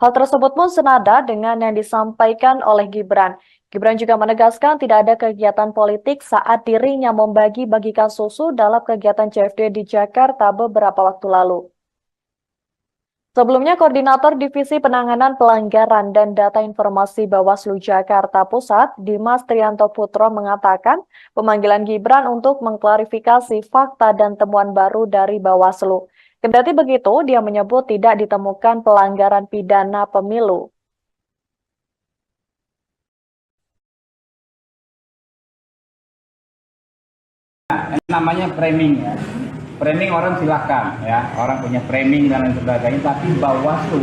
Hal tersebut pun senada dengan yang disampaikan oleh Gibran. Gibran juga menegaskan tidak ada kegiatan politik saat dirinya membagi-bagikan susu dalam kegiatan CFD di Jakarta beberapa waktu lalu. Sebelumnya, Koordinator Divisi Penanganan Pelanggaran dan Data Informasi Bawaslu Jakarta Pusat, Dimas Trianto Putro mengatakan pemanggilan Gibran untuk mengklarifikasi fakta dan temuan baru dari Bawaslu. Kendati begitu, dia menyebut tidak ditemukan pelanggaran pidana pemilu. Namanya framing ya. Framing orang silahkan ya, orang punya framing dan lain sebagainya, tapi Bawaslu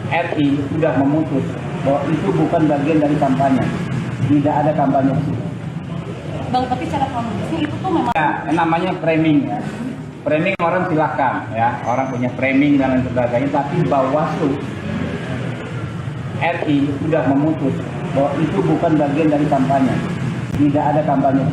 RI sudah memutus bahwa itu bukan bagian dari kampanye, tidak ada kampanye. Bang, tapi secara kronologisnya itu tuh memang Ya, namanya framing ya. Framing orang silahkan ya, orang punya framing dan lain sebagainya, tapi Bawaslu RI sudah memutus bahwa itu bukan bagian dari kampanye, tidak ada kampanye.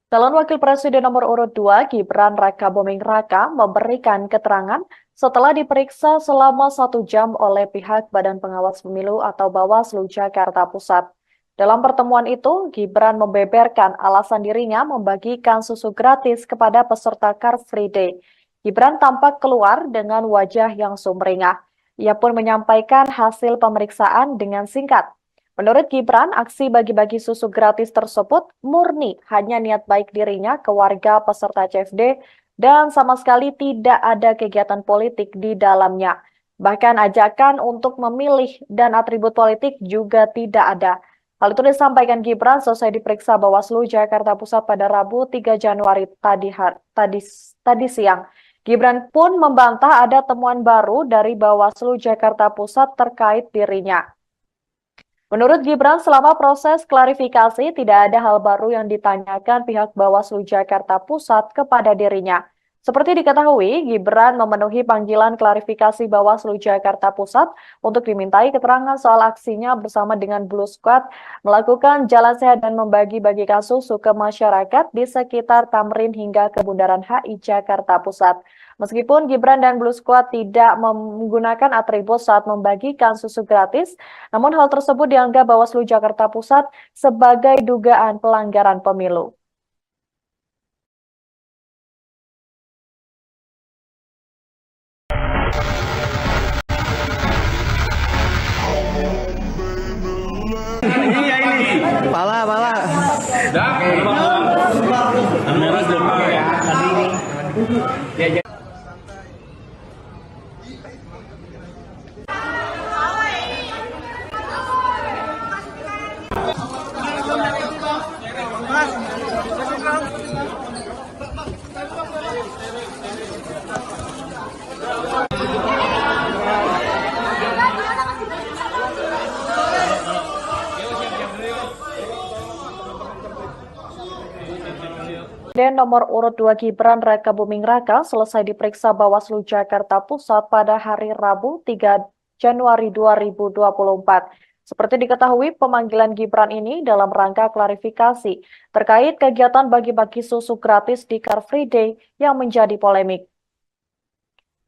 Calon Wakil Presiden nomor urut 2 Gibran Raka Buming Raka memberikan keterangan setelah diperiksa selama 1 jam oleh pihak Badan Pengawas Pemilu atau Bawaslu Jakarta Pusat. Dalam pertemuan itu, Gibran membeberkan alasan dirinya membagikan susu gratis kepada peserta Car Free Day. Gibran tampak keluar dengan wajah yang sumringah. Ia pun menyampaikan hasil pemeriksaan dengan singkat. Menurut Gibran, aksi bagi-bagi susu gratis tersebut murni hanya niat baik dirinya ke warga peserta CFD dan sama sekali tidak ada kegiatan politik di dalamnya. Bahkan ajakan untuk memilih dan atribut politik juga tidak ada. Hal itu disampaikan Gibran selesai diperiksa Bawaslu Jakarta Pusat pada Rabu 3 Januari tadi siang. Gibran pun membantah ada temuan baru dari Bawaslu Jakarta Pusat terkait dirinya. Menurut Gibran, selama proses klarifikasi tidak ada hal baru yang ditanyakan pihak Bawaslu Jakarta Pusat kepada dirinya. Seperti diketahui, Gibran memenuhi panggilan klarifikasi Bawaslu Jakarta Pusat untuk dimintai keterangan soal aksinya bersama dengan Blue Squad melakukan jalan sehat dan membagi-bagikan susu ke masyarakat di sekitar Tamrin hingga ke Bundaran HI Jakarta Pusat. Meskipun Gibran dan Blue Squad tidak menggunakan atribut saat membagikan susu gratis, namun hal tersebut dianggap Bawaslu Jakarta Pusat sebagai dugaan pelanggaran pemilu. Pala. Dan nomor urut 2 Gibran Raka Buming Raka selesai diperiksa Bawaslu Jakarta Pusat pada hari Rabu 3 Januari 2024. Seperti diketahui, pemanggilan Gibran ini dalam rangka klarifikasi terkait kegiatan bagi-bagi susu gratis di Car Free Day yang menjadi polemik.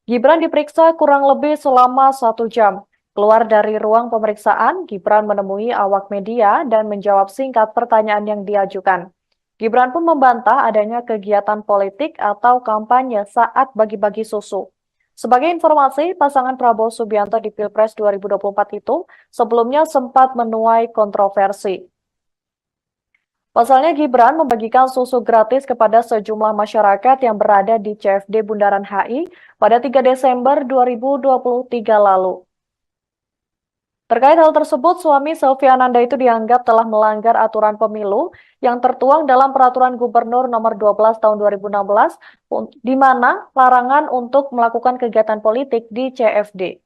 Gibran diperiksa kurang lebih selama 1 jam. Keluar dari ruang pemeriksaan, Gibran menemui awak media dan menjawab singkat pertanyaan yang diajukan. Gibran pun membantah adanya kegiatan politik atau kampanye saat bagi-bagi susu. Sebagai informasi, pasangan Prabowo Subianto di Pilpres 2024 itu sebelumnya sempat menuai kontroversi. Pasalnya Gibran membagikan susu gratis kepada sejumlah masyarakat yang berada di CFD Bundaran HI pada 3 Desember 2023 lalu. Terkait hal tersebut, suami Selvi Ananda itu dianggap telah melanggar aturan pemilu yang tertuang dalam Peraturan Gubernur Nomor 12 Tahun 2016, di mana larangan untuk melakukan kegiatan politik di CFD.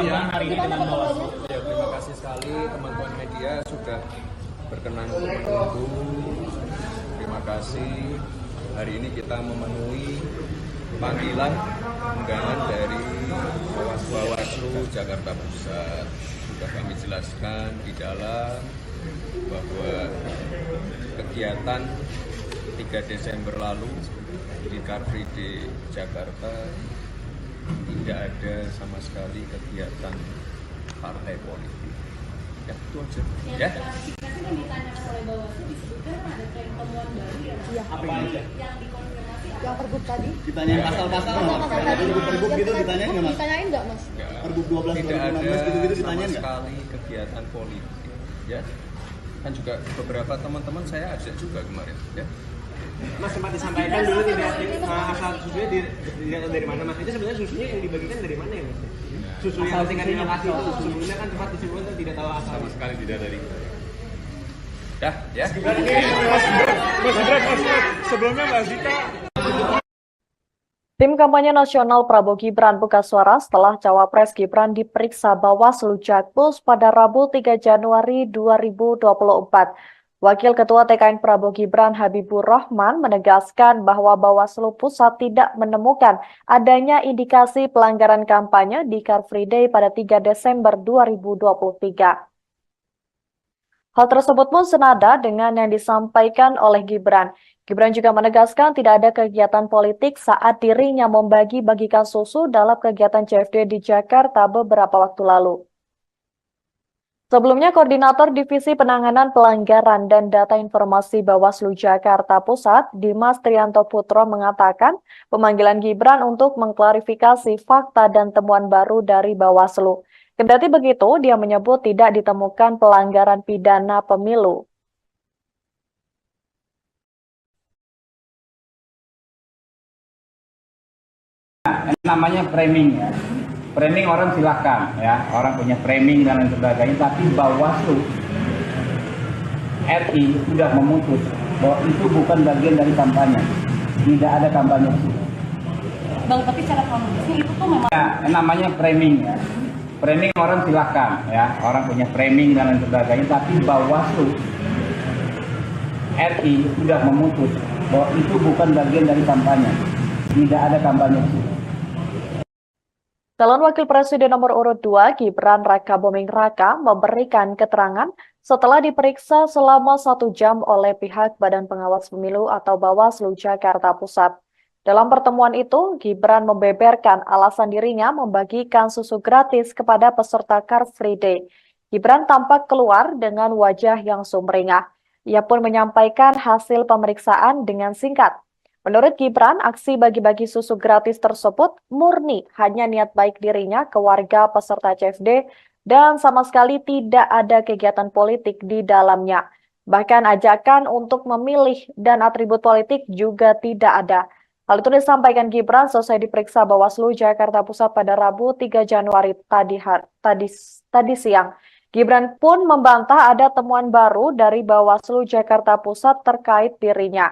Ya, terima kasih sekali teman-teman media sudah berkenan untuk menunggu. Terima kasih. Hari ini kita memenuhi panggilan undangan dari Bawaslu Jakarta Pusat. Sudah kami jelaskan di dalam bahwa kegiatan 3 Desember lalu di Car Free Day Jakarta tidak ada sama sekali kegiatan partai politik. Ya, itu aja. Ya. Klarifikasi kan ditanyakan oleh Bawaslu disebutkan ada tren temuan baru ya. Apa aja? Yang dikonfirmasi Yang pergub tadi? Ditanyain pasal-pasal nggak? Pergub gitu ditanyain nggak, Mas? Ditanyain nggak, Mas? Ya. Pergub 12 Tidak ada 2016 gitu-gitu sama ditanyain nggak? sekali kegiatan politik. Ya. Kan juga beberapa teman-teman saya ajak juga kemarin. Ya. Mas sempat disampaikan dulu tidak asal susunya dilihat dari mana, Mas? Itu sebenarnya susunya yang dibagikan dari mana ya, Mas? Susu yang tingkat di lokasi itu sebelumnya kan sempat disebutkan tidak tahu asal. Sama sekali tidak dari. Dah, ya. Sebelumnya Mbak Zita. Tim kampanye nasional Prabowo Gibran buka suara setelah Cawapres Gibran diperiksa Bawaslu Jakpus pada Rabu 3 Januari 2024. Wakil Ketua TKN Prabowo Gibran Habibur Rahman menegaskan bahwa Bawaslu Pusat tidak menemukan adanya indikasi pelanggaran kampanye di Car Free Day pada 3 Desember 2023. Hal tersebut pun senada dengan yang disampaikan oleh Gibran. Gibran juga menegaskan tidak ada kegiatan politik saat dirinya membagi-bagikan susu dalam kegiatan CFD di Jakarta beberapa waktu lalu. Sebelumnya, Koordinator Divisi Penanganan Pelanggaran dan Data Informasi Bawaslu Jakarta Pusat, Dimas Trianto Putro mengatakan pemanggilan Gibran untuk mengklarifikasi fakta dan temuan baru dari Bawaslu. Kendati begitu, dia menyebut tidak ditemukan pelanggaran pidana pemilu. Namanya framing ya. Framing orang silahkan ya, orang punya framing dan lain sebagainya, tapi Bawaslu RI sudah memutus bahwa itu bukan bagian dari kampanye, tidak ada kampanye. Bang, tapi cara kronologisnya itu tuh memang Namanya framing ya. Framing orang silahkan ya, orang punya framing dan lain sebagainya, tapi Bawaslu RI sudah memutus bahwa itu bukan bagian dari kampanye, tidak ada kampanye. Calon Wakil Presiden nomor urut 2 Gibran Rakabuming Raka memberikan keterangan setelah diperiksa selama 1 jam oleh pihak Badan Pengawas Pemilu atau Bawaslu Jakarta Pusat. Dalam pertemuan itu, Gibran membeberkan alasan dirinya membagikan susu gratis kepada peserta Car Free Day. Gibran tampak keluar dengan wajah yang sumringah. Ia pun menyampaikan hasil pemeriksaan dengan singkat. Menurut Gibran, aksi bagi-bagi susu gratis tersebut murni hanya niat baik dirinya ke warga peserta CFD dan sama sekali tidak ada kegiatan politik di dalamnya. Bahkan ajakan untuk memilih dan atribut politik juga tidak ada. Hal itu disampaikan Gibran selesai diperiksa Bawaslu Jakarta Pusat pada Rabu 3 Januari tadi siang. Gibran pun membantah ada temuan baru dari Bawaslu Jakarta Pusat terkait dirinya.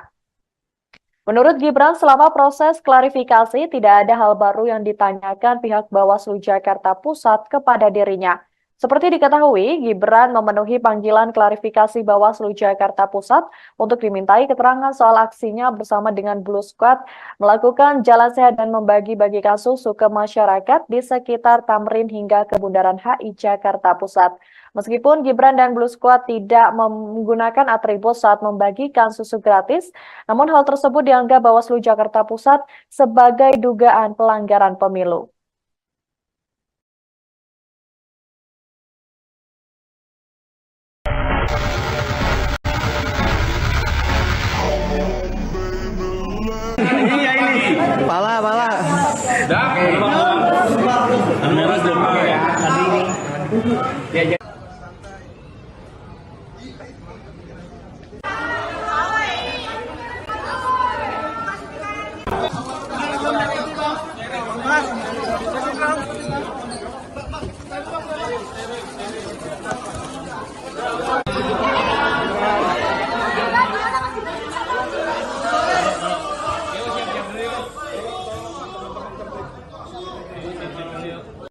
Menurut Gibran, selama proses klarifikasi tidak ada hal baru yang ditanyakan pihak Bawaslu Jakarta Pusat kepada dirinya. Seperti diketahui, Gibran memenuhi panggilan klarifikasi Bawaslu Jakarta Pusat untuk dimintai keterangan soal aksinya bersama dengan Blue Squad melakukan jalan sehat dan membagi-bagikan susu ke masyarakat di sekitar Tamrin hingga ke Bundaran HI Jakarta Pusat. Meskipun Gibran dan Blue Squad tidak menggunakan atribut saat membagikan susu gratis, namun hal tersebut dianggap Bawaslu Jakarta Pusat sebagai dugaan pelanggaran pemilu. Pala.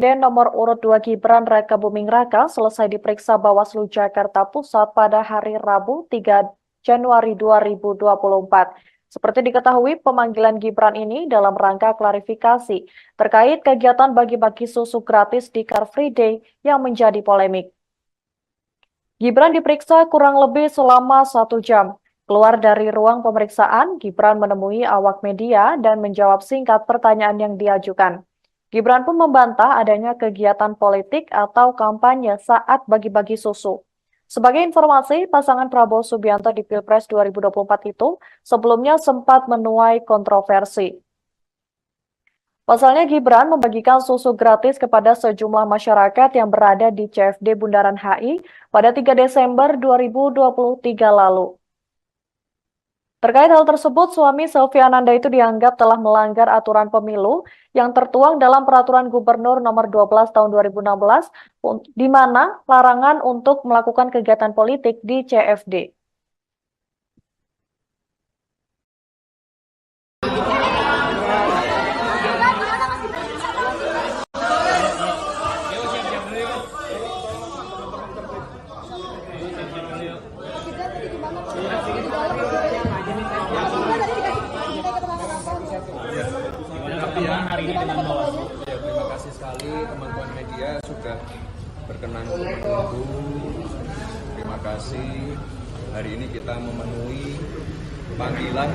Dan nomor urut 2 Gibran Rakabuming Raka selesai diperiksa Bawaslu Jakarta Pusat pada hari Rabu 3 Januari 2024. Seperti diketahui, pemanggilan Gibran ini dalam rangka klarifikasi terkait kegiatan bagi-bagi susu gratis di Car Free Day yang menjadi polemik. Gibran diperiksa kurang lebih selama 1 jam. Keluar dari ruang pemeriksaan, Gibran menemui awak media dan menjawab singkat pertanyaan yang diajukan. Gibran pun membantah adanya kegiatan politik atau kampanye saat bagi-bagi susu. Sebagai informasi, pasangan Prabowo Subianto di Pilpres 2024 itu sebelumnya sempat menuai kontroversi. Pasalnya Gibran membagikan susu gratis kepada sejumlah masyarakat yang berada di CFD Bundaran HI pada 3 Desember 2023 lalu. Terkait hal tersebut, suami Selvi Ananda itu dianggap telah melanggar aturan pemilu yang tertuang dalam Peraturan Gubernur Nomor 12 Tahun 2016, di mana larangan untuk melakukan kegiatan politik di CFD. hari ini dengan Bawaslu? Ya, terima kasih sekali teman-teman media sudah berkenan untuk menunggu. Terima kasih. Hari ini kita memenuhi panggilan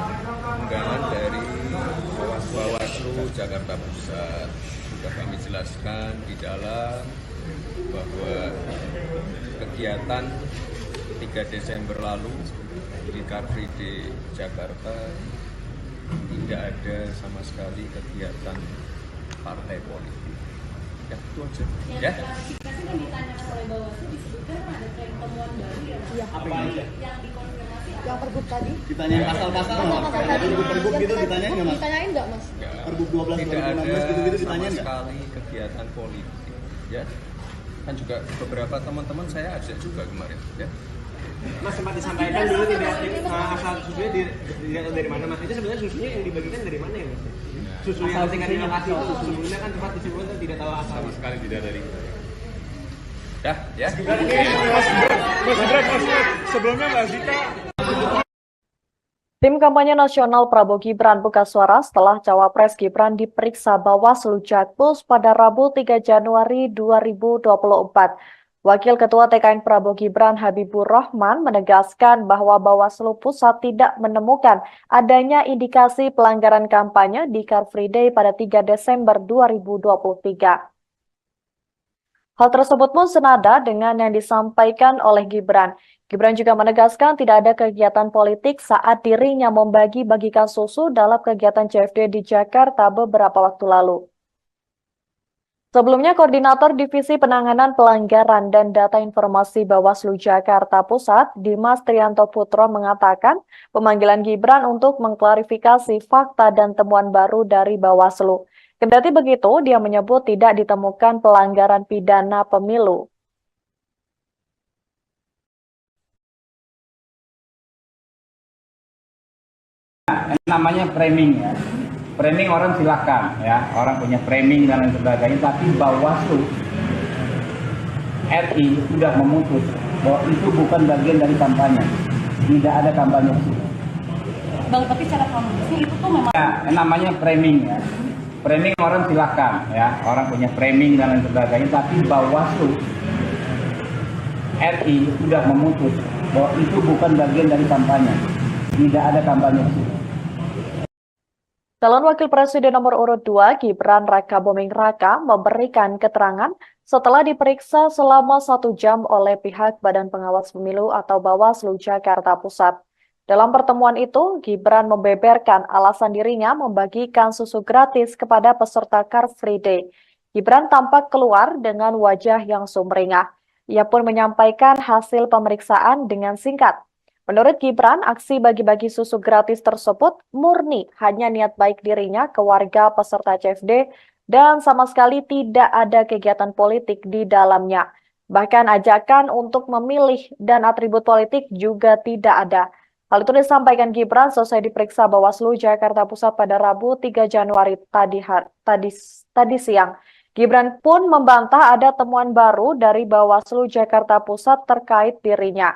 undangan dari Bawaslu Jakarta Pusat. Sudah kami jelaskan di dalam bahwa kegiatan 3 Desember lalu di Car Free Day Jakarta tidak ada sama sekali kegiatan partai politik. Ya, itu aja. Ya. Klarifikasi kan ditanyakan oleh Bawaslu disebutkan ada tren temuan baru ya Mas? Iya. Apa aja? Yang dikonfirmasi apa? Yang pergub tadi. Ditanyain pasal-pasal nggak? Pergub gitu ditanyain nggak mas? Ditanyain nggak Mas? Ya, Pergub 12 tidak ada 2016 gitu-gitu sama ditanyain nggak? sekali kegiatan politik. Ya. Kan juga beberapa teman-teman saya ajak juga kemarin. Ya. Mas sempat disampaikan dulu tidak asal susunya tidak dari mana Mas? Itu sebenarnya susunya yang dibagikan dari mana ya Mas? Susu yang tingkat di lokasi itu sebelumnya kan sempat disebutkan tidak tahu asal. Sama sekali tidak dari. Dah, ya. Sebelumnya Mbak Zika. Tim kampanye nasional Prabowo Gibran buka suara setelah Cawapres Gibran diperiksa Bawaslu Jakpus pada Rabu 3 Januari 2024. Wakil Ketua TKN Prabowo Gibran Habibur Rahman menegaskan bahwa Bawaslu Pusat tidak menemukan adanya indikasi pelanggaran kampanye di Car Free Day pada 3 Desember 2023. Hal tersebut pun senada dengan yang disampaikan oleh Gibran. Gibran juga menegaskan tidak ada kegiatan politik saat dirinya membagi-bagikan susu dalam kegiatan CFD di Jakarta beberapa waktu lalu. Sebelumnya, Koordinator Divisi Penanganan Pelanggaran dan Data Informasi Bawaslu Jakarta Pusat, Dimas Trianto Putro mengatakan pemanggilan Gibran untuk mengklarifikasi fakta dan temuan baru dari Bawaslu. Kendati begitu, dia menyebut tidak ditemukan pelanggaran pidana pemilu. Namanya framing ya. Framing orang silakan ya, orang punya framing dan lain sebagainya, tapi Bawaslu RI sudah memutus bahwa itu bukan bagian dari kampanye. Tidak ada kampanye. Bang, tapi secara kronologisnya itu tuh memang Ya, namanya framing ya. Framing orang silakan ya, orang punya framing dan lain sebagainya, tapi Bawaslu RI sudah memutus bahwa itu bukan bagian dari kampanye. Tidak ada kampanye. Calon Wakil Presiden nomor urut 2 Gibran Raka Buming Raka memberikan keterangan setelah diperiksa selama 1 jam oleh pihak Badan Pengawas Pemilu atau Bawaslu Jakarta Pusat. Dalam pertemuan itu, Gibran membeberkan alasan dirinya membagikan susu gratis kepada peserta Car Free Day. Gibran tampak keluar dengan wajah yang sumringah. Ia pun menyampaikan hasil pemeriksaan dengan singkat. Menurut Gibran, aksi bagi-bagi susu gratis tersebut murni hanya niat baik dirinya ke warga peserta CFD dan sama sekali tidak ada kegiatan politik di dalamnya. Bahkan ajakan untuk memilih dan atribut politik juga tidak ada. Hal itu disampaikan Gibran selesai diperiksa Bawaslu Jakarta Pusat pada Rabu 3 Januari tadi siang. Gibran pun membantah ada temuan baru dari Bawaslu Jakarta Pusat terkait dirinya.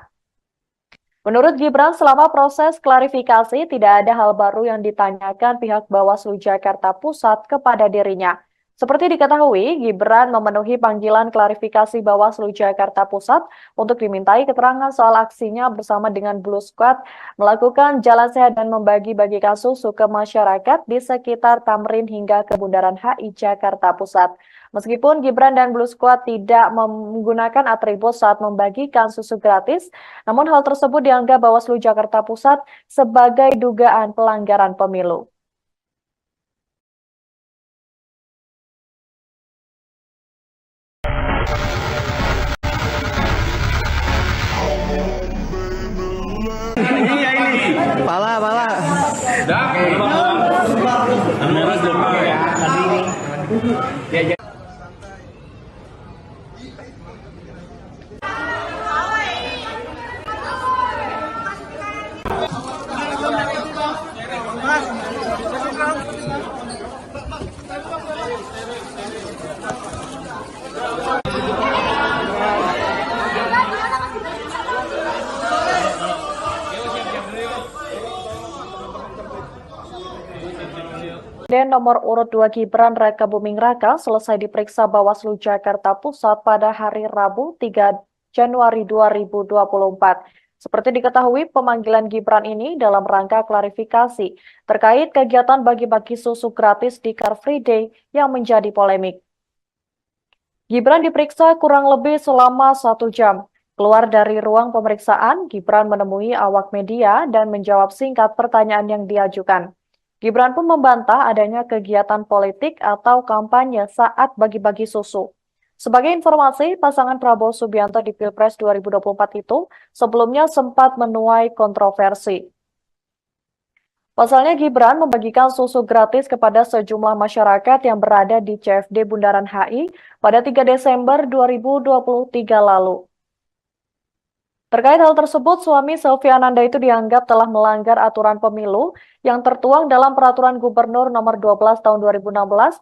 Menurut Gibran, selama proses klarifikasi tidak ada hal baru yang ditanyakan pihak Bawaslu Jakarta Pusat kepada dirinya. Seperti diketahui, Gibran memenuhi panggilan klarifikasi Bawaslu Jakarta Pusat untuk dimintai keterangan soal aksinya bersama dengan Blue Squad melakukan jalan sehat dan membagi-bagikan susu ke masyarakat di sekitar Tamrin hingga ke Bundaran HI Jakarta Pusat. Meskipun Gibran dan Blue Squad tidak menggunakan atribut saat membagikan susu gratis, namun hal tersebut dianggap Bawaslu Jakarta Pusat sebagai dugaan pelanggaran pemilu. Pala. Presiden nomor urut 2 Gibran Raka Buming Raka selesai diperiksa Bawaslu Jakarta Pusat pada hari Rabu 3 Januari 2024. Seperti diketahui, pemanggilan Gibran ini dalam rangka klarifikasi terkait kegiatan bagi-bagi susu gratis di Car Free Day yang menjadi polemik. Gibran diperiksa kurang lebih selama 1 jam. Keluar dari ruang pemeriksaan, Gibran menemui awak media dan menjawab singkat pertanyaan yang diajukan. Gibran pun membantah adanya kegiatan politik atau kampanye saat bagi-bagi susu. Sebagai informasi, pasangan Prabowo Subianto di Pilpres 2024 itu sebelumnya sempat menuai kontroversi. Pasalnya Gibran membagikan susu gratis kepada sejumlah masyarakat yang berada di CFD Bundaran HI pada 3 Desember 2023 lalu. Terkait hal tersebut, suami Selvi Ananda itu dianggap telah melanggar aturan pemilu yang tertuang dalam Peraturan Gubernur Nomor 12 Tahun 2016,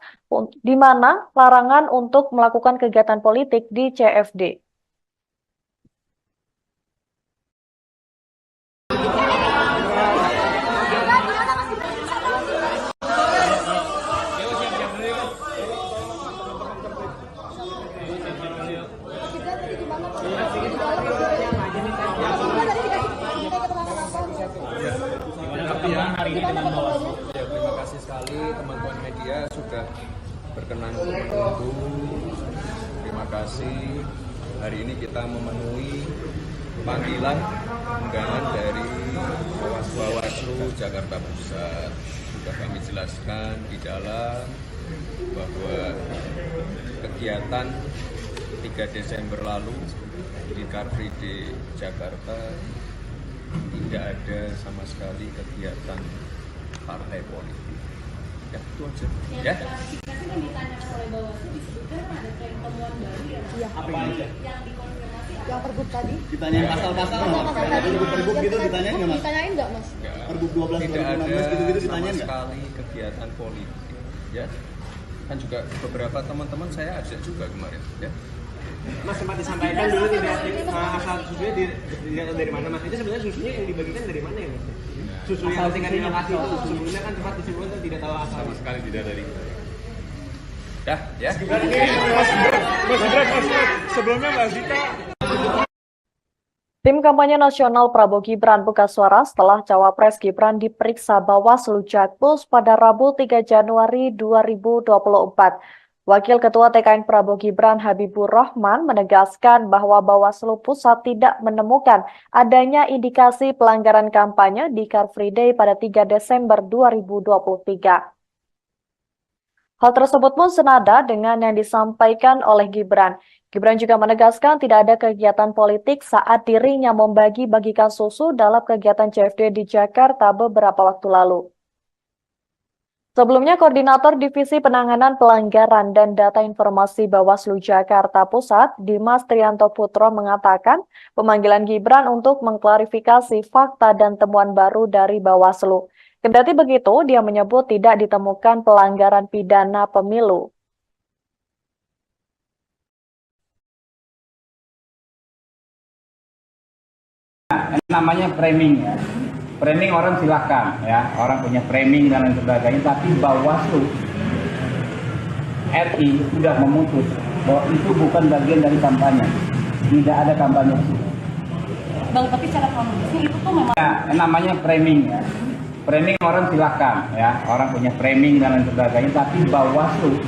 di mana larangan untuk melakukan kegiatan politik di CFD. Ya, terima kasih sekali teman-teman media sudah berkenan untuk menunggu. Terima kasih. Hari ini kita memenuhi panggilan undangan dari Bawaslu Jakarta Pusat. Sudah kami jelaskan di dalam bahwa kegiatan 3 Desember lalu di Car Free Day Jakarta tidak ada sama sekali kegiatan partai politik. Ya, itu aja. Ya. Klarifikasi yang ditanyakan oleh Bawaslu disebutkan ada tren temuan baru ya. Iya. Apa aja? Yang dikonfirmasi Yang pergub tadi? Ditanyain pasal-pasal nggak? Kayak pergub gitu ditanyain nggak mas? Ditanyain nggak mas? Pergub 12 Tidak ada 2016 gitu-gitu sama ditanyain nggak? sekali kegiatan politik. Ya. Kan juga beberapa teman-teman saya ajak juga kemarin. Ya. Mas sempat disampaikan dulu tidak asal susunya dilihat dari mana mas? Itu sebenarnya susunya yang dibagikan dari mana ya mas? Susu yang tinggal di lokasi itu sebelumnya kan sempat disebutkan tidak tahu asal. Sama sekali tidak dari. Dah, ya. Sebelumnya Mbak Zika. Tim kampanye nasional Prabowo Gibran buka suara setelah Cawapres Gibran diperiksa Bawaslu Jakpus pada Rabu 3 Januari 2024. Wakil Ketua TKN Prabowo Gibran Habibur Rahman menegaskan bahwa Bawaslu Pusat tidak menemukan adanya indikasi pelanggaran kampanye di Car Free Day pada 3 Desember 2023. Hal tersebut pun senada dengan yang disampaikan oleh Gibran. Gibran juga menegaskan tidak ada kegiatan politik saat dirinya membagi-bagikan susu dalam kegiatan CFD di Jakarta beberapa waktu lalu. Sebelumnya, Koordinator Divisi Penanganan Pelanggaran dan Data Informasi Bawaslu Jakarta Pusat, Dimas Trianto Putro mengatakan pemanggilan Gibran untuk mengklarifikasi fakta dan temuan baru dari Bawaslu. Kendati begitu, dia menyebut tidak ditemukan pelanggaran pidana pemilu. Namanya framing ya. Framing orang silahkan ya, orang punya framing dan lain sebagainya, tapi Bawaslu RI sudah memutus bahwa itu bukan bagian dari kampanye, tidak ada kampanye. Bang, tapi secara kronologisnya itu tuh memang Namanya framing ya, framing orang silahkan ya, orang punya framing dan lain sebagainya, tapi Bawaslu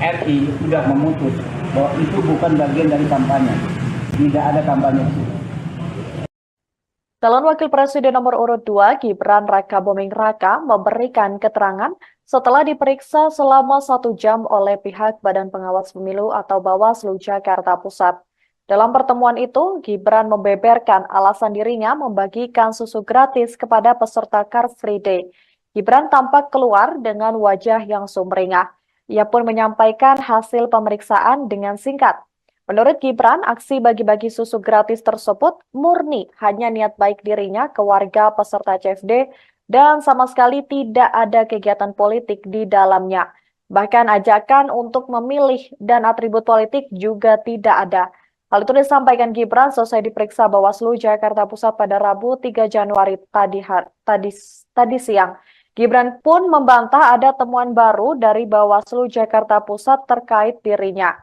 RI sudah memutus bahwa itu bukan bagian dari kampanye, tidak ada kampanye. Calon Wakil Presiden nomor urut 2 Gibran Raka Buming Raka memberikan keterangan setelah diperiksa selama 1 jam oleh pihak Badan Pengawas Pemilu atau Bawaslu Jakarta Pusat. Dalam pertemuan itu, Gibran membeberkan alasan dirinya membagikan susu gratis kepada peserta Car Free Day. Gibran tampak keluar dengan wajah yang sumringah. Ia pun menyampaikan hasil pemeriksaan dengan singkat. Menurut Gibran, aksi bagi-bagi susu gratis tersebut murni hanya niat baik dirinya ke warga peserta CFD dan sama sekali tidak ada kegiatan politik di dalamnya. Bahkan ajakan untuk memilih dan atribut politik juga tidak ada. Hal itu disampaikan Gibran selesai diperiksa Bawaslu Jakarta Pusat pada Rabu 3 Januari tadi siang. Gibran pun membantah ada temuan baru dari Bawaslu Jakarta Pusat terkait dirinya.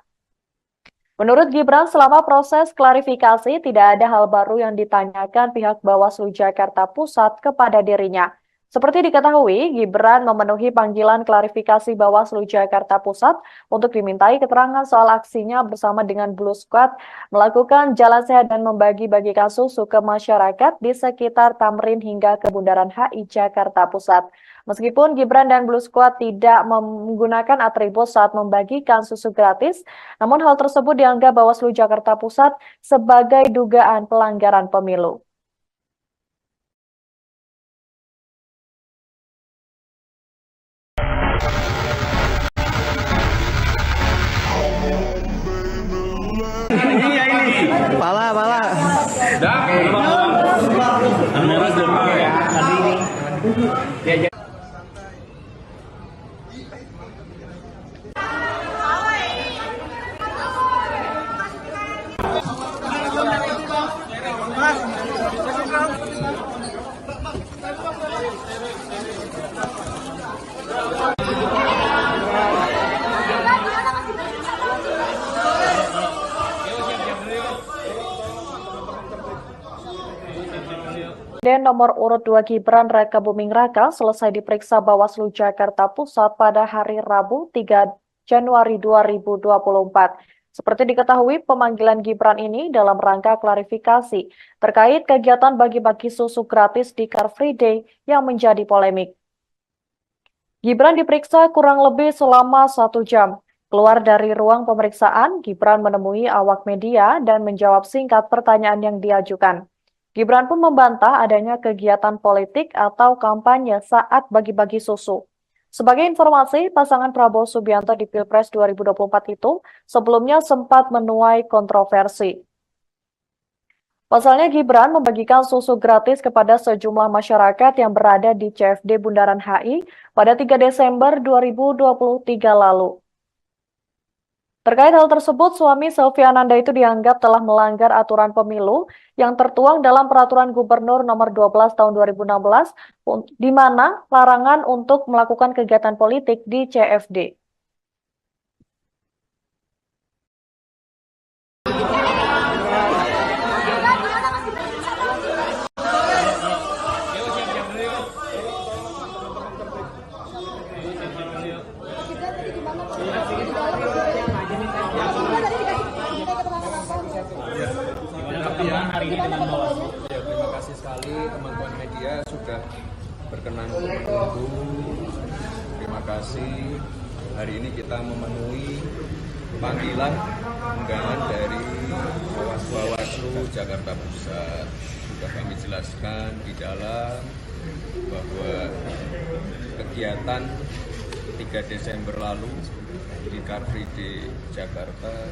Menurut Gibran, selama proses klarifikasi tidak ada hal baru yang ditanyakan pihak Bawaslu Jakarta Pusat kepada dirinya. Seperti diketahui, Gibran memenuhi panggilan klarifikasi Bawaslu Jakarta Pusat untuk dimintai keterangan soal aksinya bersama dengan Blue Squad melakukan jalan sehat dan membagi-bagikan susu ke masyarakat di sekitar Tamrin hingga ke Bundaran HI Jakarta Pusat. Meskipun Gibran dan Blue Squad tidak menggunakan atribut saat membagikan susu gratis, namun hal tersebut dianggap Bawaslu Jakarta Pusat sebagai dugaan pelanggaran pemilu. Pala. Dan nomor urut 2 Gibran Raka Buming Raka selesai diperiksa Bawaslu Jakarta Pusat pada hari Rabu 3 Januari 2024. Seperti diketahui, pemanggilan Gibran ini dalam rangka klarifikasi terkait kegiatan bagi-bagi susu gratis di Car Free Day yang menjadi polemik. Gibran diperiksa kurang lebih selama 1 jam. Keluar dari ruang pemeriksaan, Gibran menemui awak media dan menjawab singkat pertanyaan yang diajukan. Gibran pun membantah adanya kegiatan politik atau kampanye saat bagi-bagi susu. Sebagai informasi, pasangan Prabowo Subianto di Pilpres 2024 itu sebelumnya sempat menuai kontroversi. Pasalnya Gibran membagikan susu gratis kepada sejumlah masyarakat yang berada di CFD Bundaran HI pada 3 Desember 2023 lalu. Terkait hal tersebut, suami Selvi Ananda itu dianggap telah melanggar aturan pemilu yang tertuang dalam Peraturan Gubernur Nomor 12 Tahun 2016, di mana larangan untuk melakukan kegiatan politik di CFD. Ya, terima kasih sekali teman-teman media sudah berkenan untuk menunggu. Terima kasih. Hari ini kita memenuhi panggilan undangan dari Bawaslu Jakarta Pusat. Sudah kami jelaskan di dalam bahwa kegiatan 3 Desember lalu di Car Free Day Jakarta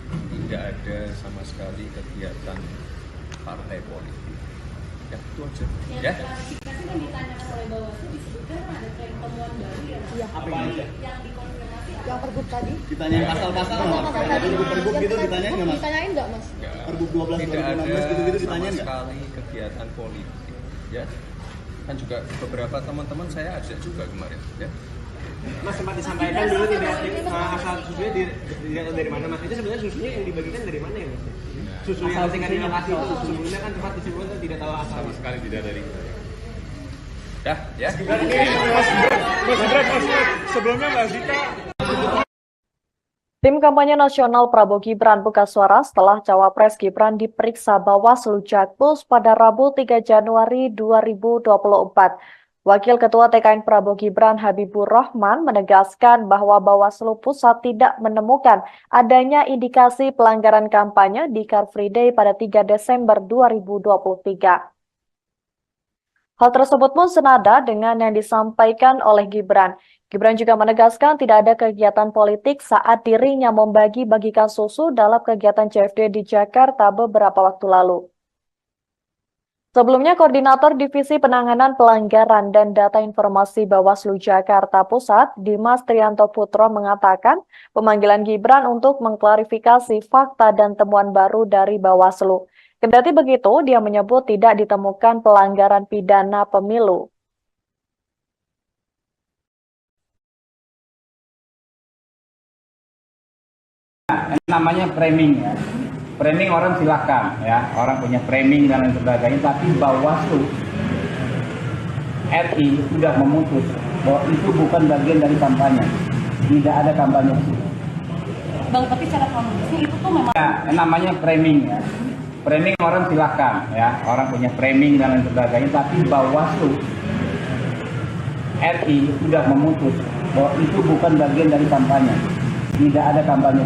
tidak ada sama sekali kegiatan partai politik. Ya, itu aja. Ya. Klarifikasi yang ditanyakan oleh Bawaslu disebutkan ada tren temuan baru ya. Iya. Apa aja? Yang dikonfirmasi Yang pergub tadi? Ditanyain pasal-pasal nggak mas? Pergub gitu ditanyain nggak mas? Ditanyain nggak mas? Ya. Pergub 12 Tidak ada 2016 gitu-gitu sama ditanyain nggak? sekali kegiatan politik. Ya. Kan juga beberapa teman-teman saya ajak juga kemarin. Ya. Mas sempat disampaikan dulu tidak asal susunya tidak dari mana mas? Itu sebenarnya susunya yang dibagikan dari mana ya mas? Susu yang tingkat di lokasi itu sebelumnya kan sempat disebutkan tidak tahu asal. Sama sekali tidak dari. Dah, ya. Sebelumnya Mbak Zika. Tim kampanye nasional Prabowo Gibran buka suara setelah Cawapres Gibran diperiksa Bawaslu Jakpus pada Rabu 3 Januari 2024. Wakil Ketua TKN Prabowo Gibran Habibur Rahman menegaskan bahwa Bawaslu Pusat tidak menemukan adanya indikasi pelanggaran kampanye di Car Free Day pada 3 Desember 2023. Hal tersebut pun senada dengan yang disampaikan oleh Gibran. Gibran juga menegaskan tidak ada kegiatan politik saat dirinya membagi-bagikan susu dalam kegiatan CFD di Jakarta beberapa waktu lalu. Sebelumnya, Koordinator Divisi Penanganan Pelanggaran dan Data Informasi Bawaslu Jakarta Pusat, Dimas Trianto Putro mengatakan pemanggilan Gibran untuk mengklarifikasi fakta dan temuan baru dari Bawaslu. Kendati begitu, dia menyebut tidak ditemukan pelanggaran pidana pemilu. Namanya framing ya. Framing orang silahkan ya, orang punya framing dan lain sebagainya, tapi Bawaslu RI sudah memutus bahwa itu bukan bagian dari kampanye, tidak ada kampanye. Bang, tapi secara kronologisnya itu tuh memang Ya, namanya framing ya. Framing orang silahkan ya, orang punya framing dan lain sebagainya, tapi Bawaslu RI sudah memutus bahwa itu bukan bagian dari kampanye, tidak ada kampanye.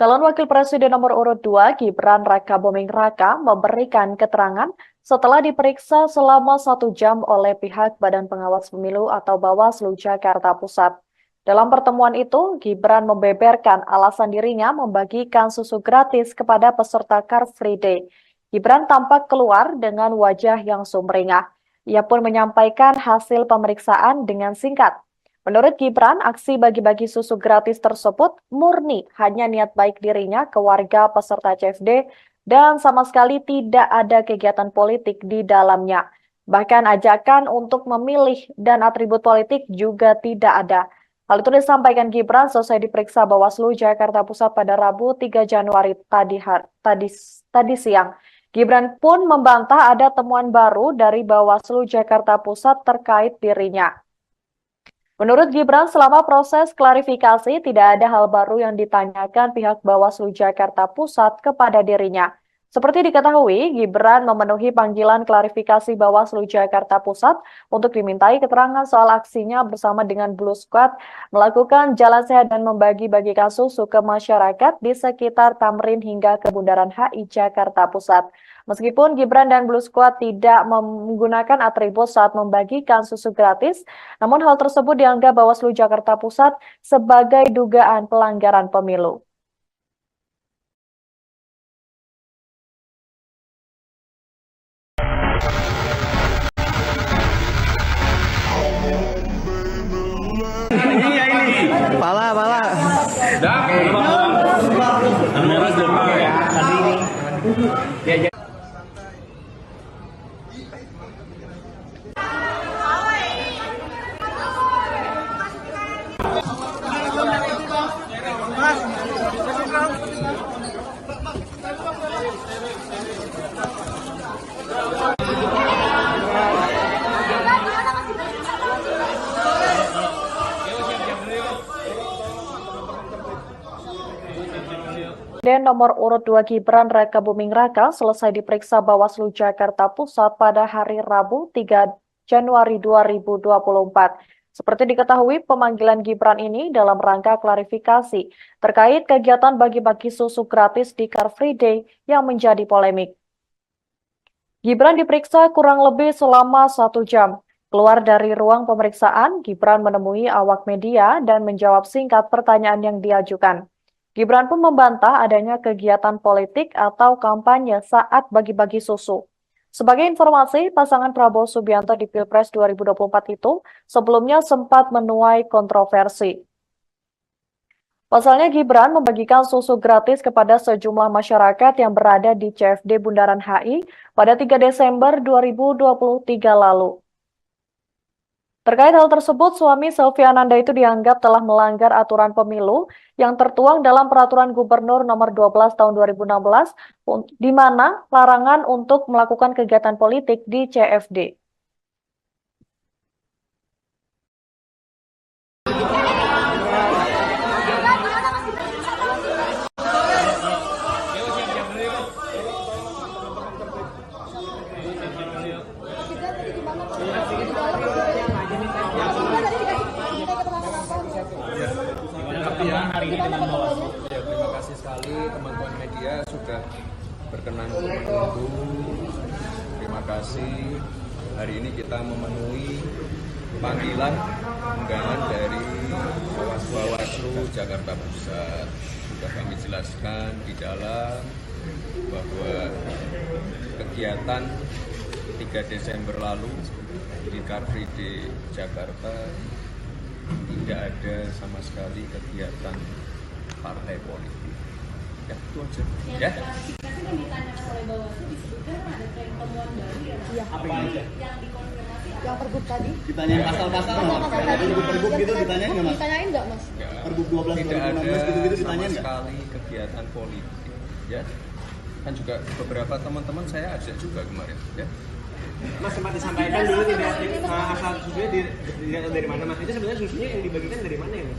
Calon Wakil Presiden nomor urut 2 Gibran Rakabuming Raka memberikan keterangan setelah diperiksa selama 1 jam oleh pihak Badan Pengawas Pemilu atau Bawaslu Jakarta Pusat. Dalam pertemuan itu, Gibran membeberkan alasan dirinya membagikan susu gratis kepada peserta Car Free Day. Gibran tampak keluar dengan wajah yang sumringah. Ia pun menyampaikan hasil pemeriksaan dengan singkat. Menurut Gibran, aksi bagi-bagi susu gratis tersebut murni hanya niat baik dirinya ke warga peserta CFD dan sama sekali tidak ada kegiatan politik di dalamnya. Bahkan ajakan untuk memilih dan atribut politik juga tidak ada. Hal itu disampaikan Gibran selesai diperiksa Bawaslu Jakarta Pusat pada Rabu 3 Januari tadi siang. Gibran pun membantah ada temuan baru dari Bawaslu Jakarta Pusat terkait dirinya. Menurut Gibran, selama proses klarifikasi tidak ada hal baru yang ditanyakan pihak Bawaslu Jakarta Pusat kepada dirinya. Seperti diketahui, Gibran memenuhi panggilan klarifikasi Bawaslu Jakarta Pusat untuk dimintai keterangan soal aksinya bersama dengan Blue Squad melakukan jalan sehat dan membagi-bagikan susu ke masyarakat di sekitar Tamrin hingga ke Bundaran HI Jakarta Pusat. Meskipun Gibran dan Blue Squad tidak menggunakan atribut saat membagikan susu gratis, namun hal tersebut dianggap Bawaslu Jakarta Pusat sebagai dugaan pelanggaran pemilu. Pala. Dan nomor urut 2 Gibran Rakabuming Raka selesai diperiksa Bawaslu Jakarta Pusat pada hari Rabu 3 Januari 2024. Seperti diketahui, pemanggilan Gibran ini dalam rangka klarifikasi terkait kegiatan bagi-bagi susu gratis di Car Free Day yang menjadi polemik. Gibran diperiksa kurang lebih selama 1 jam. Keluar dari ruang pemeriksaan, Gibran menemui awak media dan menjawab singkat pertanyaan yang diajukan. Gibran pun membantah adanya kegiatan politik atau kampanye saat bagi-bagi susu. Sebagai informasi, pasangan Prabowo Subianto di Pilpres 2024 itu sebelumnya sempat menuai kontroversi. Pasalnya Gibran membagikan susu gratis kepada sejumlah masyarakat yang berada di CFD Bundaran HI pada 3 Desember 2023 lalu. Terkait hal tersebut, suami Selvi Ananda itu dianggap telah melanggar aturan pemilu yang tertuang dalam Peraturan Gubernur Nomor 12 Tahun 2016, di mana larangan untuk melakukan kegiatan politik di CFD. Terima kasih sekali teman-teman media sudah berkenan untuk menunggu. Terima kasih. Hari ini kita memenuhi panggilan undangan dari Bawaslu Jakarta Pusat. Sudah kami jelaskan di dalam bahwa kegiatan 3 Desember lalu di Car Free Day Jakarta tidak ada sama sekali kegiatan partai politik. Ya, itu aja. Ya. Klarifikasi yang ditanyakan oleh Bawaslu disebutkan ada tren temuan baru ya. Apa aja? Yang dikonfirmasi Yang pergub tadi? Ditanyain pasal-pasal nggak mas? Kayak pergub gitu ditanyain nggak mas? Ditanyain nggak mas? Pergub 12 Tidak ada 2016 gitu-gitu sama ditanyain nggak? sekali kegiatan politik, ya. Kan juga beberapa teman-teman saya ajak juga kemarin, ya. Mas sempat disampaikan dulu tidak asal susunya dilihat dari mana mas? Itu sebenarnya susunya yang dibagikan dari mana ya mas?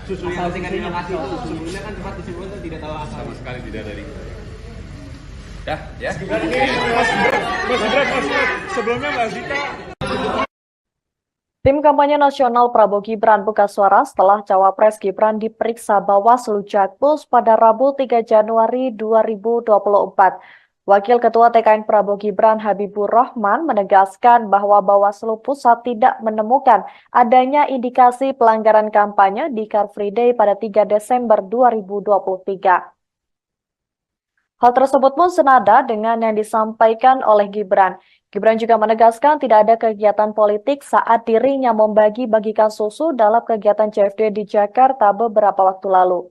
Susu yang ketika dilokasi itu sebelumnya kan sempat disebutkan tidak tahu asal. Sama sekali tidak dari. Dah, ya. Sebelumnya Mbak Zika. Tim kampanye nasional Prabowo Gibran buka suara setelah Cawapres Gibran diperiksa Bawaslu Jakpus pada Rabu 3 Januari 2024. Wakil Ketua TKN Prabowo Gibran Habibur Rahman menegaskan bahwa Bawaslu Pusat tidak menemukan adanya indikasi pelanggaran kampanye di Car Free Day pada 3 Desember 2023. Hal tersebut pun senada dengan yang disampaikan oleh Gibran. Gibran juga menegaskan tidak ada kegiatan politik saat dirinya membagi-bagikan susu dalam kegiatan CFD di Jakarta beberapa waktu lalu.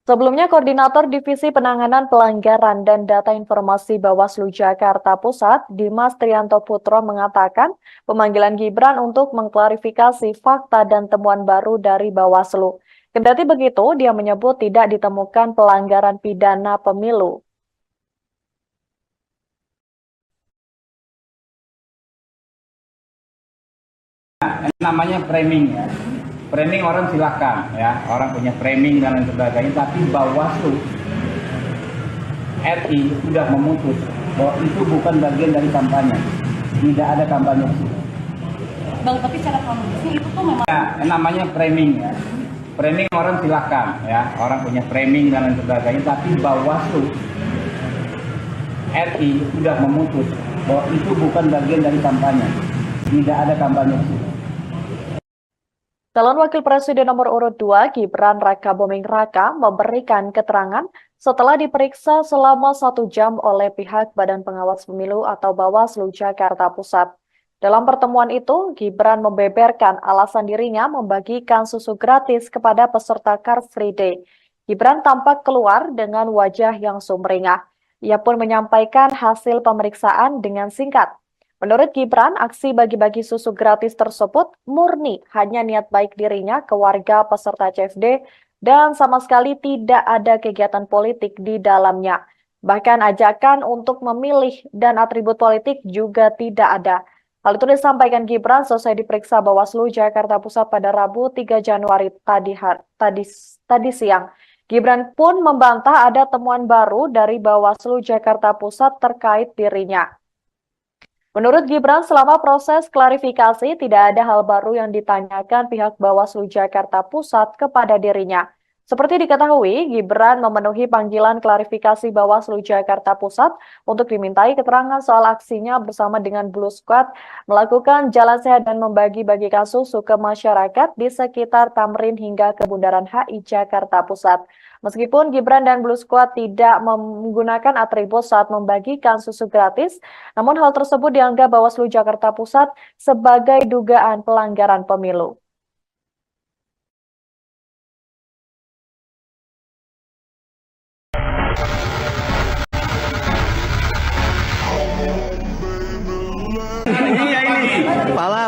Sebelumnya, Koordinator Divisi Penanganan Pelanggaran dan Data Informasi Bawaslu Jakarta Pusat, Dimas Trianto Putro mengatakan pemanggilan Gibran untuk mengklarifikasi fakta dan temuan baru dari Bawaslu. Kendati begitu, dia menyebut tidak ditemukan pelanggaran pidana pemilu. Namanya framing ya. Framing orang silahkan ya, orang punya framing dan lain sebagainya, tapi Bawaslu RI sudah memutus bahwa itu bukan bagian dari kampanye. Tidak ada kampanye. Bang, tapi secara kronologisnya itu tuh memang Namanya framing ya. Framing orang silahkan ya, orang punya framing dan lain sebagainya, tapi Bawaslu RI sudah memutus bahwa itu bukan bagian dari kampanye. Tidak ada kampanye. Calon Wakil Presiden nomor urut 2 Gibran Rakabuming Raka memberikan keterangan setelah diperiksa selama 1 jam oleh pihak Badan Pengawas Pemilu atau Bawaslu Jakarta Pusat. Dalam pertemuan itu, Gibran membeberkan alasan dirinya membagikan susu gratis kepada peserta Car Free Day. Gibran tampak keluar dengan wajah yang sumringah. Ia pun menyampaikan hasil pemeriksaan dengan singkat. Menurut Gibran, aksi bagi-bagi susu gratis tersebut murni hanya niat baik dirinya ke warga peserta CFD dan sama sekali tidak ada kegiatan politik di dalamnya. Bahkan ajakan untuk memilih dan atribut politik juga tidak ada. Hal itu disampaikan Gibran selesai diperiksa Bawaslu Jakarta Pusat pada Rabu 3 Januari tadi siang. Gibran pun membantah ada temuan baru dari Bawaslu Jakarta Pusat terkait dirinya. Menurut Gibran, selama proses klarifikasi tidak ada hal baru yang ditanyakan pihak Bawaslu Jakarta Pusat kepada dirinya. Seperti diketahui, Gibran memenuhi panggilan klarifikasi Bawaslu Jakarta Pusat untuk dimintai keterangan soal aksinya bersama dengan Blue Squad melakukan jalan sehat dan membagi-bagikan susu ke masyarakat di sekitar Tamrin hingga ke Bundaran HI Jakarta Pusat. Meskipun Gibran dan Blue Squad tidak menggunakan atribut saat membagikan susu gratis, namun hal tersebut dianggap Bawaslu Jakarta Pusat sebagai dugaan pelanggaran pemilu. Pala.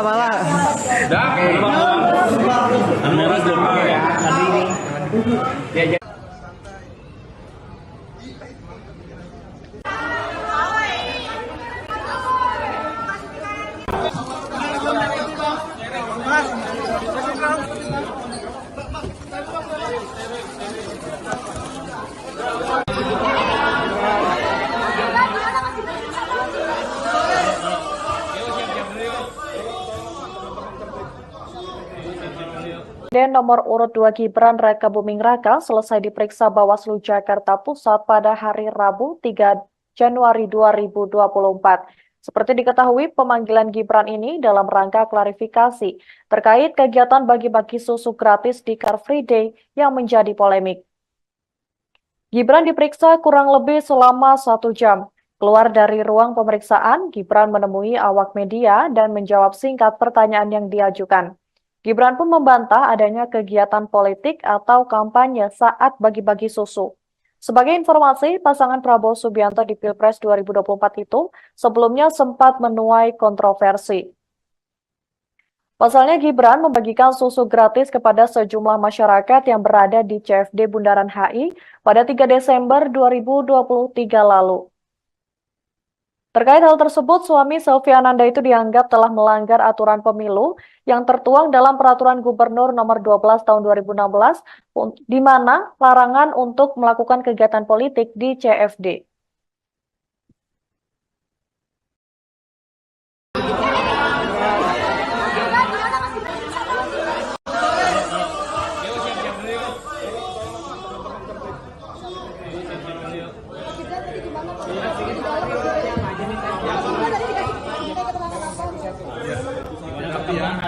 Dan nomor urut 2 Gibran Rakabuming Raka selesai diperiksa Bawaslu Jakarta Pusat pada hari Rabu 3 Januari 2024. Seperti diketahui, pemanggilan Gibran ini dalam rangka klarifikasi terkait kegiatan bagi-bagi susu gratis di Car Free Day yang menjadi polemik. Gibran diperiksa kurang lebih selama 1 jam. Keluar dari ruang pemeriksaan, Gibran menemui awak media dan menjawab singkat pertanyaan yang diajukan. Gibran pun membantah adanya kegiatan politik atau kampanye saat bagi-bagi susu. Sebagai informasi, pasangan Prabowo Subianto di Pilpres 2024 itu sebelumnya sempat menuai kontroversi. Pasalnya Gibran membagikan susu gratis kepada sejumlah masyarakat yang berada di CFD Bundaran HI pada 3 Desember 2023 lalu. Terkait hal tersebut, suami Selvi Ananda itu dianggap telah melanggar aturan pemilu yang tertuang dalam Peraturan Gubernur Nomor 12 Tahun 2016, di mana larangan untuk melakukan kegiatan politik di CFD.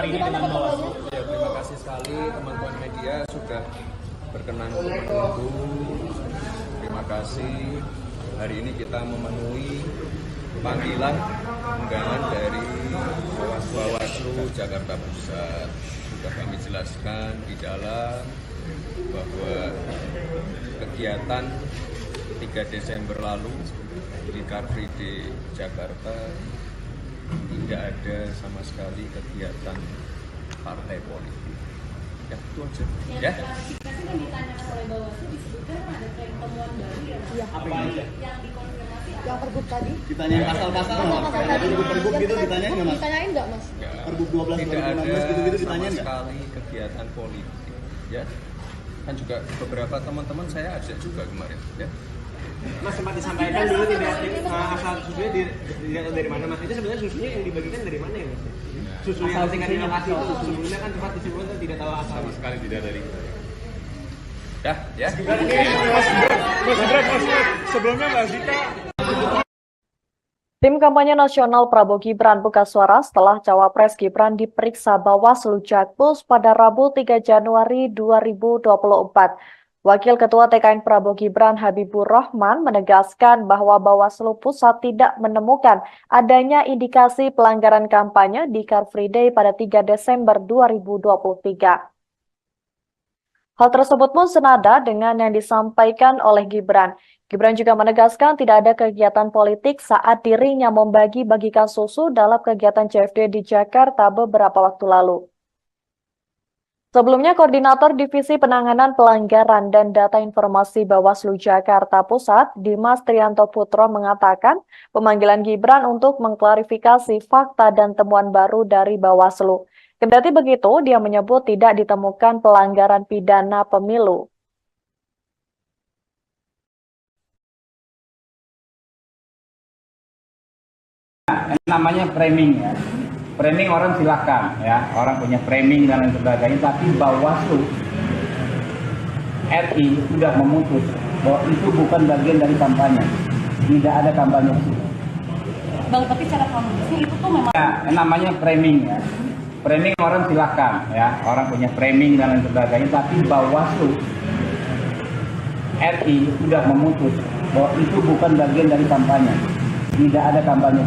Terima kasih sekali teman-teman media sudah berkenan untuk menunggu. Terima kasih. Hari ini kita memenuhi panggilan undangan dari Bawaslu Jakarta Pusat. Sudah kami jelaskan di dalam bahwa kegiatan 3 Desember lalu di Car Free Day Jakarta tidak ada sama sekali kegiatan partai politik. Ya, itu aja. Ya. Klarifikasi yang ditanyakan oleh Bawaslu disebutkan ada tren temuan baru ya. Iya. Apa aja? Yang dikonfirmasi Yang pergub tadi. Ditanyain pasal-pasal nggak? Tadi Pergub gitu ditanyain nggak, Mas? Ditanyain nggak, Mas? Ya. Pergub 12 Tidak 2016 ada gitu-gitu sama ditanyain nggak? sekali kegiatan politik. Ya. Kan juga beberapa teman-teman saya ajak juga kemarin. Ya. Mas sempat disampaikan dulu tidak asal susunya dilihat dari mana, Mas? Itu sebenarnya susunya yang dibagikan dari mana ya, Mas? Susu yang tingkat di lokasi itu sebelumnya kan sempat disebutkan tidak tahu asal. Sama sekali tidak dari. Ya, ya. Sebelumnya Mbak Zika. Tim kampanye nasional Prabowo Gibran buka suara setelah Cawapres Gibran diperiksa Bawaslu Jakpus pada Rabu 3 Januari 2024. Wakil Ketua TKN Prabowo Gibran Habibur Rahman menegaskan bahwa Bawaslu Pusat tidak menemukan adanya indikasi pelanggaran kampanye di Car Free Day pada 3 Desember 2023. Hal tersebut pun senada dengan yang disampaikan oleh Gibran. Gibran juga menegaskan tidak ada kegiatan politik saat dirinya membagi-bagikan susu dalam kegiatan CFD di Jakarta beberapa waktu lalu. Sebelumnya, Koordinator Divisi Penanganan Pelanggaran dan Data Informasi Bawaslu Jakarta Pusat, Dimas Trianto Putro mengatakan pemanggilan Gibran untuk mengklarifikasi fakta dan temuan baru dari Bawaslu. Kendati begitu, dia menyebut tidak ditemukan pelanggaran pidana pemilu. Namanya framing ya. Framing orang silakan ya, orang punya framing dan lain sebagainya, tapi Bawaslu RI sudah memutus bahwa itu bukan bagian dari kampanye, tidak ada kampanye. Bang, tapi cara kronologisnya itu tuh memang Ya, namanya framing ya. Framing orang silakan ya, orang punya framing dan lain sebagainya, tapi Bawaslu RI sudah memutus bahwa itu bukan bagian dari kampanye, tidak ada kampanye.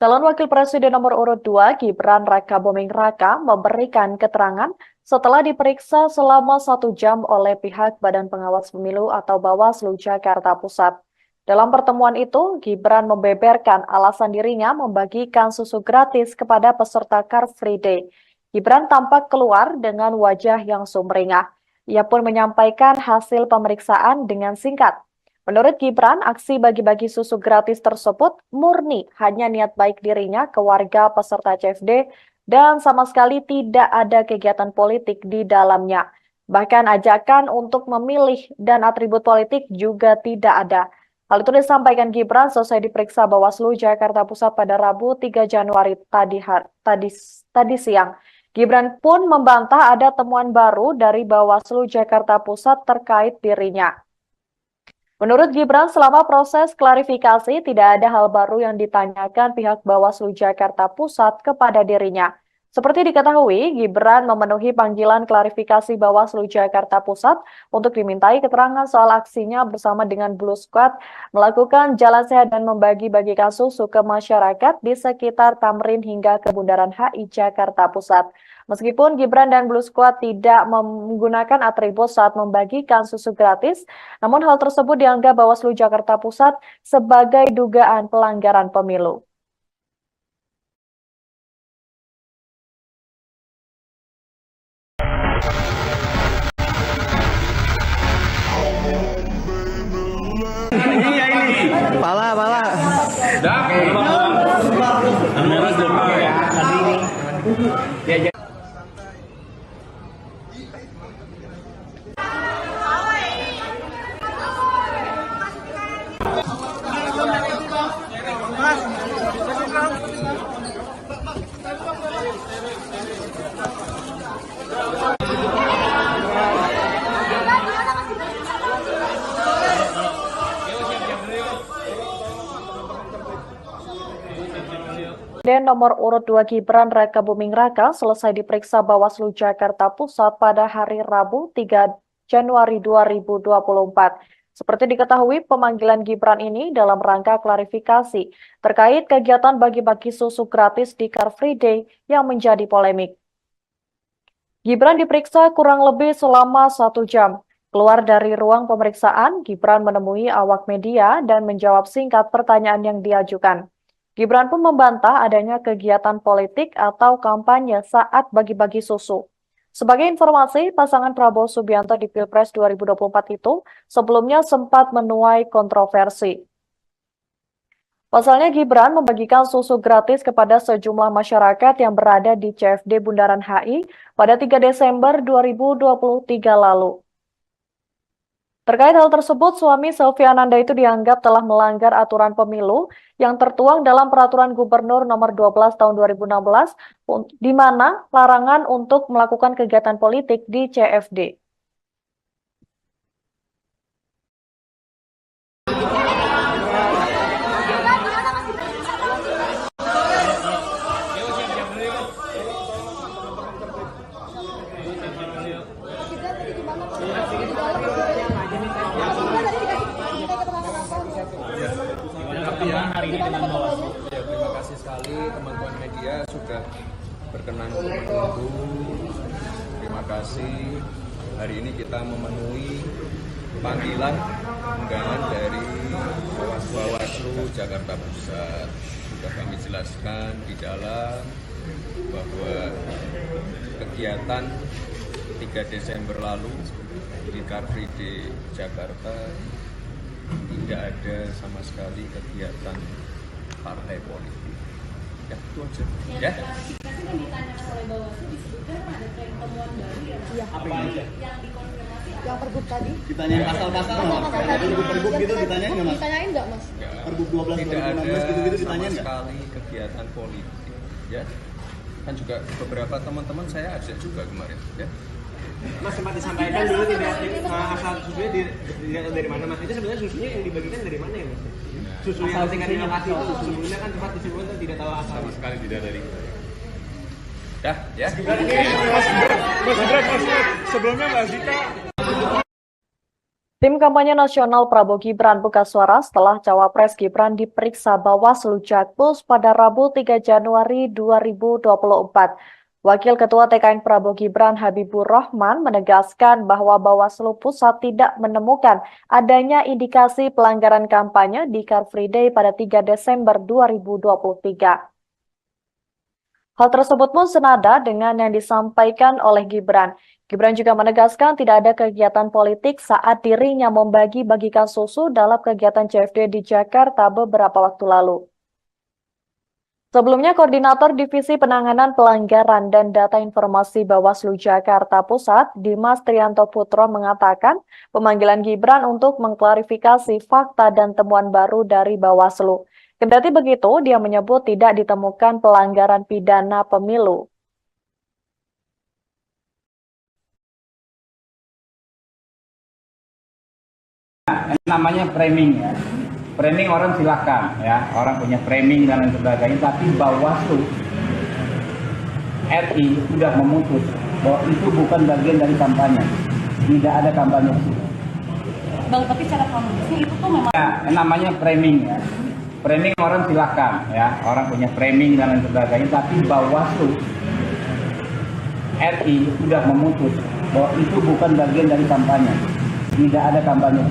Calon Wakil Presiden nomor urut 2 Gibran Rakabuming Raka memberikan keterangan setelah diperiksa selama 1 jam oleh pihak Badan Pengawas Pemilu atau Bawaslu Jakarta Pusat. Dalam pertemuan itu, Gibran membeberkan alasan dirinya membagikan susu gratis kepada peserta Car Free Day. Gibran tampak keluar dengan wajah yang sumringah. Ia pun menyampaikan hasil pemeriksaan dengan singkat. Menurut Gibran, aksi bagi-bagi susu gratis tersebut murni hanya niat baik dirinya ke warga peserta CFD dan sama sekali tidak ada kegiatan politik di dalamnya. Bahkan ajakan untuk memilih dan atribut politik juga tidak ada. Hal itu disampaikan Gibran selesai diperiksa Bawaslu Jakarta Pusat pada Rabu 3 Januari tadi siang. Gibran pun membantah ada temuan baru dari Bawaslu Jakarta Pusat terkait dirinya. Menurut Gibran, selama proses klarifikasi tidak ada hal baru yang ditanyakan pihak Bawaslu Jakarta Pusat kepada dirinya. Seperti diketahui, Gibran memenuhi panggilan klarifikasi Bawaslu Jakarta Pusat untuk dimintai keterangan soal aksinya bersama dengan Blue Squad melakukan jalan sehat dan membagi-bagikan susu ke masyarakat di sekitar Tamrin hingga ke Bundaran HI Jakarta Pusat. Meskipun Gibran dan Blue Squad tidak menggunakan atribut saat membagikan susu gratis, namun hal tersebut dianggap Bawaslu Jakarta Pusat sebagai dugaan pelanggaran pemilu. Pala. Dan nomor urut 2 Gibran Raka Buming Raka selesai diperiksa Bawaslu Jakarta Pusat pada hari Rabu 3 Januari 2024. Seperti diketahui, pemanggilan Gibran ini dalam rangka klarifikasi terkait kegiatan bagi-bagi susu gratis di Car Free Day yang menjadi polemik. Gibran diperiksa kurang lebih selama 1 jam. Keluar dari ruang pemeriksaan, Gibran menemui awak media dan menjawab singkat pertanyaan yang diajukan. Gibran pun membantah adanya kegiatan politik atau kampanye saat bagi-bagi susu. Sebagai informasi, pasangan Prabowo Subianto di Pilpres 2024 itu sebelumnya sempat menuai kontroversi. Pasalnya Gibran membagikan susu gratis kepada sejumlah masyarakat yang berada di CFD Bundaran HI pada 3 Desember 2023 lalu. Terkait hal tersebut, suami Selvi Ananda itu dianggap telah melanggar aturan pemilu yang tertuang dalam Peraturan Gubernur Nomor 12 Tahun 2016, di mana larangan untuk melakukan kegiatan politik di CFD. Terima kasih sekali teman-teman media sudah berkenan untuk menunggu. Terima kasih. Hari ini kita memenuhi panggilan undangan dari Bawaslu Jakarta Pusat. Sudah kami jelaskan di dalam bahwa kegiatan 3 Desember lalu di Car Free Day Jakarta tidak ada sama sekali kegiatan partai politik. Ya, itu aja. Ya. Klarifikasi yang ditanyakan oleh Bawaslu disebutkan ada tren temuan baru ya. Iya. Apa aja? Yang dikonfirmasi Yang pergub tadi? Ditanyain pasal-pasal nggak? Pergub gitu ditanyain nggak, Mas? Ditanyain nggak, Mas? Pergub 12 tidak ada 2016 gitu-gitu sama ditanyain nggak? sekali kegiatan politik. Ya. Kan juga beberapa teman-teman saya ajak juga kemarin. Ya. Mas sempat disampaikan dulu tidak asal susunya dilihat dari mana, Mas? Itu sebenarnya susunya yang dibagikan dari mana ya, Mas? Susu yang tingkat di lokasi itu sebelumnya kan sempat disebutkan tidak tahu asal. Sama sekali tidak dari. Ya, ya. Sebelumnya Mbak Zika. Tim kampanye nasional Prabowo Gibran buka suara setelah Cawapres Gibran diperiksa Bawaslu Jakpus pada Rabu 3 Januari 2024. Wakil Ketua TKN Prabowo Gibran Habibur Rahman menegaskan bahwa Bawaslu Pusat tidak menemukan adanya indikasi pelanggaran kampanye di Car Free Day pada 3 Desember 2023. Hal tersebut pun senada dengan yang disampaikan oleh Gibran. Gibran juga menegaskan tidak ada kegiatan politik saat dirinya membagi-bagikan susu dalam kegiatan CFD di Jakarta beberapa waktu lalu. Sebelumnya, Koordinator Divisi Penanganan Pelanggaran dan Data Informasi Bawaslu Jakarta Pusat, Dimas Trianto Putro mengatakan pemanggilan Gibran untuk mengklarifikasi fakta dan temuan baru dari Bawaslu. Kendati begitu, dia menyebut tidak ditemukan pelanggaran pidana pemilu. Namanya framing ya. Framing orang silahkan ya, orang punya framing dan lain sebagainya, tapi Bawaslu RI sudah memutus bahwa itu bukan bagian dari kampanye. Tidak ada kampanye. Bang, tapi cara kronologisnya itu tuh memang Ya, namanya framing ya. Framing orang silahkan ya, orang punya framing dan lain sebagainya, tapi Bawaslu RI sudah memutus bahwa itu bukan bagian dari kampanye. Tidak ada kampanye.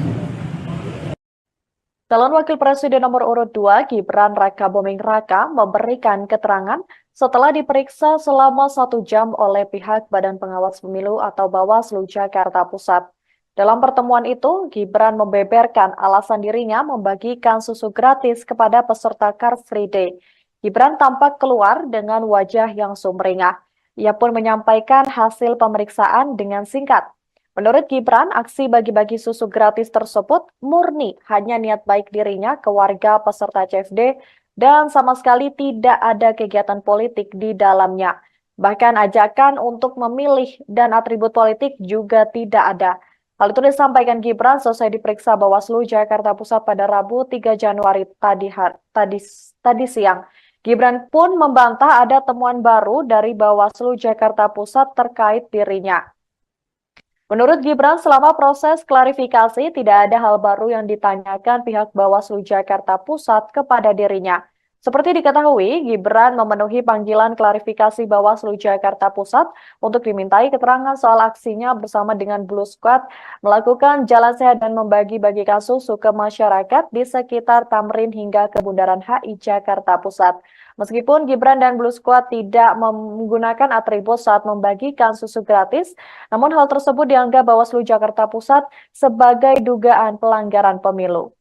Calon Wakil Presiden nomor urut 2 Gibran Rakabuming Raka memberikan keterangan setelah diperiksa selama 1 jam oleh pihak Badan Pengawas Pemilu atau Bawaslu Jakarta Pusat. Dalam pertemuan itu, Gibran membeberkan alasan dirinya membagikan susu gratis kepada peserta Car Free Day. Gibran tampak keluar dengan wajah yang sumringah. Ia pun menyampaikan hasil pemeriksaan dengan singkat. Menurut Gibran, aksi bagi-bagi susu gratis tersebut murni hanya niat baik dirinya ke warga peserta CFD dan sama sekali tidak ada kegiatan politik di dalamnya. Bahkan ajakan untuk memilih dan atribut politik juga tidak ada. Hal itu disampaikan Gibran selesai diperiksa Bawaslu Jakarta Pusat pada Rabu 3 Januari tadi siang. Gibran pun membantah ada temuan baru dari Bawaslu Jakarta Pusat terkait dirinya. Menurut Gibran, selama proses klarifikasi tidak ada hal baru yang ditanyakan pihak Bawaslu Jakarta Pusat kepada dirinya. Seperti diketahui, Gibran memenuhi panggilan klarifikasi Bawaslu Jakarta Pusat untuk dimintai keterangan soal aksinya bersama dengan Blue Squad melakukan jalan sehat dan membagi-bagikan susu ke masyarakat di sekitar Tamrin hingga ke Bundaran HI Jakarta Pusat. Meskipun Gibran dan Blue Squad tidak menggunakan atribut saat membagikan susu gratis, namun hal tersebut dianggap Bawaslu Jakarta Pusat sebagai dugaan pelanggaran pemilu.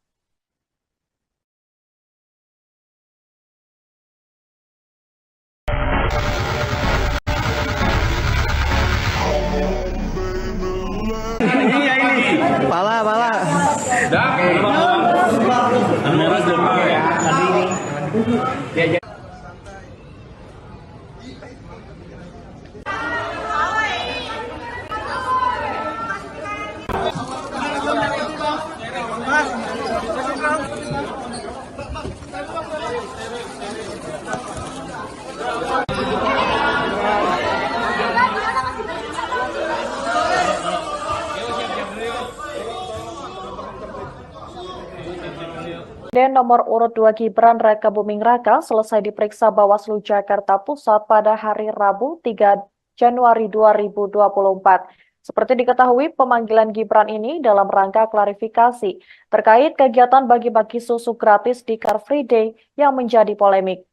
Pala. Dan nomor urut 2 Gibran Rakabuming Raka selesai diperiksa Bawaslu Jakarta Pusat pada hari Rabu 3 Januari 2024. Seperti diketahui, pemanggilan Gibran ini dalam rangka klarifikasi terkait kegiatan bagi-bagi susu gratis di Car Free Day yang menjadi polemik.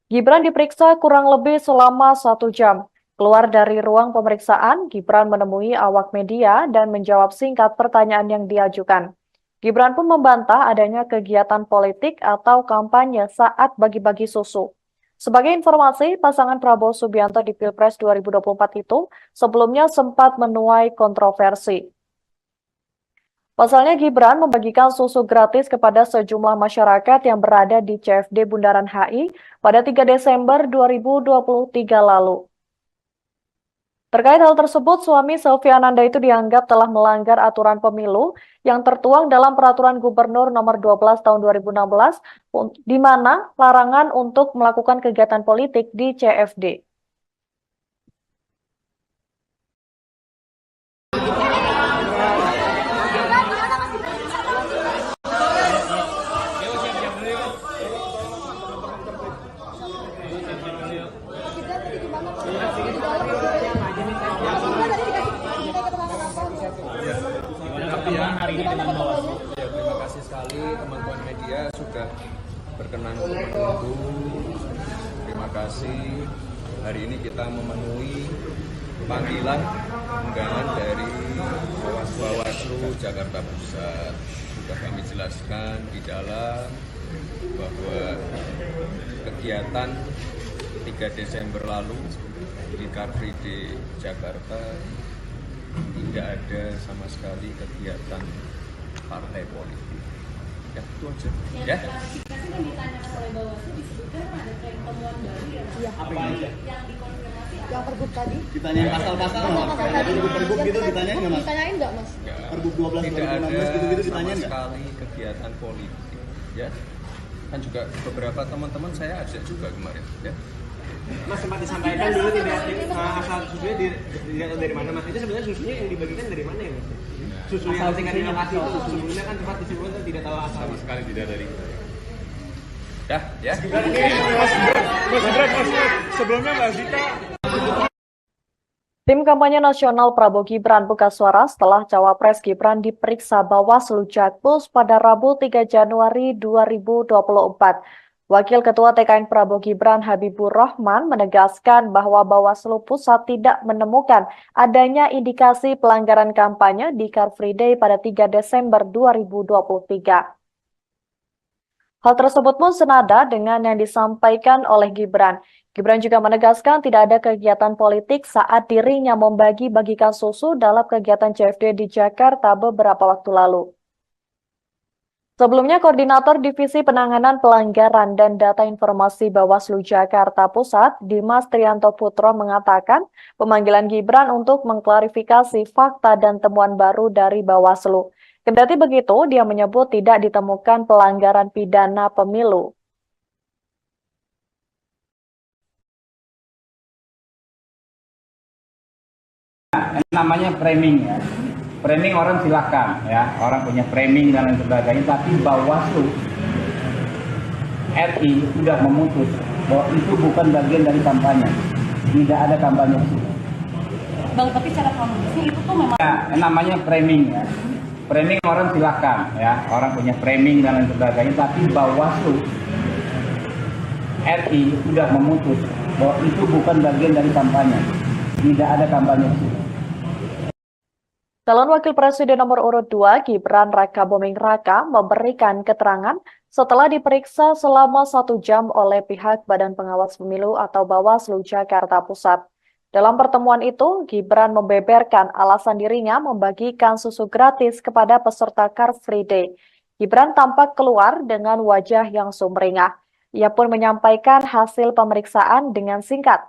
Gibran diperiksa kurang lebih selama 1 jam. Keluar dari ruang pemeriksaan, Gibran menemui awak media dan menjawab singkat pertanyaan yang diajukan. Gibran pun membantah adanya kegiatan politik atau kampanye saat bagi-bagi susu. Sebagai informasi, pasangan Prabowo Subianto di Pilpres 2024 itu sebelumnya sempat menuai kontroversi. Pasalnya Gibran membagikan susu gratis kepada sejumlah masyarakat yang berada di CFD Bundaran HI pada 3 Desember 2023 lalu. Terkait hal tersebut, suami Selvi Ananda itu dianggap telah melanggar aturan pemilu yang tertuang dalam Peraturan Gubernur Nomor 12 Tahun 2016, di mana larangan untuk melakukan kegiatan politik di CFD. Terima kasih sekali teman-teman media sudah berkenan untuk menunggu. Terima kasih. Hari ini kita memenuhi panggilan undangan dari Bawaslu Jakarta Pusat. Sudah kami jelaskan di dalam bahwa kegiatan 3 Desember lalu di Car Free Day Jakarta tidak ada sama sekali kegiatan partai politik. Ya, itu aja. Ya. Klarifikasi yang ditanyakan oleh Bawaslu disebutkan ada tren temuan baru ya. Iya. Apa aja? Yang dikonfirmasi yang pergub tadi. Ditanyain pasal-pasal nggak mas? Pergub gitu ditanyain nggak mas? Ditanyain nggak mas? Pergub 12 Tidak ada 2016 gitu-gitu sama ditanyain nggak? sekali kegiatan politik. Ya. Kan juga beberapa teman-teman saya ajak juga kemarin. Ya. Mas sempat disampaikan dulu tidak asal susunya dilihat dari mana Mas? Itu sebenarnya susunya yang dibagikan dari mana ya Mas? Susu yang ketika di lokasi itu sebelumnya kan sempat disebutkan tidak tahu asal. Sama sekali tidak dari dah ya. Sebelumnya Mbak Zita. Tim kampanye nasional Prabowo Gibran buka suara setelah Cawapres Gibran diperiksa Bawaslu Jakpus pada Rabu 3 Januari 2024. Wakil Ketua TKN Prabowo Gibran Habibur Rahman menegaskan bahwa Bawaslu Pusat tidak menemukan adanya indikasi pelanggaran kampanye di Car Free Day pada 3 Desember 2023. Hal tersebut pun senada dengan yang disampaikan oleh Gibran. Gibran juga menegaskan tidak ada kegiatan politik saat dirinya membagi-bagikan susu dalam kegiatan CFD di Jakarta beberapa waktu lalu. Sebelumnya, Koordinator Divisi Penanganan Pelanggaran dan Data Informasi Bawaslu Jakarta Pusat, Dimas Trianto Putro mengatakan pemanggilan Gibran untuk mengklarifikasi fakta dan temuan baru dari Bawaslu. Kendati begitu, dia menyebut tidak ditemukan pelanggaran pidana pemilu. Namanya framing ya. Framing orang silakan ya, orang punya framing dan lain sebagainya, tapi Bawaslu RI sudah memutus bahwa itu bukan bagian dari kampanye. Tidak ada kampanye. Bang, tapi cara kronologisnya itu tuh memang Ya, namanya framing ya. Framing orang silakan ya, orang punya framing dan lain sebagainya, tapi Bawaslu RI sudah memutus bahwa itu bukan bagian dari kampanye. Tidak ada kampanye. Calon Wakil Presiden nomor urut 2 Gibran Rakabuming Raka memberikan keterangan setelah diperiksa selama 1 jam oleh pihak Badan Pengawas Pemilu atau Bawaslu Jakarta Pusat. Dalam pertemuan itu, Gibran membeberkan alasan dirinya membagikan susu gratis kepada peserta Car Free Day. Gibran tampak keluar dengan wajah yang sumringah. Ia pun menyampaikan hasil pemeriksaan dengan singkat.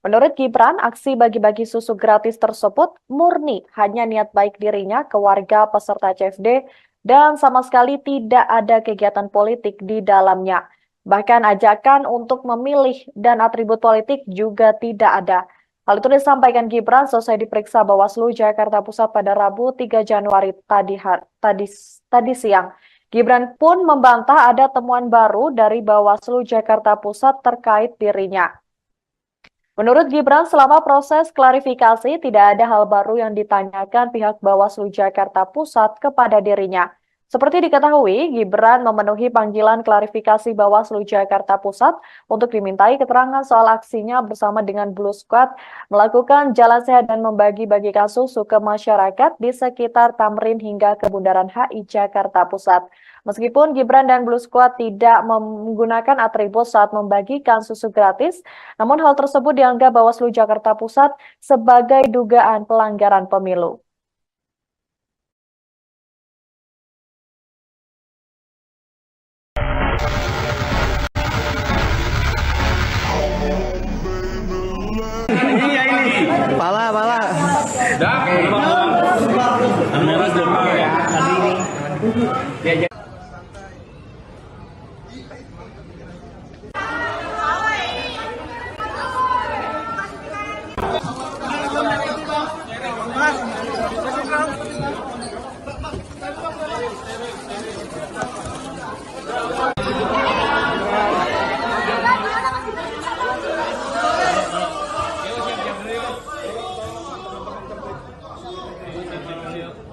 Menurut Gibran, aksi bagi-bagi susu gratis tersebut murni hanya niat baik dirinya ke warga peserta CFD dan sama sekali tidak ada kegiatan politik di dalamnya. Bahkan ajakan untuk memilih dan atribut politik juga tidak ada. Hal itu disampaikan Gibran selesai diperiksa Bawaslu Jakarta Pusat pada Rabu 3 Januari tadi siang. Gibran pun membantah ada temuan baru dari Bawaslu Jakarta Pusat terkait dirinya. Menurut Gibran, selama proses klarifikasi tidak ada hal baru yang ditanyakan pihak Bawaslu Jakarta Pusat kepada dirinya. Seperti diketahui, Gibran memenuhi panggilan klarifikasi Bawaslu Jakarta Pusat untuk dimintai keterangan soal aksinya bersama dengan Blue Squad melakukan jalan sehat dan membagi-bagikan susu ke masyarakat di sekitar Tamrin hingga ke Bundaran HI Jakarta Pusat. Meskipun Gibran dan Blue Squad tidak menggunakan atribut saat membagikan susu gratis, namun hal tersebut dianggap Bawaslu Jakarta Pusat sebagai dugaan pelanggaran pemilu. Pala.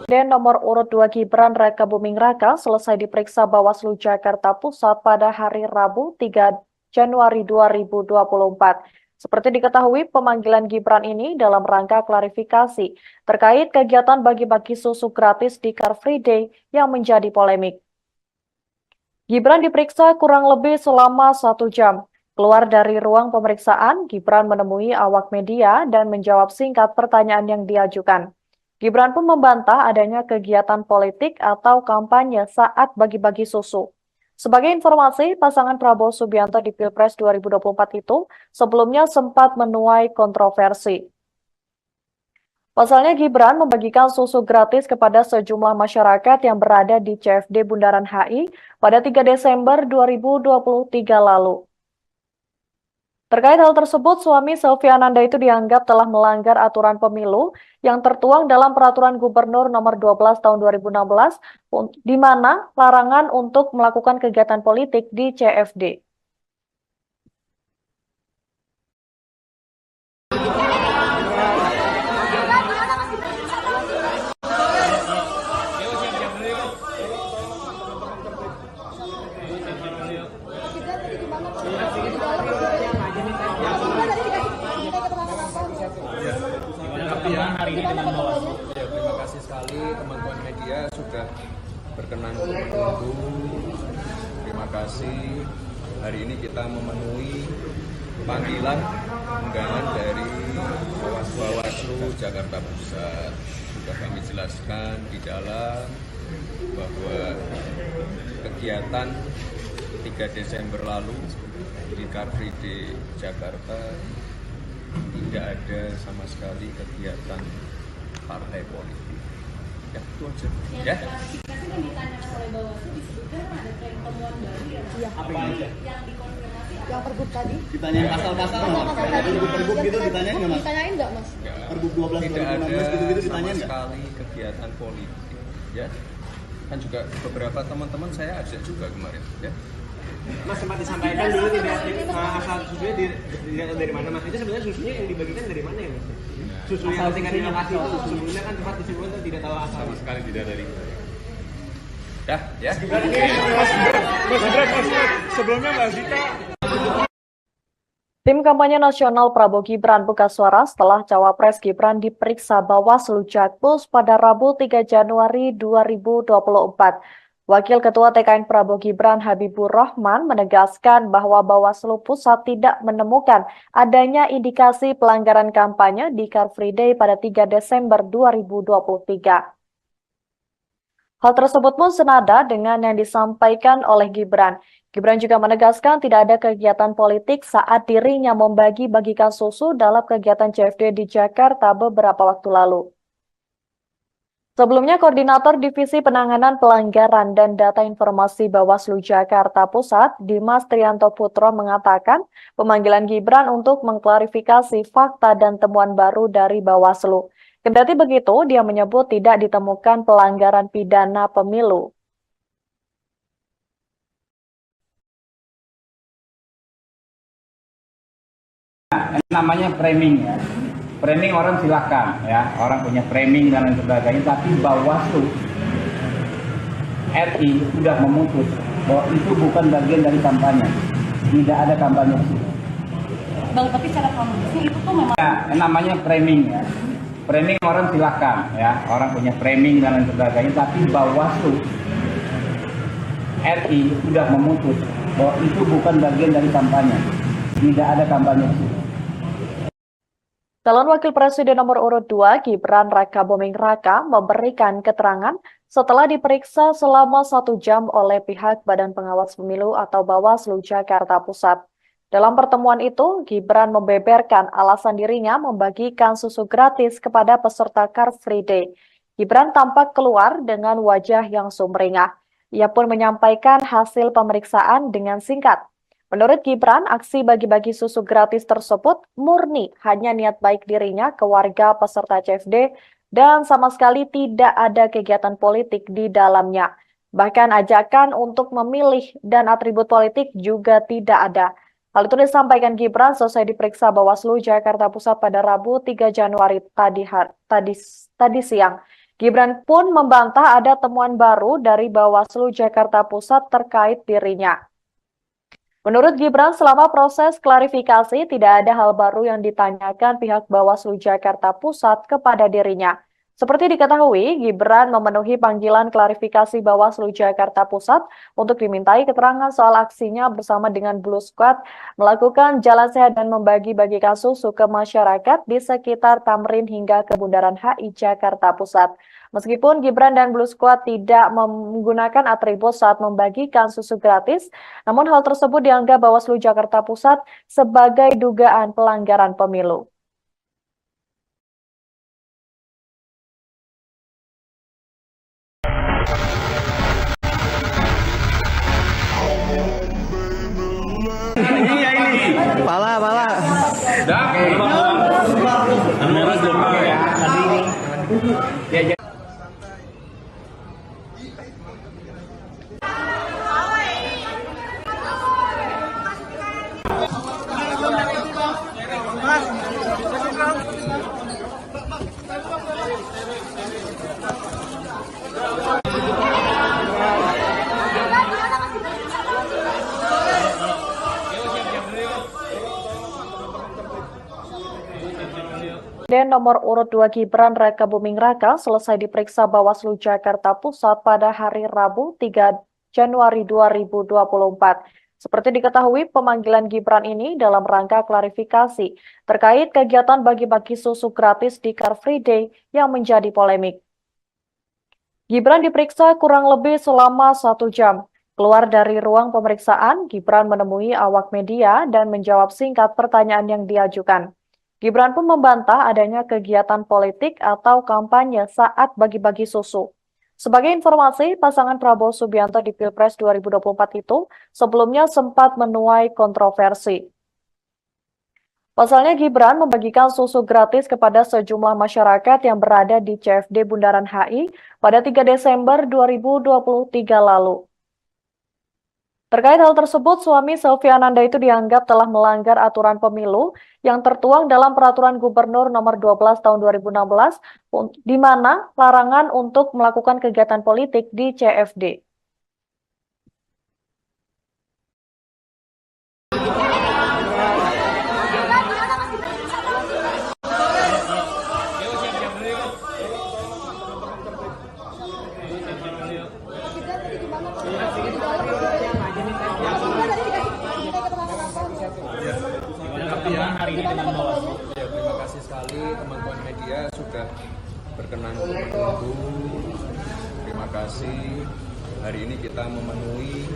Dan nomor urut 2 Gibran Rakabuming Raka selesai diperiksa Bawaslu Jakarta Pusat pada hari Rabu 3 Januari 2024. Seperti diketahui, pemanggilan Gibran ini dalam rangka klarifikasi terkait kegiatan bagi-bagi susu gratis di Car Free Day yang menjadi polemik. Gibran diperiksa kurang lebih selama 1 jam. Keluar dari ruang pemeriksaan, Gibran menemui awak media dan menjawab singkat pertanyaan yang diajukan. Gibran pun membantah adanya kegiatan politik atau kampanye saat bagi-bagi susu. Sebagai informasi, pasangan Prabowo Subianto di Pilpres 2024 itu sebelumnya sempat menuai kontroversi. Pasalnya Gibran membagikan susu gratis kepada sejumlah masyarakat yang berada di CFD Bundaran HI pada 3 Desember 2023 lalu. Terkait hal tersebut, suami Selviananda itu dianggap telah melanggar aturan pemilu yang tertuang dalam Peraturan Gubernur Nomor 12 Tahun 2016, di mana larangan untuk melakukan kegiatan politik di CFD. Terima kasih sekali teman-teman media sudah berkenan untuk menunggu. Terima kasih. Hari ini kita memenuhi panggilan undangan dari Bawaslu Jakarta Pusat. Sudah kami jelaskan di dalam bahwa kegiatan 3 Desember lalu di Car Free Day Jakarta tidak ada sama sekali kegiatan partai politik. Ya, itu aja. Ya. Klarifikasi yang ditanyakan oleh Bawaslu disebutkan ada tren temuan baru ya. Iya. Apa aja? Yang dikonfirmasi Yang pergub tadi. Ditanyain pasal-pasal nggak? Pergub gitu ditanyain nggak mas? Ditanyain nggak mas? Ya, Pergub 12 tidak ada 2016 gitu-gitu sama ditanyain nggak? sekali kegiatan politik. Ya. Kan juga beberapa teman-teman saya ajak juga kemarin. Ya. Mas sempat disampaikan dulu tidak asal susunya dilihat dari mana mas? Itu sebenarnya susunya yang dibagikan dari mana ya mas? Susu yang ketika di lokasi itu sebelumnya kan sempat disebutkan tidak tahu asal. Sama sekali tidak dari. Dah, ya. Sebelumnya Mbak Zita. Tim kampanye nasional Prabowo Gibran buka suara setelah Cawapres Gibran diperiksa Bawaslu Jakpus pada Rabu 3 Januari 2024. Wakil Ketua TKN Prabowo Gibran Habibur Rahman menegaskan bahwa Bawaslu Pusat tidak menemukan adanya indikasi pelanggaran kampanye di Car Free Day pada 3 Desember 2023. Hal tersebut pun senada dengan yang disampaikan oleh Gibran. Gibran juga menegaskan tidak ada kegiatan politik saat dirinya membagi-bagikan susu dalam kegiatan CFD di Jakarta beberapa waktu lalu. Sebelumnya, Koordinator Divisi Penanganan Pelanggaran dan Data Informasi Bawaslu Jakarta Pusat, Dimas Trianto Putro mengatakan pemanggilan Gibran untuk mengklarifikasi fakta dan temuan baru dari Bawaslu. Kendati begitu, dia menyebut tidak ditemukan pelanggaran pidana pemilu. Namanya framing ya. Framing orang silahkan ya, orang punya framing dan lain sebagainya, tapi Bawaslu RI sudah memutus bahwa itu bukan bagian dari kampanye, tidak ada kampanye. Bang, tapi cara kronologisnya itu tuh memang Ya, namanya framing ya. Framing orang silahkan ya, orang punya framing dan lain sebagainya, tapi Bawaslu RI sudah memutus bahwa itu bukan bagian dari kampanye, tidak ada kampanye. Calon Wakil Presiden nomor urut 2 Gibran Rakabuming Raka memberikan keterangan setelah diperiksa selama 1 jam oleh pihak Badan Pengawas Pemilu atau Bawaslu Jakarta Pusat. Dalam pertemuan itu, Gibran membeberkan alasan dirinya membagikan susu gratis kepada peserta Car Free Day. Gibran tampak keluar dengan wajah yang sumringah. Ia pun menyampaikan hasil pemeriksaan dengan singkat. Menurut Gibran, aksi bagi-bagi susu gratis tersebut murni hanya niat baik dirinya ke warga peserta CFD dan sama sekali tidak ada kegiatan politik di dalamnya. Bahkan ajakan untuk memilih dan atribut politik juga tidak ada. Hal itu disampaikan Gibran selesai diperiksa Bawaslu Jakarta Pusat pada Rabu 3 Januari tadi siang. Gibran pun membantah ada temuan baru dari Bawaslu Jakarta Pusat terkait dirinya. Menurut Gibran, selama proses klarifikasi tidak ada hal baru yang ditanyakan pihak Bawaslu Jakarta Pusat kepada dirinya. Seperti diketahui, Gibran memenuhi panggilan klarifikasi Bawaslu Jakarta Pusat untuk dimintai keterangan soal aksinya bersama dengan Blue Squad melakukan jalan sehat dan membagi-bagikan susu ke masyarakat di sekitar Tamrin hingga ke Bundaran HI Jakarta Pusat. Meskipun Gibran dan Blue Squad tidak menggunakan atribut saat membagikan susu gratis, namun hal tersebut dianggap Bawaslu Jakarta Pusat sebagai dugaan pelanggaran pemilu. Pala. Presiden nomor urut 2 Gibran Raka Buming Raka selesai diperiksa Bawaslu Jakarta Pusat pada hari Rabu 3 Januari 2024. Seperti diketahui, pemanggilan Gibran ini dalam rangka klarifikasi terkait kegiatan bagi-bagi susu gratis di Car Free Day yang menjadi polemik. Gibran diperiksa kurang lebih selama 1 jam. Keluar dari ruang pemeriksaan, Gibran menemui awak media dan menjawab singkat pertanyaan yang diajukan. Gibran pun membantah adanya kegiatan politik atau kampanye saat bagi-bagi susu. Sebagai informasi, pasangan Prabowo Subianto di Pilpres 2024 itu sebelumnya sempat menuai kontroversi. Pasalnya Gibran membagikan susu gratis kepada sejumlah masyarakat yang berada di CFD Bundaran HI pada 3 Desember 2023 lalu. Terkait hal tersebut, suami Selvi Ananda itu dianggap telah melanggar aturan pemilu yang tertuang dalam Peraturan Gubernur Nomor 12 Tahun 2016, di mana larangan untuk melakukan kegiatan politik di CFD. Terima kasih sekali teman-teman media sudah berkenan untuk menunggu. Terima kasih. Hari ini kita memenuhi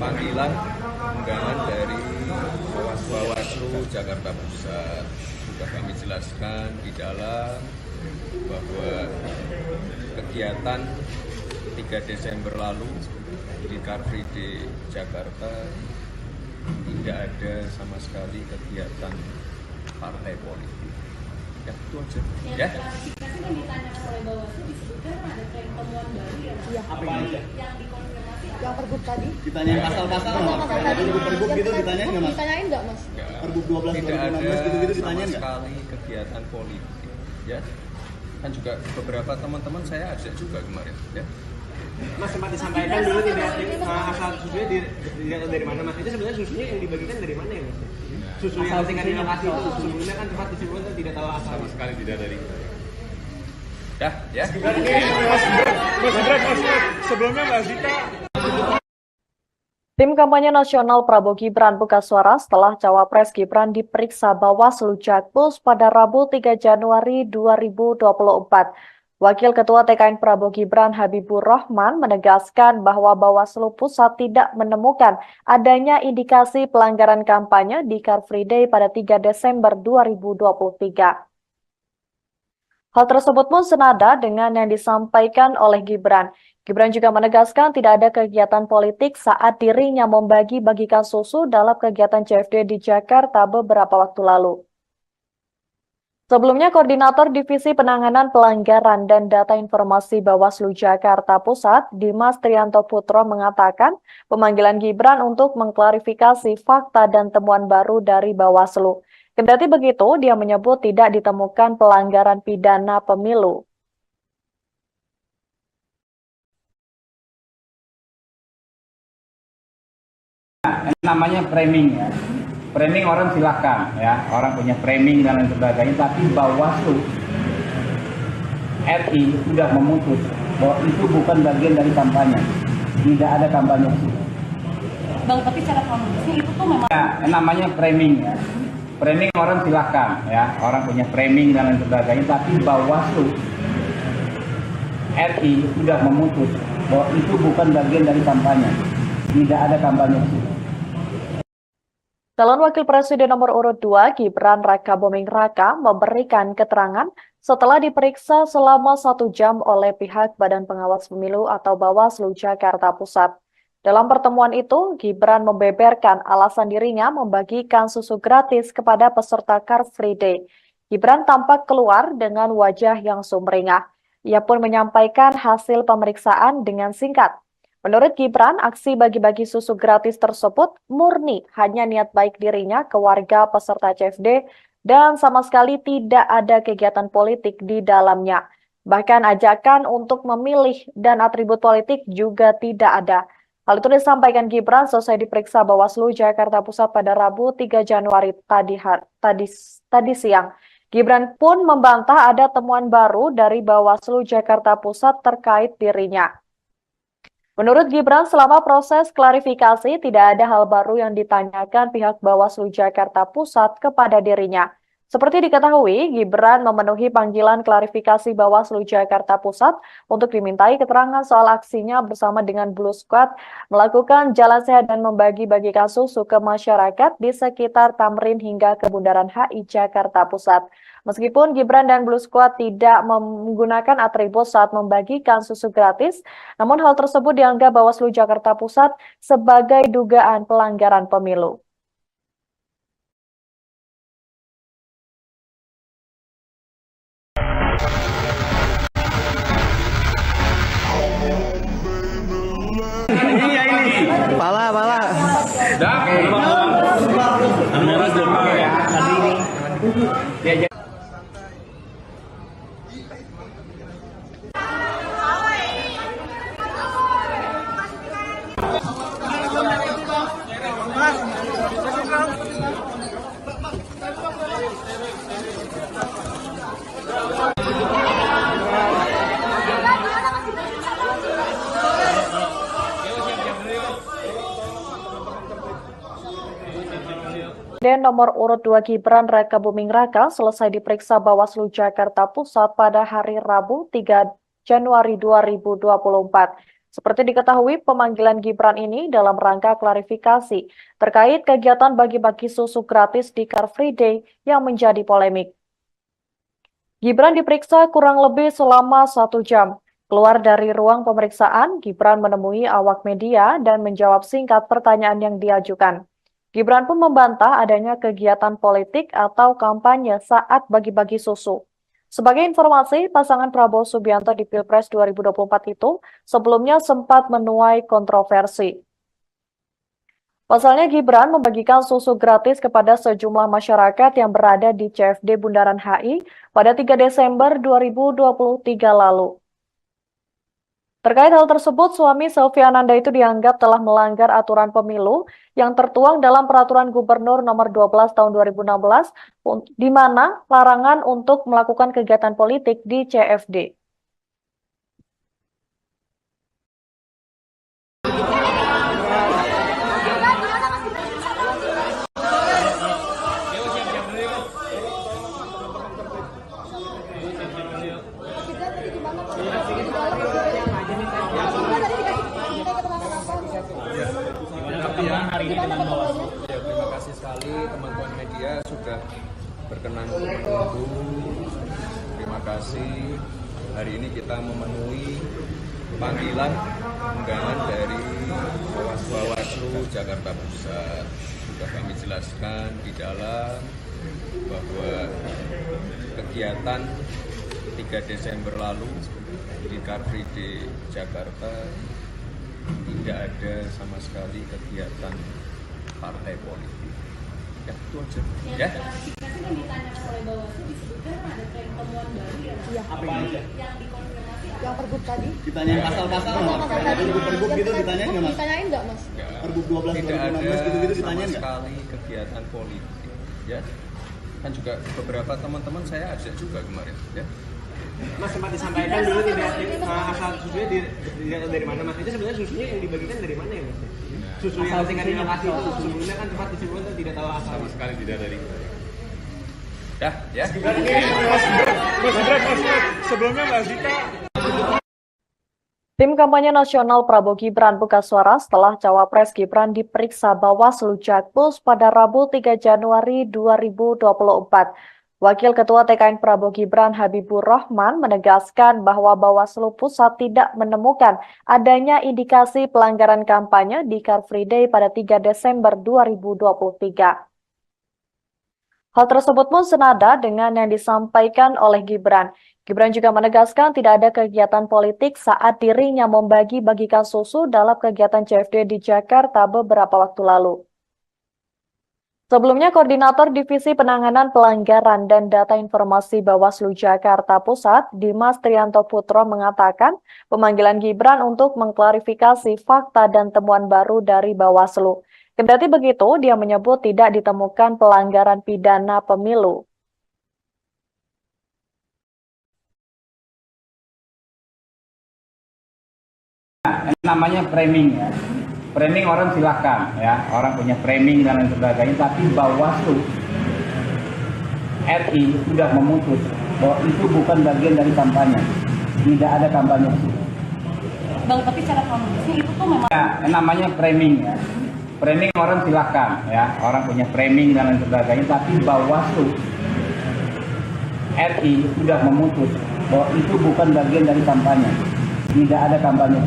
panggilan undangan dari Bawaslu Jakarta Pusat. Sudah kami jelaskan di dalam bahwa kegiatan 3 Desember lalu di Car Free Day Jakarta tidak ada sama sekali kegiatan partai politik. Ya, itu aja. Ya. Klarifikasi kan ditanyakan oleh Bawaslu disebutkan ada tren temuan baru ya. Iya. Apa aja? Yang dikonfirmasi Yang pergub tadi. Ditanyain pasal-pasal nggak? Tadi Pergub gitu ditanyain nggak, Mas? Ditanyain nggak, Mas? Pergub 12 Tidak ada 2016 gitu-gitu sama ditanyain nggak? sekali kegiatan politik. Ya. Kan juga beberapa teman-teman saya ajak juga kemarin. Ya. Mas sempat disampaikan dulu tidak asal susunya dilihat dari mana, Mas? Itu sebenarnya susunya yang dibagikan dari mana ya, Mas? Susu yang tingkat di lokasi itu sebelumnya kan sempat disebutkan tidak tahu asal. Sama sekali tidak dari. Ya, ya. Sebelumnya Mbak Zita. Tim kampanye nasional Prabowo Gibran buka suara setelah Cawapres Gibran diperiksa Bawaslu Jakpus pada Rabu 3 Januari 2024. Wakil Ketua TKN Prabowo Gibran Habibur Rahman menegaskan bahwa Bawaslu Pusat tidak menemukan adanya indikasi pelanggaran kampanye di Car Free Day pada 3 Desember 2023. Hal tersebut pun senada dengan yang disampaikan oleh Gibran. Gibran juga menegaskan tidak ada kegiatan politik saat dirinya membagi-bagikan susu dalam kegiatan CFD di Jakarta beberapa waktu lalu. Sebelumnya, Koordinator Divisi Penanganan Pelanggaran dan Data Informasi Bawaslu Jakarta Pusat, Dimas Trianto Putro mengatakan pemanggilan Gibran untuk mengklarifikasi fakta dan temuan baru dari Bawaslu. Kendati begitu, dia menyebut tidak ditemukan pelanggaran pidana pemilu. Namanya framing ya. Framing orang silakan ya, orang punya framing dan lain sebagainya, tapi Bawaslu RI sudah memutus bahwa itu bukan bagian dari kampanye. Tidak ada kampanye. Bang, tapi cara kronologisnya itu tuh memang Ya, namanya framing ya. Framing orang silakan ya, orang punya framing dan lain sebagainya, tapi Bawaslu RI sudah memutus bahwa itu bukan bagian dari kampanye. Tidak ada kampanye. Calon Wakil Presiden nomor urut 2 Gibran Raka Buming Raka memberikan keterangan setelah diperiksa selama 1 jam oleh pihak Badan Pengawas Pemilu atau Bawaslu Jakarta Pusat. Dalam pertemuan itu, Gibran membeberkan alasan dirinya membagikan susu gratis kepada peserta Car Free Day. Gibran tampak keluar dengan wajah yang sumringah. Ia pun menyampaikan hasil pemeriksaan dengan singkat. Menurut Gibran, aksi bagi-bagi susu gratis tersebut murni hanya niat baik dirinya ke warga peserta CFD dan sama sekali tidak ada kegiatan politik di dalamnya. Bahkan ajakan untuk memilih dan atribut politik juga tidak ada. Hal itu disampaikan Gibran selesai diperiksa Bawaslu Jakarta Pusat pada Rabu 3 Januari tadi siang. Gibran pun membantah ada temuan baru dari Bawaslu Jakarta Pusat terkait dirinya. Menurut Gibran, selama proses klarifikasi tidak ada hal baru yang ditanyakan pihak Bawaslu Jakarta Pusat kepada dirinya. Seperti diketahui, Gibran memenuhi panggilan klarifikasi Bawaslu Jakarta Pusat untuk dimintai keterangan soal aksinya bersama dengan Blue Squad melakukan jalan sehat dan membagi-bagikan susu ke masyarakat di sekitar Tamrin hingga ke Bundaran HI Jakarta Pusat. Meskipun Gibran dan Blue Squad tidak menggunakan atribut saat membagikan susu gratis, namun hal tersebut dianggap Bawaslu Jakarta Pusat sebagai dugaan pelanggaran pemilu. Pala. Dan nomor urut 2 Gibran Raka Buming Raka selesai diperiksa Bawaslu Jakarta Pusat pada hari Rabu 3 Januari 2024. Seperti diketahui, pemanggilan Gibran ini dalam rangka klarifikasi terkait kegiatan bagi-bagi susu gratis di Car Free Day yang menjadi polemik. Gibran diperiksa kurang lebih selama 1 jam. Keluar dari ruang pemeriksaan, Gibran menemui awak media dan menjawab singkat pertanyaan yang diajukan. Gibran pun membantah adanya kegiatan politik atau kampanye saat bagi-bagi susu. Sebagai informasi, pasangan Prabowo Subianto di Pilpres 2024 itu sebelumnya sempat menuai kontroversi. Pasalnya Gibran membagikan susu gratis kepada sejumlah masyarakat yang berada di CFD Bundaran HI pada 3 Desember 2023 lalu. Terkait hal tersebut, suami Sylvia Ananda itu dianggap telah melanggar aturan pemilu yang tertuang dalam Peraturan Gubernur Nomor 12 Tahun 2016, di mana larangan untuk melakukan kegiatan politik di CFD. Terima kasih sekali teman-teman media sudah berkenan untuk menunggu. Terima kasih. Hari ini kita memenuhi panggilan undangan dari Bawaslu Jakarta Pusat. Sudah kami jelaskan di dalam bahwa kegiatan 3 Desember lalu di Car Free Day Jakarta tidak ada sama sekali kegiatan partai politik. Ya, itu aja. Ya. Klarifikasi yang ditanyakan oleh Bawaslu disebutkan ada tren temuan baru ya. Iya. Apa aja? Yang dikonfirmasi Yang pergub tadi? Ditanyain pasal-pasal nggak? Pergub gitu ditanyain nggak, Mas? Ditanyain nggak, Mas? Pergub 12 tidak ada 2016 gitu-gitu sama ditanyain nggak? sekali kegiatan politik. Ya. Kan juga beberapa teman-teman saya ajak juga kemarin. Ya. Mas sempat disampaikan dulu tidak asal susunya dilihat dari mana, Mas? Itu sebenarnya susunya yang dibagikan dari mana ya, Mas? Susu yang tinggal di lokasi itu sebelumnya kan tempat disebutkan tidak tahu asal. Sama sekali tidak dari. Ya, ya. Sebelumnya Mbak Zita. Tim kampanye nasional Prabowo Gibran buka suara setelah Cawapres Gibran diperiksa Bawaslu Jakpus pada Rabu 3 Januari 2024. Wakil Ketua TKN Prabowo Gibran Habibur Rahman menegaskan bahwa Bawaslu Pusat tidak menemukan adanya indikasi pelanggaran kampanye di Car Free Day pada 3 Desember 2023. Hal tersebut pun senada dengan yang disampaikan oleh Gibran. Gibran juga menegaskan tidak ada kegiatan politik saat dirinya membagi-bagikan susu dalam kegiatan CFD di Jakarta beberapa waktu lalu. Sebelumnya, Koordinator Divisi Penanganan Pelanggaran dan Data Informasi Bawaslu Jakarta Pusat, Dimas Trianto Putro mengatakan pemanggilan Gibran untuk mengklarifikasi fakta dan temuan baru dari Bawaslu. Kendati begitu, dia menyebut tidak ditemukan pelanggaran pidana pemilu. Namanya framing ya. Framing orang silahkan ya, orang punya framing dan lain sebagainya, tapi Bawaslu RI sudah memutus bahwa itu bukan bagian dari kampanye. Tidak ada kampanye. Bang, tapi secara kronologisnya itu tuh memang Namanya framing ya. Framing orang silahkan ya, orang punya framing dan lain sebagainya, tapi Bawaslu RI sudah memutus bahwa itu bukan bagian dari kampanye. Tidak ada kampanye.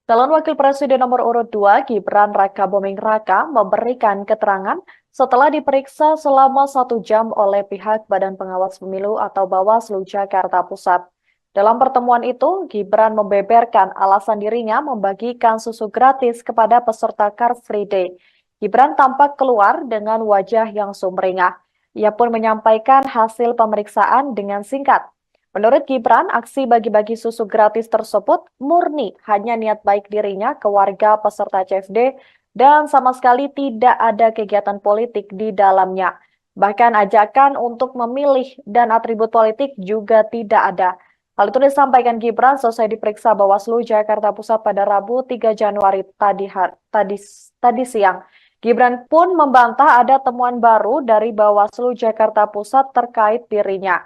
Calon Wakil Presiden nomor urut 2 Gibran Raka Buming Raka memberikan keterangan setelah diperiksa selama 1 jam oleh pihak Badan Pengawas Pemilu atau Bawaslu Jakarta Pusat. Dalam pertemuan itu, Gibran membeberkan alasan dirinya membagikan susu gratis kepada peserta Car Free Day. Gibran tampak keluar dengan wajah yang sumringah. Ia pun menyampaikan hasil pemeriksaan dengan singkat. Menurut Gibran, aksi bagi-bagi susu gratis tersebut murni hanya niat baik dirinya ke warga peserta CFD dan sama sekali tidak ada kegiatan politik di dalamnya. Bahkan ajakan untuk memilih dan atribut politik juga tidak ada. Hal itu disampaikan Gibran selesai diperiksa Bawaslu Jakarta Pusat pada Rabu 3 Januari tadi siang. Gibran pun membantah ada temuan baru dari Bawaslu Jakarta Pusat terkait dirinya.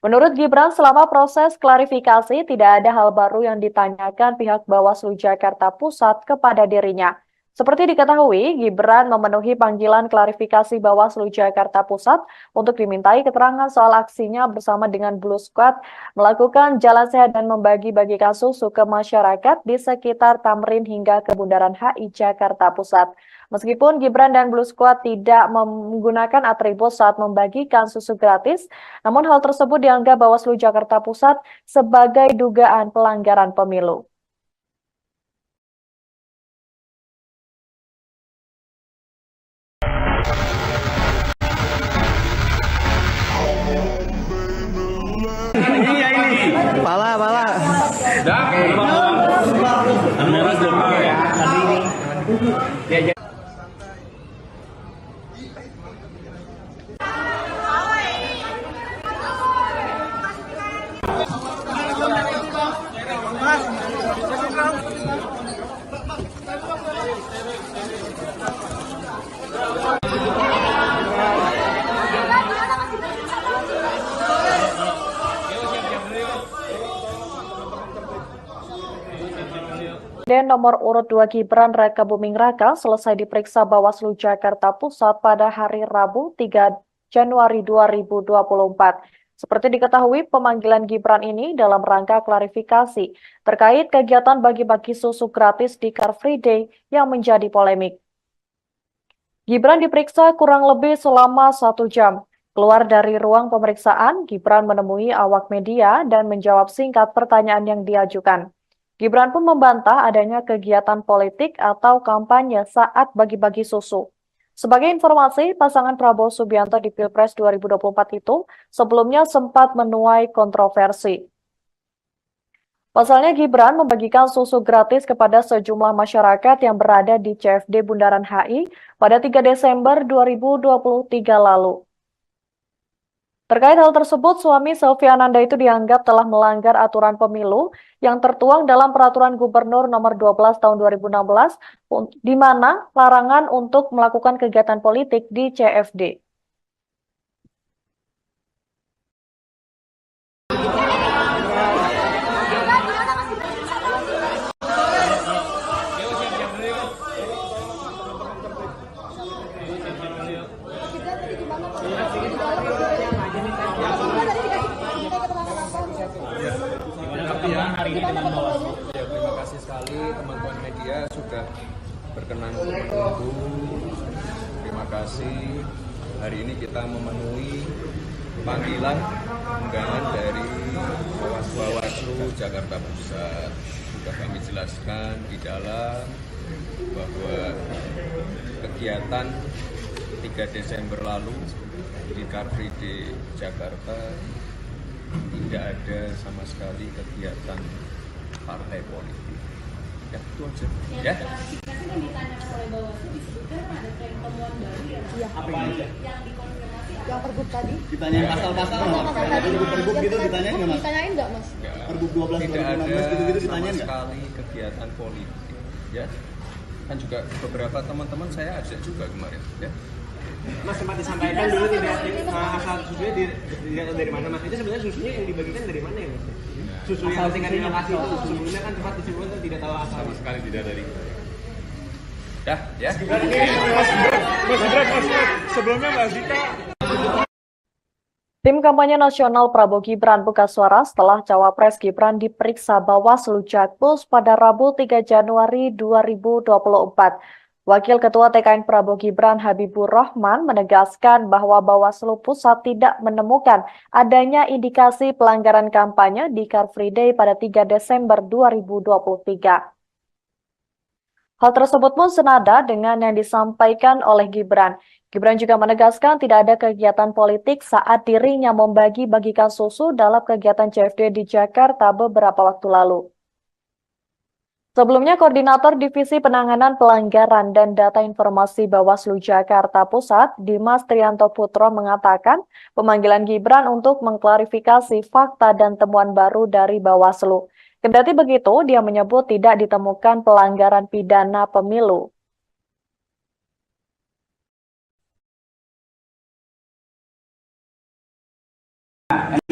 Menurut Gibran, selama proses klarifikasi tidak ada hal baru yang ditanyakan pihak Bawaslu Jakarta Pusat kepada dirinya. Seperti diketahui, Gibran memenuhi panggilan klarifikasi Bawaslu Jakarta Pusat untuk dimintai keterangan soal aksinya bersama dengan Blue Squad melakukan jalan sehat dan membagi-bagikan susu ke masyarakat di sekitar Tamrin hingga ke Bundaran HI Jakarta Pusat. Meskipun Gibran dan Blue Squad tidak menggunakan atribut saat membagikan susu gratis, namun hal tersebut dianggap Bawaslu Jakarta Pusat sebagai dugaan pelanggaran pemilu. Pala. Presiden nomor urut 2 Gibran Raka Buming Raka selesai diperiksa Bawaslu Jakarta Pusat pada hari Rabu 3 Januari 2024. Seperti diketahui, pemanggilan Gibran ini dalam rangka klarifikasi terkait kegiatan bagi-bagi susu gratis di Car Free Day yang menjadi polemik. Gibran diperiksa kurang lebih selama 1 jam. Keluar dari ruang pemeriksaan, Gibran menemui awak media dan menjawab singkat pertanyaan yang diajukan. Gibran pun membantah adanya kegiatan politik atau kampanye saat bagi-bagi susu. Sebagai informasi, pasangan Prabowo Subianto di Pilpres 2024 itu sebelumnya sempat menuai kontroversi. Pasalnya Gibran membagikan susu gratis kepada sejumlah masyarakat yang berada di CFD Bundaran HI pada 3 Desember 2023 lalu. Terkait hal tersebut, suami Sylvia Ananda itu dianggap telah melanggar aturan pemilu yang tertuang dalam Peraturan Gubernur Nomor 12 Tahun 2016, di mana larangan untuk melakukan kegiatan politik di CFD. Terima kasih sekali teman-teman media sudah berkenan untuk menunggu. Terima kasih. Hari ini kita memenuhi panggilan undangan dari Bawaslu Jakarta Pusat. Sudah kami jelaskan di dalam bahwa kegiatan 3 Desember lalu di Car Free Day Jakarta tidak ada sama sekali kegiatan partai politik. Ya, itu aja. Ya. Klarifikasi yang ditanyakan oleh Bawaslu disebutkan ada tren temuan baru ya. Apa yang dikonfirmasi? Yang pergub tadi? Ditanyain pasal-pasal nggak? Pergub gitu ditanyain nggak mas? Ditanyain nggak mas? Pergub 12 Tidak ada 2016 gitu-gitu sama ditanyain nggak? sekali kegiatan politik, ya. Kan juga beberapa teman-teman saya ajak juga kemarin, ya. Mas sempat disampaikan dulu tidak asal susunya dilihat dari mana mas? Itu sebenarnya susunya yang dibagikan dari mana ya mas? Susu yang tinggal di lokasi itu sebelumnya kan sempat disebutkan tidak tahu asal. Sama sekali tidak dari. Dah, ya. Sebelumnya Mbak Zita. Tim kampanye nasional Prabowo Gibran buka suara setelah Cawapres Gibran diperiksa Bawaslu Jakpus pada Rabu 3 Januari 2024. Wakil Ketua TKN Prabowo Gibran Habibur Rahman menegaskan bahwa Bawaslu Pusat tidak menemukan adanya indikasi pelanggaran kampanye di Car Free Day pada 3 Desember 2023. Hal tersebut pun senada dengan yang disampaikan oleh Gibran. Gibran juga menegaskan tidak ada kegiatan politik saat dirinya membagi-bagikan susu dalam kegiatan CFD di Jakarta beberapa waktu lalu. Sebelumnya, Koordinator Divisi Penanganan Pelanggaran dan Data Informasi Bawaslu Jakarta Pusat, Dimas Trianto Putro mengatakan pemanggilan Gibran untuk mengklarifikasi fakta dan temuan baru dari Bawaslu. Kendati begitu, dia menyebut tidak ditemukan pelanggaran pidana pemilu.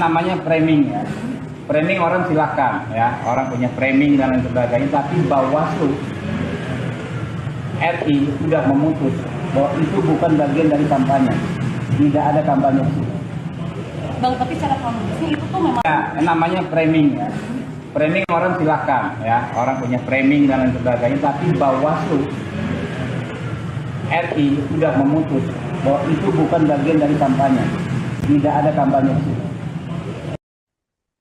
Namanya framing ya. Framing orang silakan ya, orang punya framing dan lain sebagainya, tapi Bawaslu RI sudah memutus bahwa itu bukan bagian dari kampanye. Tidak ada kampanye. Bang, tapi secara kronologisnya itu tuh memang Ya, namanya framing ya. Framing orang silakan ya, orang punya framing dan lain sebagainya, tapi Bawaslu RI sudah memutus bahwa itu bukan bagian dari kampanye. Tidak ada kampanye.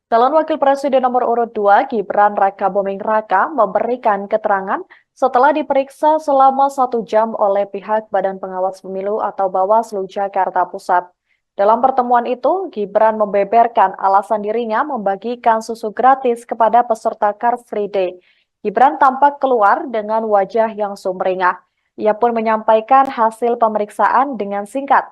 Calon Wakil Presiden nomor urut 2 Gibran Rakabuming Raka memberikan keterangan setelah diperiksa selama 1 jam oleh pihak Badan Pengawas Pemilu atau Bawaslu Jakarta Pusat. Dalam pertemuan itu, Gibran membeberkan alasan dirinya membagikan susu gratis kepada peserta Car Free Day. Gibran tampak keluar dengan wajah yang sumringah. Ia pun menyampaikan hasil pemeriksaan dengan singkat.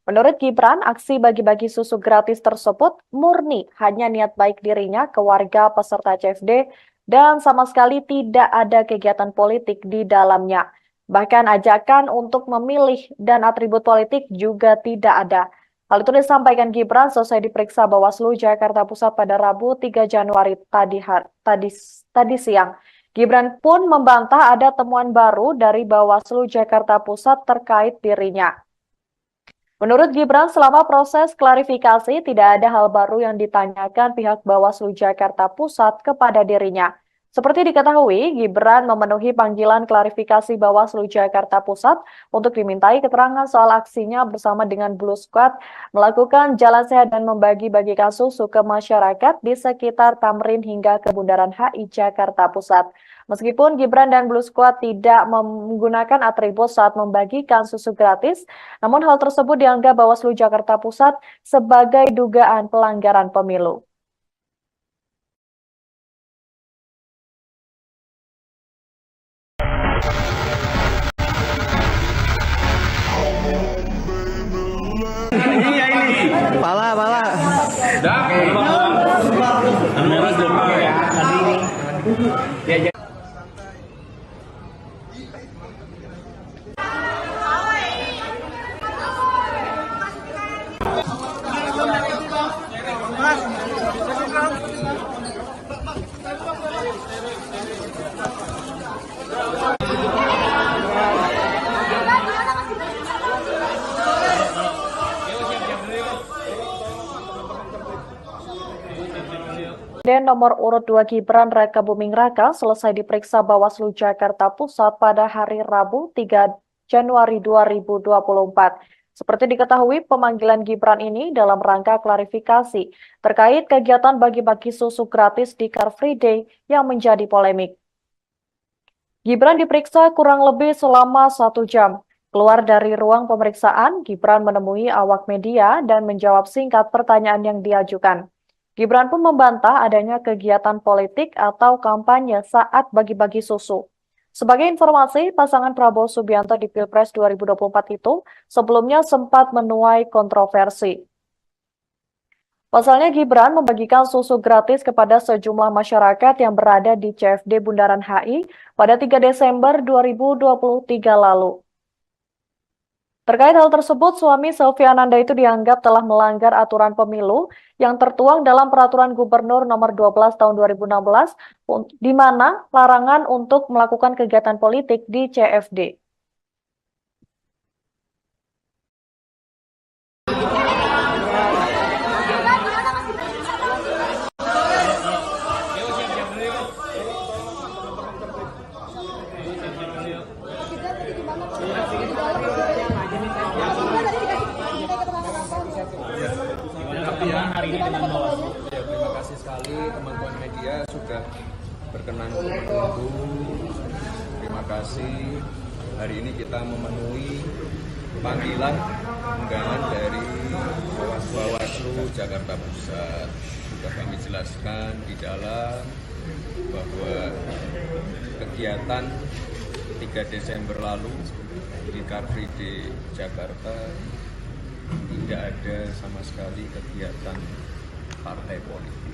Menurut Gibran, aksi bagi-bagi susu gratis tersebut murni hanya niat baik dirinya ke warga peserta CFD dan sama sekali tidak ada kegiatan politik di dalamnya. Bahkan ajakan untuk memilih dan atribut politik juga tidak ada. Hal itu disampaikan Gibran selesai diperiksa Bawaslu Jakarta Pusat pada Rabu 3 Januari tadi siang. Gibran pun membantah ada temuan baru dari Bawaslu Jakarta Pusat terkait dirinya. Menurut Gibran, selama proses klarifikasi tidak ada hal baru yang ditanyakan pihak Bawaslu Jakarta Pusat kepada dirinya. Seperti diketahui, Gibran memenuhi panggilan klarifikasi Bawaslu Jakarta Pusat untuk dimintai keterangan soal aksinya bersama dengan Blue Squad melakukan jalan sehat dan membagi-bagikan susu ke masyarakat di sekitar Tamrin hingga ke Bundaran HI Jakarta Pusat. Meskipun Gibran dan Blue Squad tidak menggunakan atribut saat membagikan susu gratis, namun hal tersebut dianggap Bawaslu Jakarta Pusat sebagai dugaan pelanggaran pemilu. Pala. Presiden nomor urut 2 Gibran Rakabuming Raka selesai diperiksa Bawaslu Jakarta Pusat pada hari Rabu 3 Januari 2024. Seperti diketahui, pemanggilan Gibran ini dalam rangka klarifikasi terkait kegiatan bagi-bagi susu gratis di Car Free Day yang menjadi polemik. Gibran diperiksa kurang lebih selama 1 jam. Keluar dari ruang pemeriksaan, Gibran menemui awak media dan menjawab singkat pertanyaan yang diajukan. Gibran pun membantah adanya kegiatan politik atau kampanye saat bagi-bagi susu. Sebagai informasi, pasangan Prabowo Subianto di Pilpres 2024 itu sebelumnya sempat menuai kontroversi. Pasalnya Gibran membagikan susu gratis kepada sejumlah masyarakat yang berada di CFD Bundaran HI pada 3 Desember 2023 lalu. Terkait hal tersebut, suami Selvi Ananda itu dianggap telah melanggar aturan pemilu yang tertuang dalam Peraturan Gubernur Nomor 12 Tahun 2016, di mana larangan untuk melakukan kegiatan politik di CFD. Terima kasih sekali teman-teman media sudah berkenan untuk menunggu. Terima kasih. Hari ini kita memenuhi panggilan undangan dari Bawaslu Jakarta Pusat. Sudah kami jelaskan di dalam bahwa kegiatan 3 Desember lalu di Car Free Day Jakarta tidak ada sama sekali kegiatan partai politik.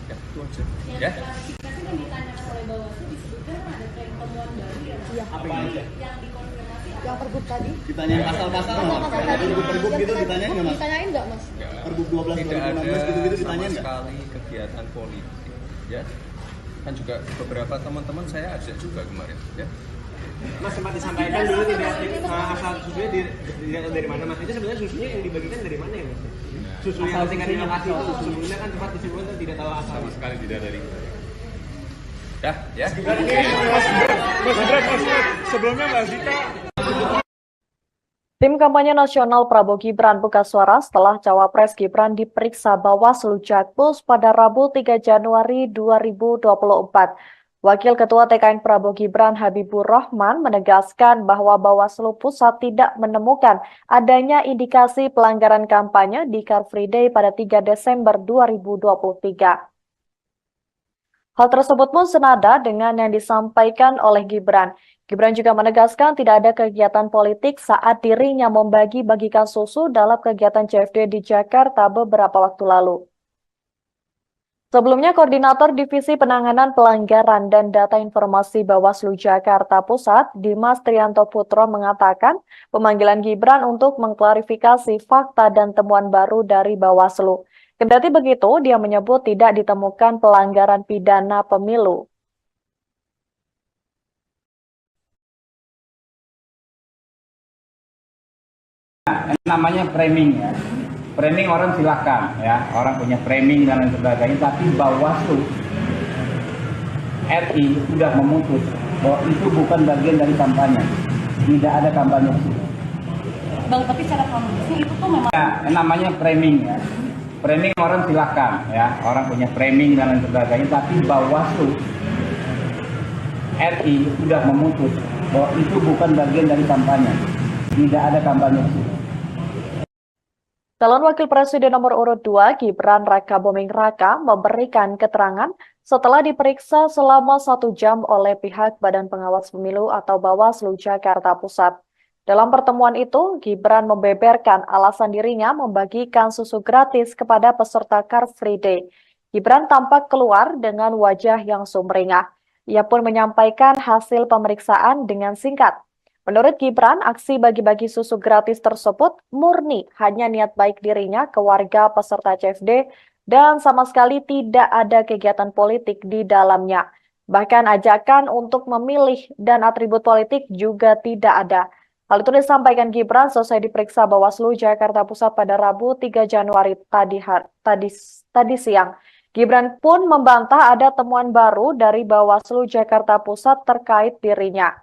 Ya, itu aja. Ya. Klarifikasi yang ditanyakan oleh Bawaslu disebutkan ada tren temuan baru ya. Iya. Apa yang aja? Yang dikonfirmasi Yang pergub tadi. Ditanyain pasal-pasal nggak? Pergub gitu ditanyain nggak, Mas? Ditanyain nggak, Mas? Pergub 12 Tidak ada 2016 gitu-gitu sama ditanyain nggak? sekali kegiatan politik. Ya. Kan juga beberapa teman-teman saya ajak juga kemarin. Ya. Mas sempat disampaikan dulu tidak asal susunya tidak dari mana, Mas? Itu sebenarnya susunya yang dibagikan dari mana ya, Mas? Susu yang tingkat di lokasi itu sebelumnya kan sempat disebutkan tidak tahu asal. Sama sekali tidak dari. Ya, ya. Sebelumnya Mbak Zita. Tim kampanye nasional Prabowo Gibran buka suara setelah Cawapres Gibran diperiksa Bawaslu Jakpus pada Rabu 3 Januari 2024. Wakil Ketua TKN Prabowo Gibran Habibur Rahman menegaskan bahwa Bawaslu Pusat tidak menemukan adanya indikasi pelanggaran kampanye di Car Free Day pada 3 Desember 2023. Hal tersebut pun senada dengan yang disampaikan oleh Gibran. Gibran juga menegaskan tidak ada kegiatan politik saat dirinya membagi-bagikan susu dalam kegiatan CFD di Jakarta beberapa waktu lalu. Sebelumnya, Koordinator Divisi Penanganan Pelanggaran dan Data Informasi Bawaslu Jakarta Pusat, Dimas Trianto Putro mengatakan pemanggilan Gibran untuk mengklarifikasi fakta dan temuan baru dari Bawaslu. Kendati begitu, dia menyebut tidak ditemukan pelanggaran pidana pemilu. Namanya framing ya. Framing orang silakan ya, orang punya framing dan lain sebagainya, tapi Bawaslu RI sudah memutus bahwa itu bukan bagian dari kampanye. Tidak ada kampanye. Bang, tapi secara kronologisnya itu tuh memang Ya, namanya framing ya. Framing orang silakan ya, orang punya framing dan lain sebagainya, tapi Bawaslu RI sudah memutus bahwa itu bukan bagian dari kampanye. Tidak ada kampanye. Calon Wakil Presiden nomor urut 2 Gibran Raka Buming Raka memberikan keterangan setelah diperiksa selama 1 jam oleh pihak Badan Pengawas Pemilu atau Bawaslu Jakarta Pusat. Dalam pertemuan itu, Gibran membeberkan alasan dirinya membagikan susu gratis kepada peserta Car Free Day. Gibran tampak keluar dengan wajah yang sumringah. Ia pun menyampaikan hasil pemeriksaan dengan singkat. Menurut Gibran, aksi bagi-bagi susu gratis tersebut murni hanya niat baik dirinya ke warga peserta CFD dan sama sekali tidak ada kegiatan politik di dalamnya. Bahkan ajakan untuk memilih dan atribut politik juga tidak ada. Hal itu disampaikan Gibran selesai diperiksa Bawaslu Jakarta Pusat pada Rabu 3 Januari tadi siang. Gibran pun membantah ada temuan baru dari Bawaslu Jakarta Pusat terkait dirinya.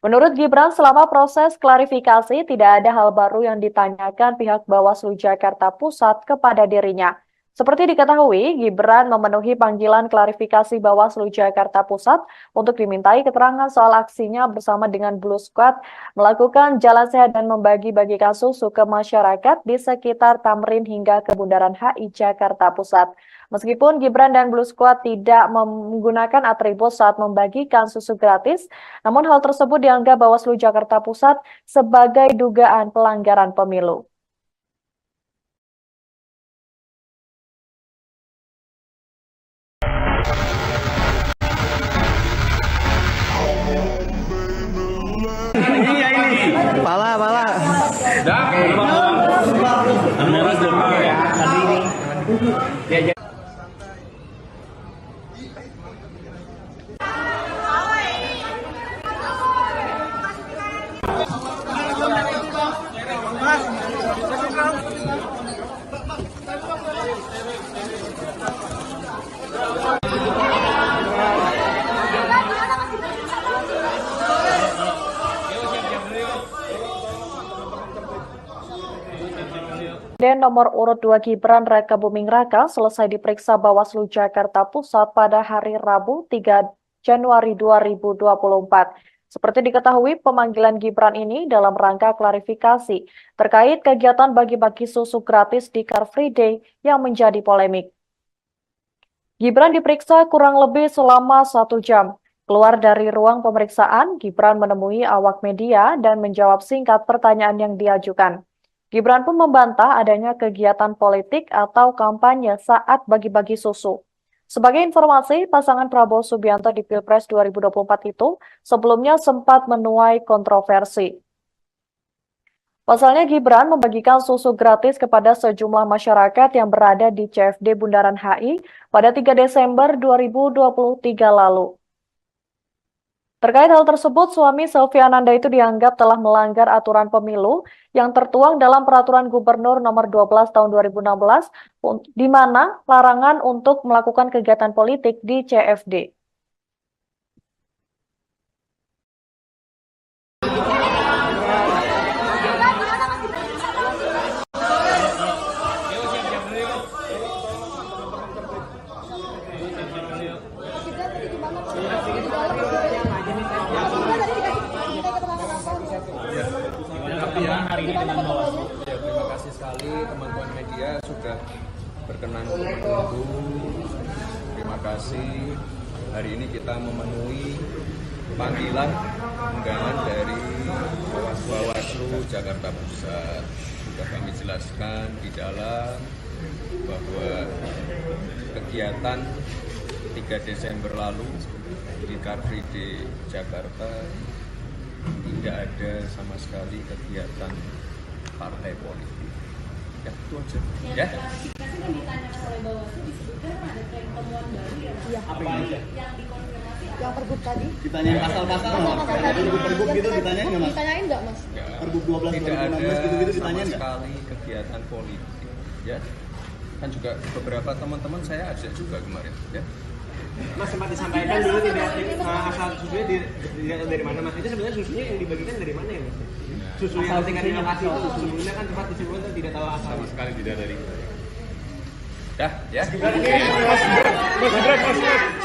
Menurut Gibran, selama proses klarifikasi tidak ada hal baru yang ditanyakan pihak Bawaslu Jakarta Pusat kepada dirinya. Seperti diketahui, Gibran memenuhi panggilan klarifikasi Bawaslu Jakarta Pusat untuk dimintai keterangan soal aksinya bersama dengan Blue Squad melakukan jalan sehat dan membagi-bagikan susu ke masyarakat di sekitar Tamrin hingga ke Bundaran HI Jakarta Pusat. Meskipun Gibran dan Blue Squad tidak menggunakan atribut saat membagikan susu gratis, namun hal tersebut dianggap Bawaslu Jakarta Pusat sebagai dugaan pelanggaran pemilu. Pala. Dan nomor urut 2 Gibran Raka Buming Raka selesai diperiksa Bawaslu Jakarta Pusat pada hari Rabu 3 Januari 2024. Seperti diketahui, pemanggilan Gibran ini dalam rangka klarifikasi terkait kegiatan bagi-bagi susu gratis di Car Free Day yang menjadi polemik. Gibran diperiksa kurang lebih selama 1 jam. Keluar dari ruang pemeriksaan, Gibran menemui awak media dan menjawab singkat pertanyaan yang diajukan. Gibran pun membantah adanya kegiatan politik atau kampanye saat bagi-bagi susu. Sebagai informasi, pasangan Prabowo Subianto di Pilpres 2024 itu sebelumnya sempat menuai kontroversi. Pasalnya Gibran membagikan susu gratis kepada sejumlah masyarakat yang berada di CFD Bundaran HI pada 3 Desember 2023 lalu. Terkait hal tersebut, suami Selvi Ananda itu dianggap telah melanggar aturan pemilu yang tertuang dalam Peraturan Gubernur Nomor 12 Tahun 2016, di mana larangan untuk melakukan kegiatan politik di CFD. Terima kasih sekali teman-teman media sudah berkenan untuk menunggu. Terima kasih. Hari ini kita memenuhi panggilan undangan dari Bawaslu Jakarta Pusat. Sudah kami jelaskan di dalam bahwa kegiatan 3 Desember lalu di Car Free Day Jakarta tidak ada sama sekali kegiatan partai politik. Ya, itu aja. Ya. Klarifikasi yang ditanyakan oleh Bawaslu disebutkan ada tren temuan baru ya. Apa aja? Yang dikonfirmasi Yang pergub tadi? Ditanyain pasal-pasal pergub gitu ditanyain nggak mas? Ditanyain nggak mas? Pergub 12 Tidak ada 2016 gitu sama ditanyain nggak? sekali kegiatan politik. Ya. Kan juga beberapa teman-teman saya ajak juga kemarin. Ya. Mas sempat disampaikan dulu tidak asal susunya dari mana mas? Itu sebenarnya susunya yang dibagikan dari mana ya mas? Susu yang ketika di lokasi itu sebelumnya kan tempat disebutkan tidak tahu asal. Sama sekali tidak dari. Dah, ya.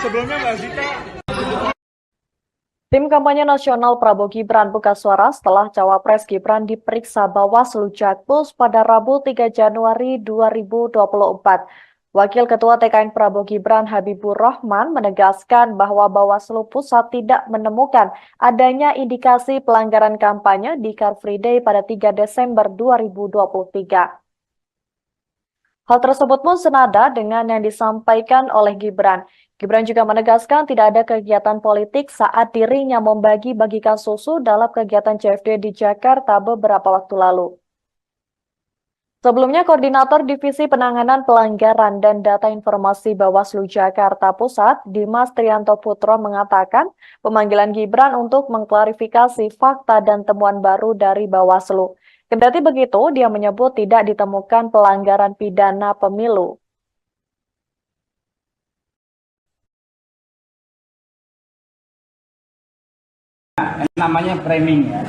Sebelumnya Mbak Zita. Tim kampanye nasional Prabowo Gibran buka suara setelah Cawapres Gibran diperiksa Bawaslu Jakpus pada Rabu 3 Januari 2024. Wakil Ketua TKN Prabowo Gibran Habibur Rahman menegaskan bahwa Bawaslu Pusat tidak menemukan adanya indikasi pelanggaran kampanye di Car Free Day pada 3 Desember 2023. Hal tersebut pun senada dengan yang disampaikan oleh Gibran. Gibran juga menegaskan tidak ada kegiatan politik saat dirinya membagi-bagikan susu dalam kegiatan CFD di Jakarta beberapa waktu lalu. Sebelumnya, Koordinator Divisi Penanganan Pelanggaran dan Data Informasi Bawaslu Jakarta Pusat, Dimas Trianto Putro mengatakan pemanggilan Gibran untuk mengklarifikasi fakta dan temuan baru dari Bawaslu. Kendati begitu, dia menyebut tidak ditemukan pelanggaran pidana pemilu. Namanya framing ya.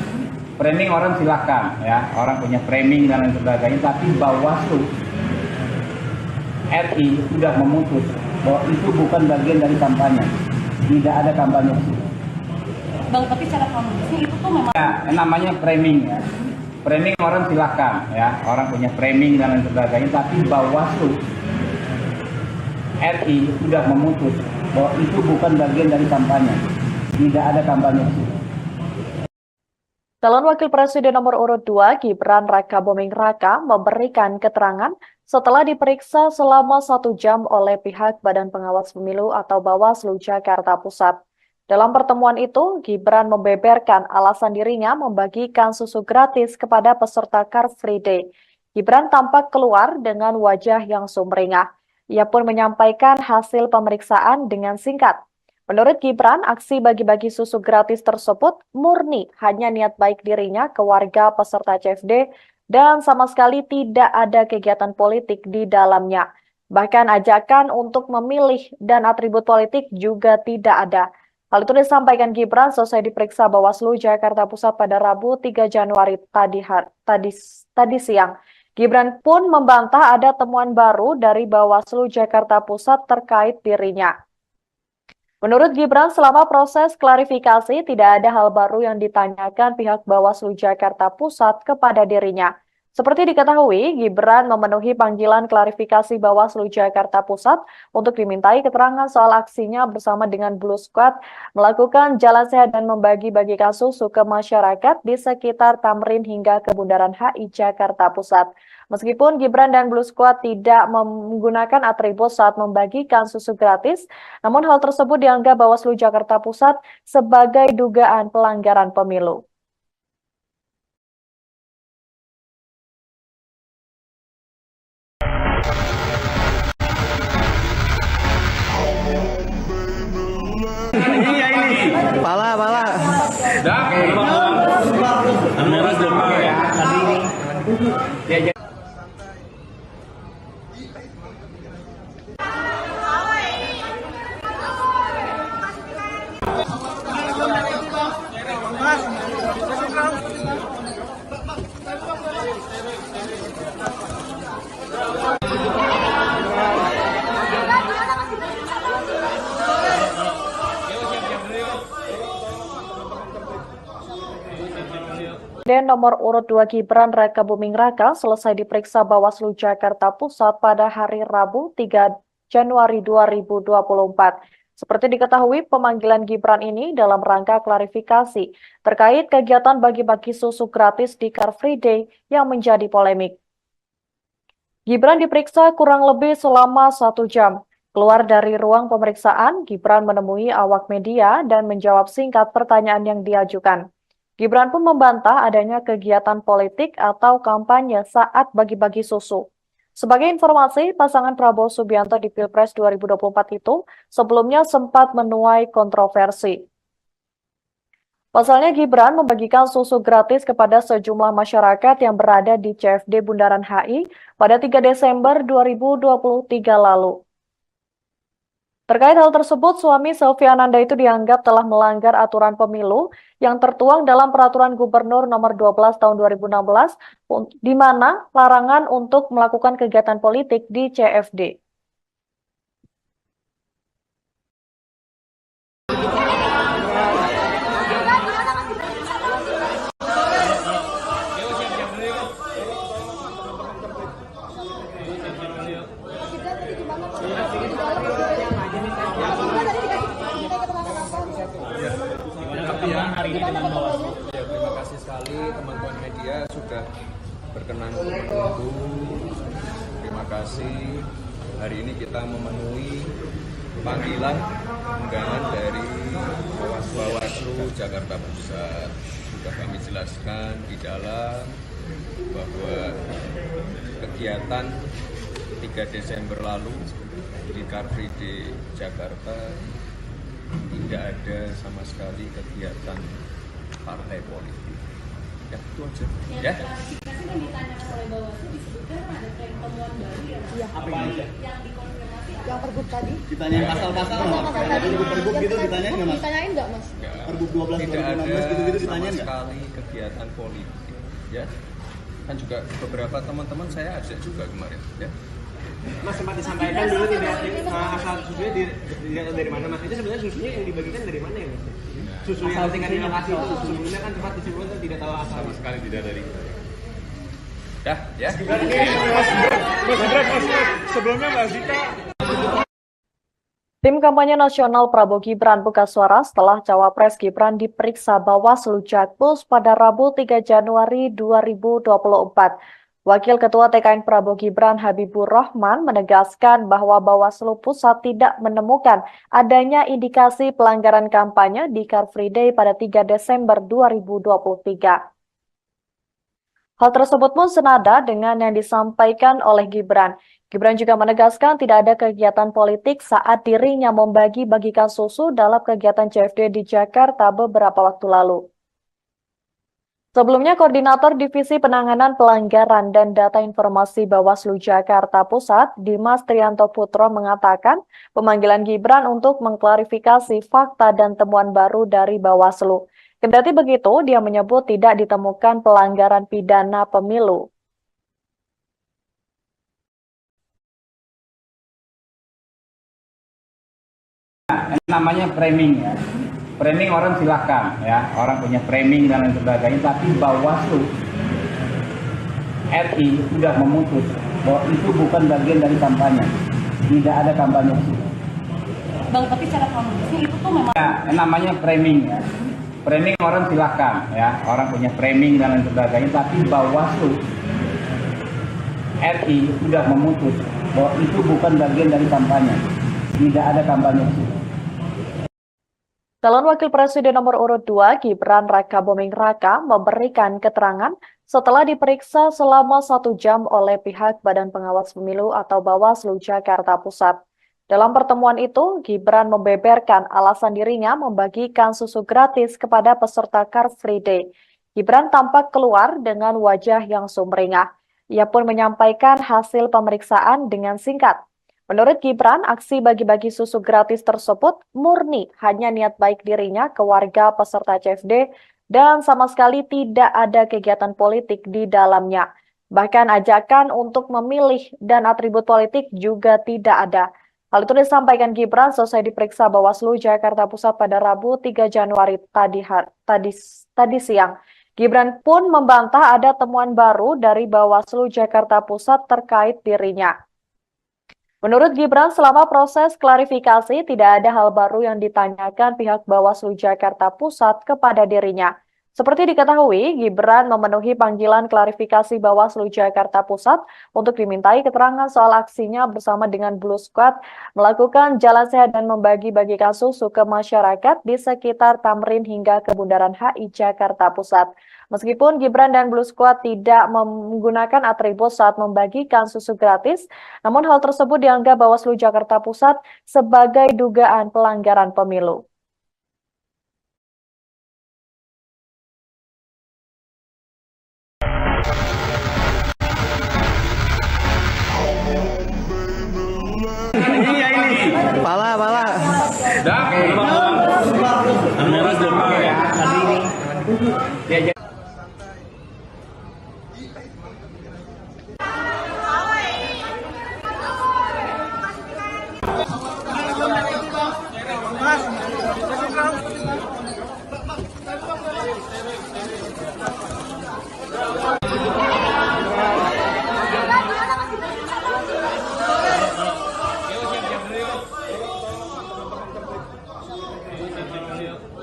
Framing orang silahkan ya, orang punya framing dan lain sebagainya, tapi Bawaslu RI sudah memutus bahwa itu bukan bagian dari kampanye, tidak ada kampanye. Bang, tapi secara kronologisnya itu tuh memang Ya, namanya framing ya. Framing orang silahkan ya, orang punya framing dan lain sebagainya, tapi Bawaslu RI sudah memutus bahwa itu bukan bagian dari kampanye. Tidak ada kampanye di situ. Calon Wakil Presiden nomor urut 2 Gibran Rakabuming Raka memberikan keterangan setelah diperiksa selama 1 jam oleh pihak Badan Pengawas Pemilu atau Bawaslu Jakarta Pusat. Dalam pertemuan itu, Gibran membeberkan alasan dirinya membagikan susu gratis kepada peserta Car Free Day. Gibran tampak keluar dengan wajah yang sumringah. Ia pun menyampaikan hasil pemeriksaan dengan singkat. Menurut Gibran, aksi bagi-bagi susu gratis tersebut murni hanya niat baik dirinya ke warga peserta CFD dan sama sekali tidak ada kegiatan politik di dalamnya. Bahkan ajakan untuk memilih dan atribut politik juga tidak ada. Hal itu disampaikan Gibran selesai diperiksa Bawaslu Jakarta Pusat pada Rabu 3 Januari tadi siang. Gibran pun membantah ada temuan baru dari Bawaslu Jakarta Pusat terkait dirinya. Menurut Gibran, selama proses klarifikasi tidak ada hal baru yang ditanyakan pihak Bawaslu Jakarta Pusat kepada dirinya. Seperti diketahui, Gibran memenuhi panggilan klarifikasi Bawaslu Jakarta Pusat untuk dimintai keterangan soal aksinya bersama dengan Blue Squad melakukan jalan sehat dan membagi-bagikan susu ke masyarakat di sekitar Tamrin hingga ke Bundaran HI Jakarta Pusat. Meskipun Gibran dan Blue Squad tidak menggunakan atribut saat membagikan susu gratis, namun hal tersebut dianggap Bawaslu Jakarta Pusat sebagai dugaan pelanggaran pemilu. Pala. Dan nomor urut 2 Gibran Rakabuming Raka selesai diperiksa Bawaslu Jakarta Pusat pada hari Rabu 3 Januari 2024. Seperti diketahui, pemanggilan Gibran ini dalam rangka klarifikasi terkait kegiatan bagi-bagi susu gratis di Car Free Day yang menjadi polemik. Gibran diperiksa kurang lebih selama 1 jam. Keluar dari ruang pemeriksaan, Gibran menemui awak media dan menjawab singkat pertanyaan yang diajukan. Gibran pun membantah adanya kegiatan politik atau kampanye saat bagi-bagi susu. Sebagai informasi, pasangan Prabowo Subianto di Pilpres 2024 itu sebelumnya sempat menuai kontroversi. Pasalnya Gibran membagikan susu gratis kepada sejumlah masyarakat yang berada di CFD Bundaran HI pada 3 Desember 2023 lalu. Terkait hal tersebut, suami Selvi Ananda itu dianggap telah melanggar aturan pemilu yang tertuang dalam Peraturan Gubernur Nomor 12 Tahun 2016, di mana larangan untuk melakukan kegiatan politik di CFD. Terima kasih sekali teman-teman media sudah berkenan untuk menunggu. Terima kasih. Hari ini kita memenuhi panggilan undangan dari Bawaslu Jakarta Pusat. Sudah kami jelaskan di dalam bahwa kegiatan 3 Desember lalu di Car Free Day Jakarta tidak ada sama sekali kegiatan partai politik. Ya, itu aja. Ya. Klarifikasi yang ditanyakan oleh Bawaslu disebutkan ada tren temuan baru ya. Apa aja? Yang dikonfirmasi Yang pergub tadi? Ditanyain pasal-pasal tadi pergub gitu ditanyain nggak mas? Ditanyain nggak mas? Pergub 12 Tidak ada 2016 gitu sama ditanyain nggak? sekali kegiatan politik. Ya. Kan juga beberapa teman-teman saya ajak juga kemarin. Ya. Mas sempat disampaikan dulu tidak asal susunya dilihat dari mana mas? Itu sebenarnya susunya yang dibagikan dari mana ya mas? Susu yang tingkat di lokasi itu sebelumnya kan sempat disebutkan tidak tahu asal. Sama sekali tidak dari. Dah, ya. Mas Gibran, sebelumnya Mbak Zita Tim kampanye nasional Prabowo Gibran buka suara setelah Cawapres Gibran diperiksa Bawaslu Jakpus pada Rabu 3 Januari 2024. Wakil Ketua TKN Prabowo Gibran Habibur Rahman menegaskan bahwa Bawaslu Pusat tidak menemukan adanya indikasi pelanggaran kampanye di Car Free Day pada 3 Desember 2023. Hal tersebut pun senada dengan yang disampaikan oleh Gibran. Gibran juga menegaskan tidak ada kegiatan politik saat dirinya membagi-bagikan susu dalam kegiatan CFD di Jakarta beberapa waktu lalu. Sebelumnya, Koordinator Divisi Penanganan Pelanggaran dan Data Informasi Bawaslu Jakarta Pusat, Dimas Trianto Putro mengatakan pemanggilan Gibran untuk mengklarifikasi fakta dan temuan baru dari Bawaslu. Kendati begitu, dia menyebut tidak ditemukan pelanggaran pidana pemilu. Namanya framing ya. Framing orang silahkan ya, orang punya framing dan lain sebagainya, tapi Bawaslu RI sudah memutus bahwa itu bukan bagian dari kampanye. Tidak ada kampanye. Bang, tapi secara kronologisnya itu tuh memang Namanya framing ya. Framing orang silahkan ya, orang punya framing dan lain sebagainya, tapi Bawaslu RI sudah memutus bahwa itu bukan bagian dari kampanye. Tidak ada kampanye. Calon Wakil Presiden nomor urut 2 Gibran Rakabuming Raka memberikan keterangan setelah diperiksa selama 1 jam oleh pihak Badan Pengawas Pemilu atau Bawaslu Jakarta Pusat. Dalam pertemuan itu, Gibran membeberkan alasan dirinya membagikan susu gratis kepada peserta Car Free Day. Gibran tampak keluar dengan wajah yang sumringah. Ia pun menyampaikan hasil pemeriksaan dengan singkat. Menurut Gibran, aksi bagi-bagi susu gratis tersebut murni hanya niat baik dirinya ke warga peserta CFD dan sama sekali tidak ada kegiatan politik di dalamnya. Bahkan ajakan untuk memilih dan atribut politik juga tidak ada. Hal itu disampaikan Gibran selesai diperiksa Bawaslu Jakarta Pusat pada Rabu 3 Januari tadi siang. Gibran pun membantah ada temuan baru dari Bawaslu Jakarta Pusat terkait dirinya. Menurut Gibran, selama proses klarifikasi tidak ada hal baru yang ditanyakan pihak Bawaslu Jakarta Pusat kepada dirinya. Seperti diketahui, Gibran memenuhi panggilan klarifikasi Bawaslu Jakarta Pusat untuk dimintai keterangan soal aksinya bersama dengan Blue Squad melakukan jalan sehat dan membagi-bagikan susu ke masyarakat di sekitar Tamrin hingga ke Bundaran HI Jakarta Pusat. Meskipun Gibran dan Blue Squad tidak menggunakan atribut saat membagikan susu gratis, namun hal tersebut dianggap Bawaslu Jakarta Pusat sebagai dugaan pelanggaran pemilu. Pala.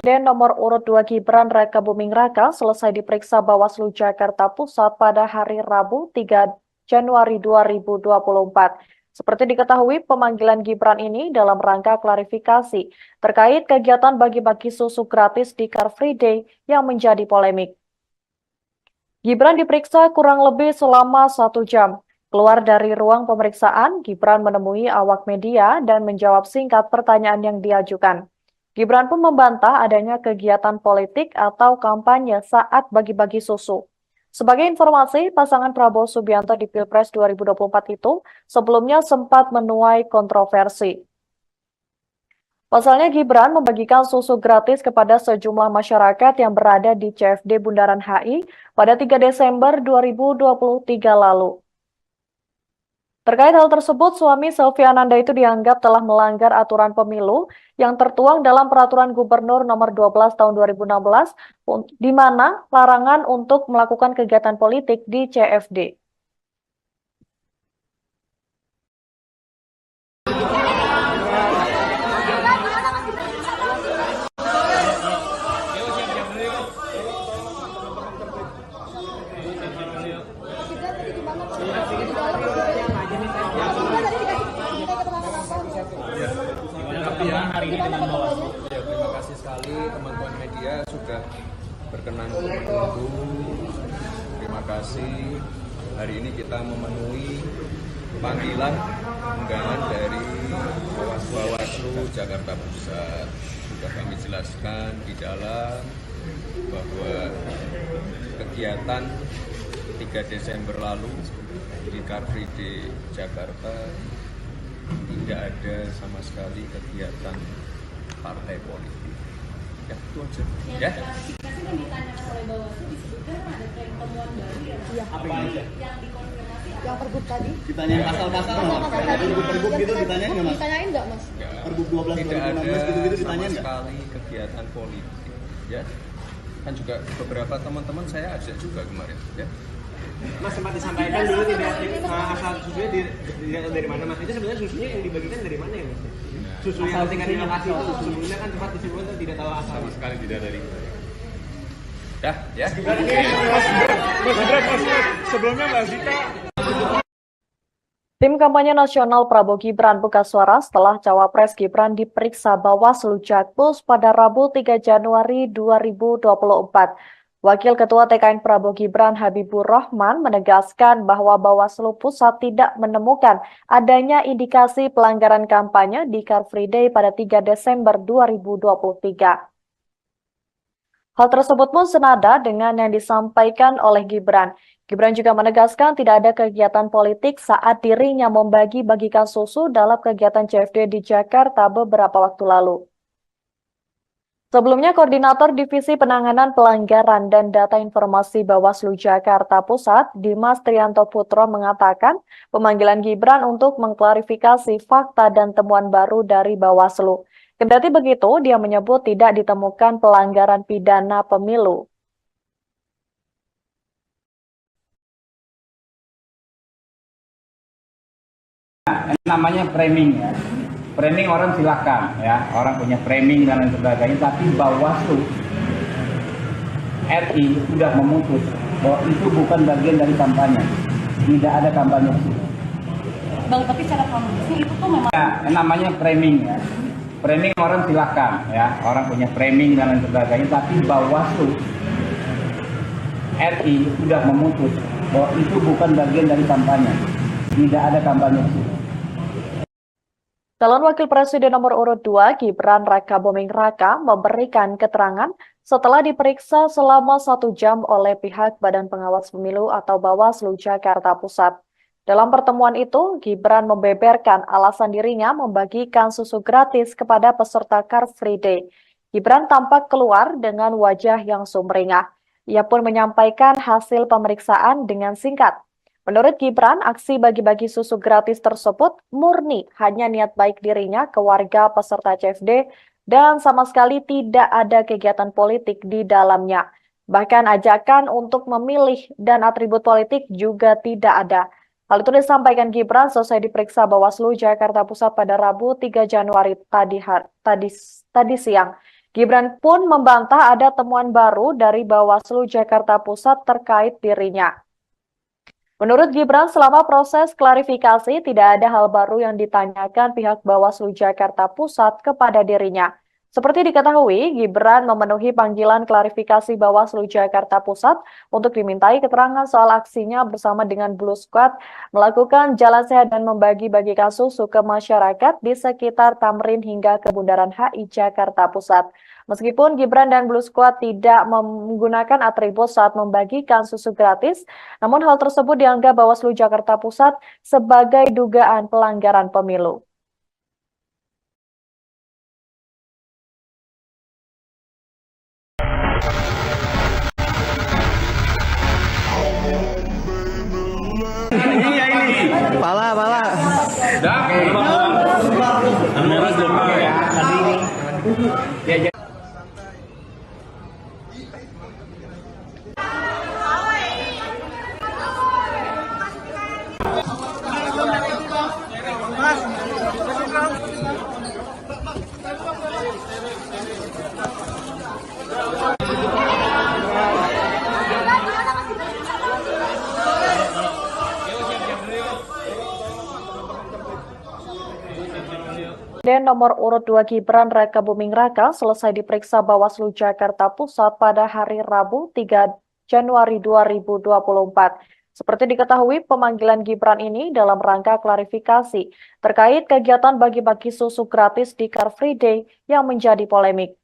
Presiden nomor urut 2 Gibran Rakabuming Raka selesai diperiksa Bawaslu Jakarta Pusat pada hari Rabu 3 Januari 2024. Seperti diketahui, pemanggilan Gibran ini dalam rangka klarifikasi terkait kegiatan bagi-bagi susu gratis di Car Free Day yang menjadi polemik. Gibran diperiksa kurang lebih selama 1 jam. Keluar dari ruang pemeriksaan, Gibran menemui awak media dan menjawab singkat pertanyaan yang diajukan. Gibran pun membantah adanya kegiatan politik atau kampanye saat bagi-bagi susu. Sebagai informasi, pasangan Prabowo Subianto di Pilpres 2024 itu sebelumnya sempat menuai kontroversi. Pasalnya Gibran membagikan susu gratis kepada sejumlah masyarakat yang berada di CFD Bundaran HI pada 3 Desember 2023 lalu. Terkait hal tersebut, suami Selvi Ananda itu dianggap telah melanggar aturan pemilu yang tertuang dalam Peraturan Gubernur Nomor 12 Tahun 2016, di mana larangan untuk melakukan kegiatan politik di CFD. gimana pertemuannya? Ya, terima kasih sekali teman-teman media sudah berkenan untuk menunggu. Terima kasih. Hari ini kita memenuhi panggilan undangan dari Bawaslu Jakarta Pusat. Sudah kami jelaskan di dalam bahwa kegiatan 3 Desember lalu di Car Free Day Jakarta tidak ada sama sekali kegiatan partai politik. Ya, itu aja. Ya. Klarifikasi kan ditanyakan oleh Bawaslu disebutkan ada tren temuan baru ya. Apa aja? Yang dikonfirmasi Yang pergub tadi? Ditanyain pasal-pasal nggak? Pergub gitu ditanyain nggak mas? Ditanyain nggak mas? Ya. Pergub 12 Tidak ada 2016 gitu-gitu sama ditanyain nggak? sekali kegiatan politik. Ya. Kan juga beberapa teman-teman saya ajak juga kemarin. Ya. Mas sempat disampaikan dulu tidak asal susunya tidak dari mana mas? Itu sebenarnya susunya yang dibagikan dari mana ya mas? Susu yang tingkat di lokasi itu sebelumnya kan sempat disebutkan tidak tahu asal. Sama sekali tidak dari. Dah, ya. Sebelumnya Mbak Zita. Tim kampanye nasional Prabowo Gibran buka suara setelah Cawapres Gibran diperiksa Bawaslu Jakpus pada Rabu 3 Januari 2024. Wakil Ketua TKN Prabowo Gibran Habibur Rahman menegaskan bahwa Bawaslu Pusat tidak menemukan adanya indikasi pelanggaran kampanye di Car Free Day pada 3 Desember 2023. Hal tersebut pun senada dengan yang disampaikan oleh Gibran. Gibran juga menegaskan tidak ada kegiatan politik saat dirinya membagi-bagikan susu dalam kegiatan CFD di Jakarta beberapa waktu lalu. Sebelumnya, Koordinator Divisi Penanganan Pelanggaran dan Data Informasi Bawaslu Jakarta Pusat, Dimas Trianto Putro mengatakan pemanggilan Gibran untuk mengklarifikasi fakta dan temuan baru dari Bawaslu. Kendati begitu, dia menyebut tidak ditemukan pelanggaran pidana pemilu. Namanya framing ya. Framing orang silakan ya, orang punya framing dan lain sebagainya, tapi Bawaslu RI sudah memutus bahwa itu bukan bagian dari kampanye, tidak ada kampanye. Bang, tapi secara kronologisnya itu tuh memang Ya, namanya framing ya. Framing orang silakan ya, orang punya framing dan lain sebagainya, tapi Bawaslu RI sudah memutus bahwa itu bukan bagian dari kampanye, tidak ada kampanye. Calon Wakil Presiden nomor urut 2 Gibran Raka Buming Raka memberikan keterangan setelah diperiksa selama 1 jam oleh pihak Badan Pengawas Pemilu atau Bawaslu Jakarta Pusat. Dalam pertemuan itu, Gibran membeberkan alasan dirinya membagikan susu gratis kepada peserta Car Free Day. Gibran tampak keluar dengan wajah yang sumringah. Ia pun menyampaikan hasil pemeriksaan dengan singkat. Menurut Gibran, aksi bagi-bagi susu gratis tersebut murni hanya niat baik dirinya ke warga peserta CFD dan sama sekali tidak ada kegiatan politik di dalamnya. Bahkan ajakan untuk memilih dan atribut politik juga tidak ada. Hal itu disampaikan Gibran selesai diperiksa Bawaslu Jakarta Pusat pada Rabu 3 Januari tadi siang. Gibran pun membantah ada temuan baru dari Bawaslu Jakarta Pusat terkait dirinya. Menurut Gibran, selama proses klarifikasi tidak ada hal baru yang ditanyakan pihak Bawaslu Jakarta Pusat kepada dirinya. Seperti diketahui, Gibran memenuhi panggilan klarifikasi Bawaslu Jakarta Pusat untuk dimintai keterangan soal aksinya bersama dengan Blue Squad melakukan jalan sehat dan membagi-bagikan susu ke masyarakat di sekitar Tamrin hingga ke Bundaran HI Jakarta Pusat. Meskipun Gibran dan Blue Squad tidak menggunakan atribut saat membagikan susu gratis, namun hal tersebut dianggap Bawaslu Jakarta Pusat sebagai dugaan pelanggaran pemilu. Pala. Presiden nomor urut 2 Gibran Raka Buming Raka selesai diperiksa Bawaslu Jakarta Pusat pada hari Rabu 3 Januari 2024. Seperti diketahui, pemanggilan Gibran ini dalam rangka klarifikasi terkait kegiatan bagi-bagi susu gratis di Car Free Day yang menjadi polemik.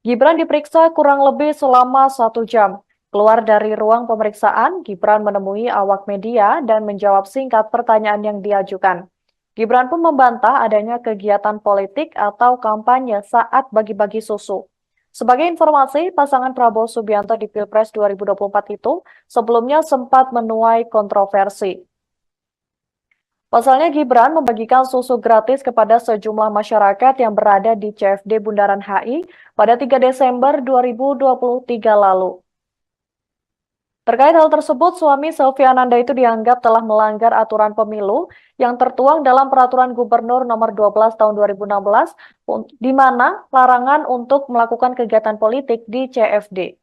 Gibran diperiksa kurang lebih selama 1 jam. Keluar dari ruang pemeriksaan, Gibran menemui awak media dan menjawab singkat pertanyaan yang diajukan. Gibran pun membantah adanya kegiatan politik atau kampanye saat bagi-bagi susu. Sebagai informasi, pasangan Prabowo Subianto di Pilpres 2024 itu sebelumnya sempat menuai kontroversi. Pasalnya Gibran membagikan susu gratis kepada sejumlah masyarakat yang berada di CFD Bundaran HI pada 3 Desember 2023 lalu. Terkait hal tersebut, suami Selvi Ananda itu dianggap telah melanggar aturan pemilu yang tertuang dalam Peraturan Gubernur Nomor 12 Tahun 2016, di mana larangan untuk melakukan kegiatan politik di CFD.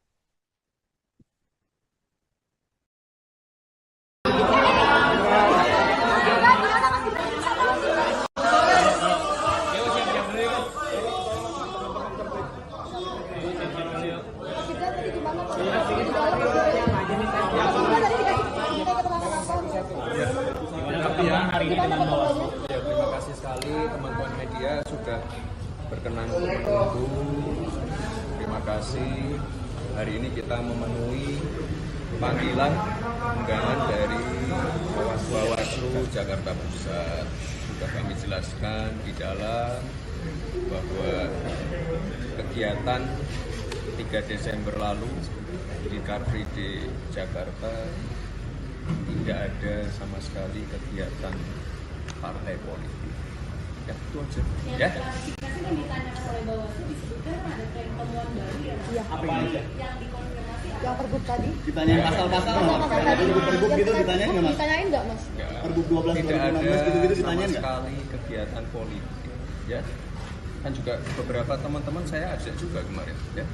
Ya, terima kasih sekali teman-teman media sudah berkenan untuk menunggu. Terima kasih. Hari ini kita memenuhi panggilan undangan dari Bawaslu Jakarta Pusat. Sudah kami jelaskan di dalam bahwa kegiatan 3 Desember lalu di Car Free Day Jakarta tidak ada sama sekali kegiatan partai politik. Ya, itu aja. Ya. Klarifikasi kan ditanyakan oleh Bawaslu disebutkan ada tren temuan baru ya. Iya. Apa aja? Yang dikonfirmasi Yang pergub tadi? Ditanyain pasal-pasal nggak? Pergub gitu ditanyain nggak mas? Ditanyain nggak mas? Ya. Pergub 12 Tidak ada 2016 gitu-gitu sama ditanyain nggak? sekali kegiatan politik. Ya. Kan juga beberapa teman-teman saya ajak juga kemarin. Ya.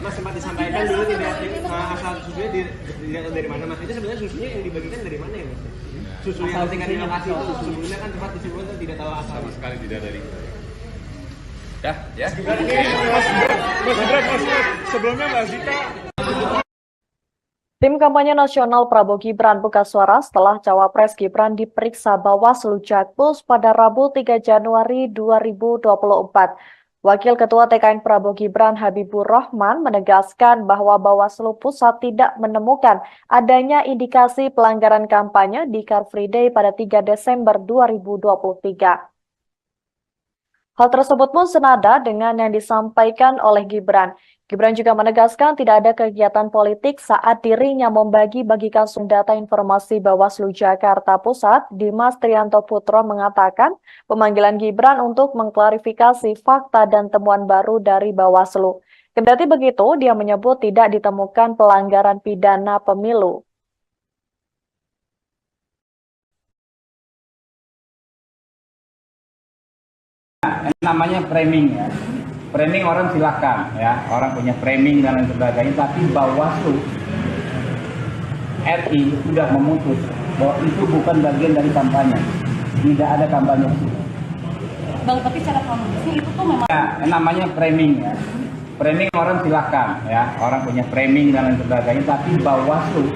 Mas sempat disampaikan dulu tidak asal susunya tidak dari mana mas? Itu sebenarnya susunya yang dibagikan dari mana ya mas? Susu yang tingkat di lokasi itu sebelumnya kan sempat disebutkan tidak tahu asal. Sama sekali tidak dari. Dah, ya. Sebelumnya Mbak Zika. Tim kampanye nasional Prabowo Gibran buka suara setelah Cawapres Gibran diperiksa Bawaslu Jakpus pada Rabu 3 Januari 2024. Wakil Ketua TKN Prabowo Gibran Habibur Rahman menegaskan bahwa Bawaslu Pusat tidak menemukan adanya indikasi pelanggaran kampanye di Car Free Day pada 3 Desember 2023. Hal tersebut pun senada dengan yang disampaikan oleh Gibran. Gibran juga menegaskan tidak ada kegiatan politik saat dirinya membagi-bagikan data informasi Bawaslu Jakarta Pusat. Dimas Trianto Putro mengatakan pemanggilan Gibran untuk mengklarifikasi fakta dan temuan baru dari Bawaslu. Kendati begitu, dia menyebut tidak ditemukan pelanggaran pidana pemilu. Namanya framing ya. Framing orang silakan ya, orang punya framing dan lain sebagainya, tapi Bawaslu RI sudah memutus bahwa itu bukan bagian dari kampanye. Tidak ada kampanye. Bang, tapi secara kronologisnya itu tuh memang Ya, namanya framing ya. Framing orang silakan ya, orang punya framing dan lain sebagainya, tapi Bawaslu